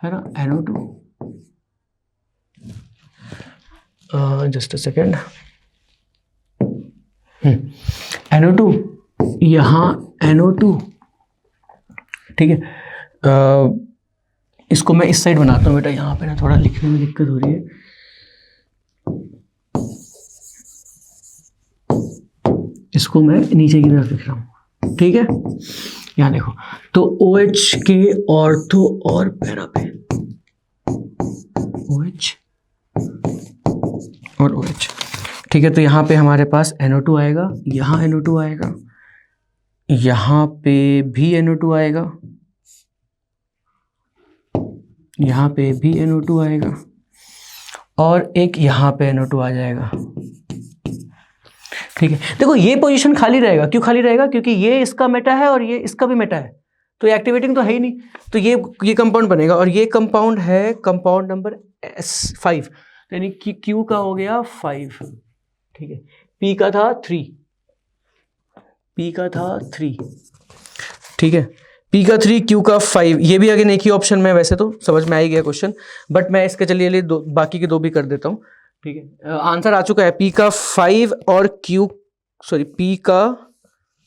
है ना, NO2। Just a second, NO2 यहाँ NO2, ठीक है। इसको मैं इस साइड बनाता हूँ बेटा, यहाँ पे ना थोड़ा लिखने में दिक्कत हो रही है। इसको मैं नीचे की तरफ लिख रहा हूँ, ठीक है। यहाँ देखो, तो OH के ऑर्थो और पैरा पे OH और OH, ठीक है। तो यहाँ पे हमारे पास NO2 आएगा, यहाँ NO2 आएगा, यहाँ पे भी NO2 आएगा, यहाँ पे भी NO2 आएगा, और एक यहाँ पे NO2 आ जाएगा, ठीक है। देखो ये पोजीशन खाली रहेगा, क्यों खाली रहेगा, क्योंकि ये इसका मेटा है और ये इसका भी मेटा है, तो ये एक्टिवेटिंग तो है ही नहीं, तो ये कंपाउंड बनेगा, और ये कंपाउंड है कंपाउंड नंबर S5, यानी कि Q का हो गया 5, ठीक है। P का था 3, P का था 3, ठीक है। P का 3, Q का 5, ये भी अगेन एक ही ऑप्शन में, वैसे तो समझ में आ ही गया क्वेश्चन, बट मैं इसके चलिए बाकी के दो भी कर देता हूँ, ठीक है। आंसर आ चुका है, P का 5 और P का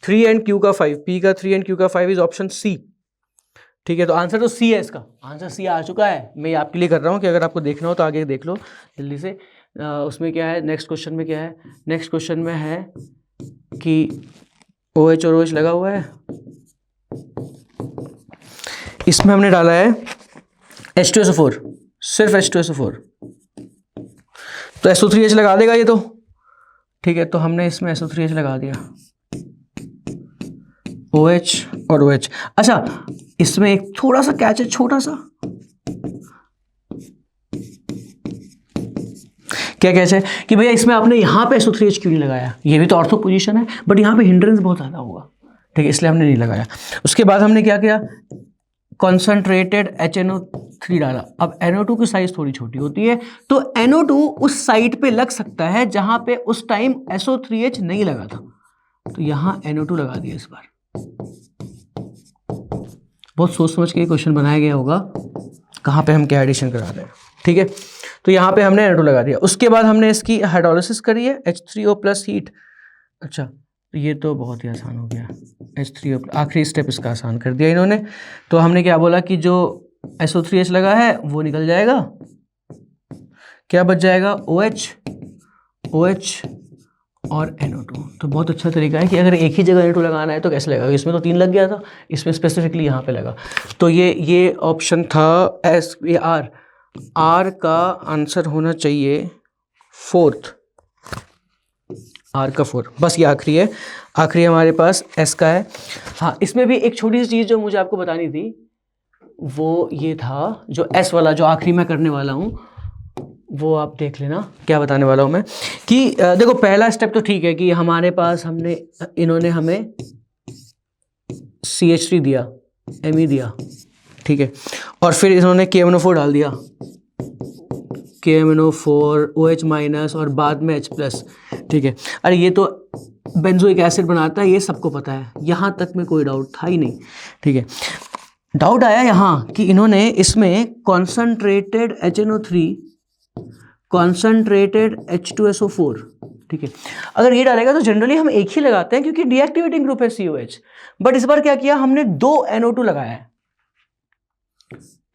3 एंड Q का 5, P का 3 एंड Q का 5 इज ऑप्शन C, ठीक है। तो आंसर तो C है, इसका आंसर C आ चुका है। मैं आपके लिए कर रहा हूँ कि अगर आपको देखना हो तो आगे देख लो जल्दी से। उसमें क्या है, नेक्स्ट क्वेश्चन में क्या है, नेक्स्ट क्वेश्चन में है कि OH और OH लगा हुआ है, इसमें हमने डाला है H2SO4, सिर्फ H2SO4, तो SO3H लगा देगा ये तो, ठीक है। तो हमने इसमें SO3H लगा दिया, OH और OH। अच्छा, इसमें एक थोड़ा सा कैच है, छोटा सा, क्या कैच है कि भैया इसमें आपने यहाँ पे SO3H क्यों नहीं लगाया, ये भी तो ऑर्थो पोजीशन है, बट यहाँ पे हिंड्रेंस बहुत ज़्यादा होगा, ठीक है, इसलिए हमने नहीं लगाया। उसके बाद हमने क्या किया, कॉन्सेंट्रेटेड HNO3 डाला। अब NO2 की साइज थोड़ी छोटी होती है, तो NO2 उस साइट पे लग सकता है जहां पे उस टाइम SO3H नहीं लगा था, तो यहां NO2 लगा दिया इस बार। बहुत सोच समझ के क्वेश्चन बनाया गया होगा, कहाँ पे हम क्या एडिशन करा रहे हैं, ठीक है। तो यहाँ पे हमने NO2 लगा दिया। उसके बाद हमने इसकी हाइड्रोलिसिस करी है, H3O प्लस हीट। अच्छा, तो ये तो बहुत ही आसान हो गया, H3O, आखिरी स्टेप इसका आसान कर दिया इन्होंने। तो हमने क्या बोला कि जो SO3H लगा है वो निकल जाएगा, क्या बच जाएगा, OH और NO2। तो बहुत अच्छा तरीका है कि अगर एक ही जगह NO2 लगाना है तो कैसे लगेगा, इसमें तो 3 लग गया था, इसमें स्पेसिफिकली यहाँ पे लगा। तो ये ऑप्शन था R का आंसर होना चाहिए 4th, R का 4, बस ये आखिरी है, आखिरी हमारे पास S का है। हाँ, इसमें भी एक छोटी सी चीज़ जो मुझे आपको बतानी थी वो ये था, जो S वाला जो आखिरी मैं करने वाला हूँ वो आप देख लेना क्या बताने वाला हूँ मैं, कि देखो पहला स्टेप तो ठीक है कि हमारे पास इन्होंने हमें CH3 दिया, Me दिया, ठीक है, और फिर इन्होंने KMNO4 डाल दिया, KMNO4 OH माइनस और बाद में H प्लस, ठीक है। अरे ये तो बेंजोइक एसिड बनाता है, ये सबको पता है, यहाँ तक में कोई डाउट था ही नहीं, ठीक है। डाउट आया यहाँ कि इन्होंने इसमें कॉन्सनट्रेटेड HNO3, कॉन्सनट्रेटेड H2SO4, ठीक है। अगर ये डालेगा तो जनरली हम एक ही लगाते हैं क्योंकि डीएक्टिवेटिंग ग्रुप है COH, बट इस बार क्या किया हमने 2 NO2 लगाया है,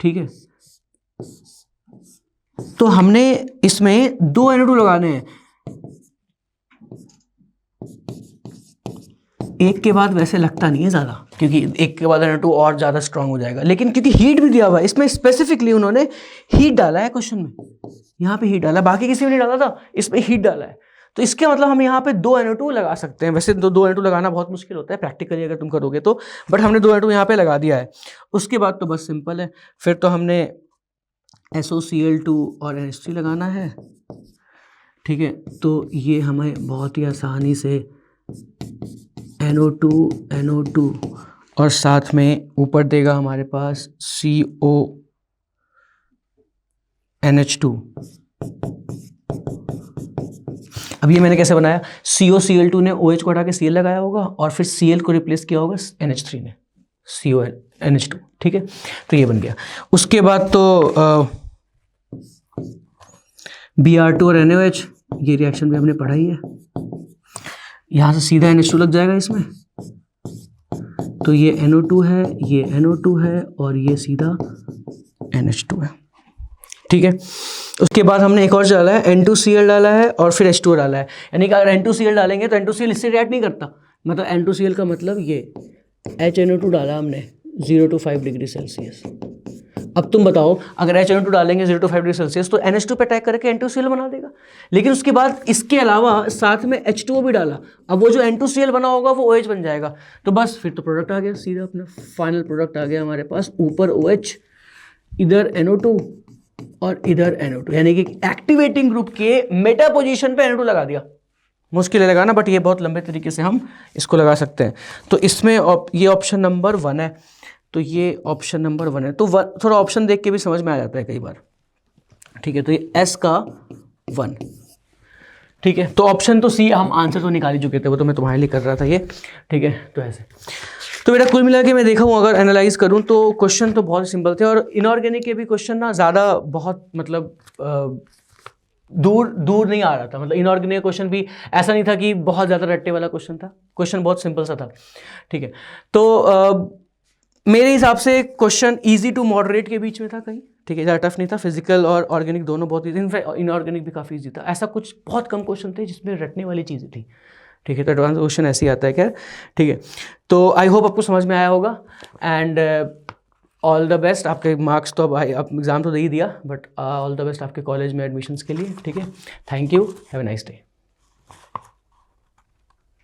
ठीक है। तो हमने इसमें 2 NO2 लगाने हैं, एक के बाद वैसे लगता नहीं है ज़्यादा, क्योंकि एक के बाद NO2 और ज़्यादा स्ट्रांग हो जाएगा, लेकिन क्योंकि हीट भी दिया हुआ है इसमें, स्पेसिफिकली उन्होंने हीट डाला है क्वेश्चन में, यहाँ पे हीट डाला, बाकी किसी में नहीं डाला था, इसमें हीट डाला है, तो इसके मतलब हम यहाँ पे 2 NO2 लगा सकते हैं। वैसे 2 NO2 लगाना बहुत मुश्किल होता है प्रैक्टिकली अगर तुम करोगे तो, बट हमने 2 NO2 यहाँ पे लगा दिया है। उसके बाद तो बस सिंपल है, फिर तो हमने SOCl2 और NH3 लगाना है, ठीक है। तो ये हमें बहुत ही आसानी से NO2 और साथ में ऊपर देगा हमारे पास CO NH2। अब ये मैंने कैसे बनाया, COCl2 ने OH को हटा के Cl लगाया होगा और फिर Cl को रिप्लेस किया होगा NH3 ने NH2, ठीक है। तो ये बन गया। उसके बाद तो Br2 और NaOH, ये रिएक्शन भी हमने पढ़ा ही है। यहाँ से सीधा NH2 लग जाएगा इसमें, तो ये NO2 है, ये NO2 है और ये सीधा NH2 है, ठीक है। उसके बाद हमने एक और डाला है, N2Cl डाला है और फिर H2O डाला है। यानी कि अगर N2Cl डालेंगे तो N2Cl इससे रिएक्ट नहीं करता, मतलब N2Cl का मतलब ये HNO2 डाला हमने 0 to 5 डिग्री सेल्सियस। अब तुम बताओ, अगर HNO2 डालेंगे 0 to 5 डिग्री सेल्सियस तो NH2 पे अटैक करके N2Cl बना देगा। लेकिन उसके बाद इसके अलावा साथ में H2O भी डाला, अब वो जो N2Cl बना होगा वो OH बन जाएगा। तो बस फिर तो प्रोडक्ट आ गया, सीधा अपना फाइनल प्रोडक्ट आ गया हमारे पास। ऊपर OH, इधर NO2 और इधर NO2, यानी कि एक्टिवेटिंग ग्रुप के मेटा पोजीशन पे NO2 लगा दिया। मुश्किल है लगाना, बट ये बहुत लंबे तरीके से हम इसको लगा सकते हैं। तो इसमें ये ऑप्शन नंबर 1 है, तो ये ऑप्शन नंबर 1 है। तो थोड़ा ऑप्शन देख के भी समझ में आ जाता है कई बार, ठीक है। तो ये S का 1, ठीक है। तो ऑप्शन तो C, हम आंसर तो निकाल ही चुके थे, वो तो मैं तुम्हारे लिए कर रहा था ये, ठीक है। तो ऐसे तो मेरा कुल मिला के मैं देखा हूँ, अगर एनालाइज करूँ तो क्वेश्चन तो बहुत सिंपल थे, और इनऑर्गेनिक के भी क्वेश्चन ना ज़्यादा बहुत मतलब दूर नहीं आ रहा था। मतलब इनऑर्गेनिक क्वेश्चन भी ऐसा नहीं था कि बहुत ज़्यादा रट्टे वाला क्वेश्चन था, क्वेश्चन बहुत सिंपल सा था, ठीक है। तो मेरे हिसाब से क्वेश्चन इजी टू मॉडरेट के बीच में था कहीं, ठीक है, ज़्यादा टफ नहीं था। फिजिकल और ऑर्गेनिक दोनों बहुत ईजी, इनफैक्ट इनऑर्गेनिक भी काफ़ी ईजी था। ऐसा कुछ बहुत कम क्वेश्चन थे जिसमें रटने वाली चीज़ें थी, ठीक है। तो एडवांस क्वेश्चन ऐसे ही आता है, खैर, ठीक है। तो आई होप आपको समझ में आया होगा, एंड ऑल द बेस्ट। आपके मार्क्स तो अब आप एग्ज़ाम तो दे ही दिया, बट ऑल द बेस्ट आपके कॉलेज में एडमिशन्स के लिए, ठीक है। Thank you, have a nice day.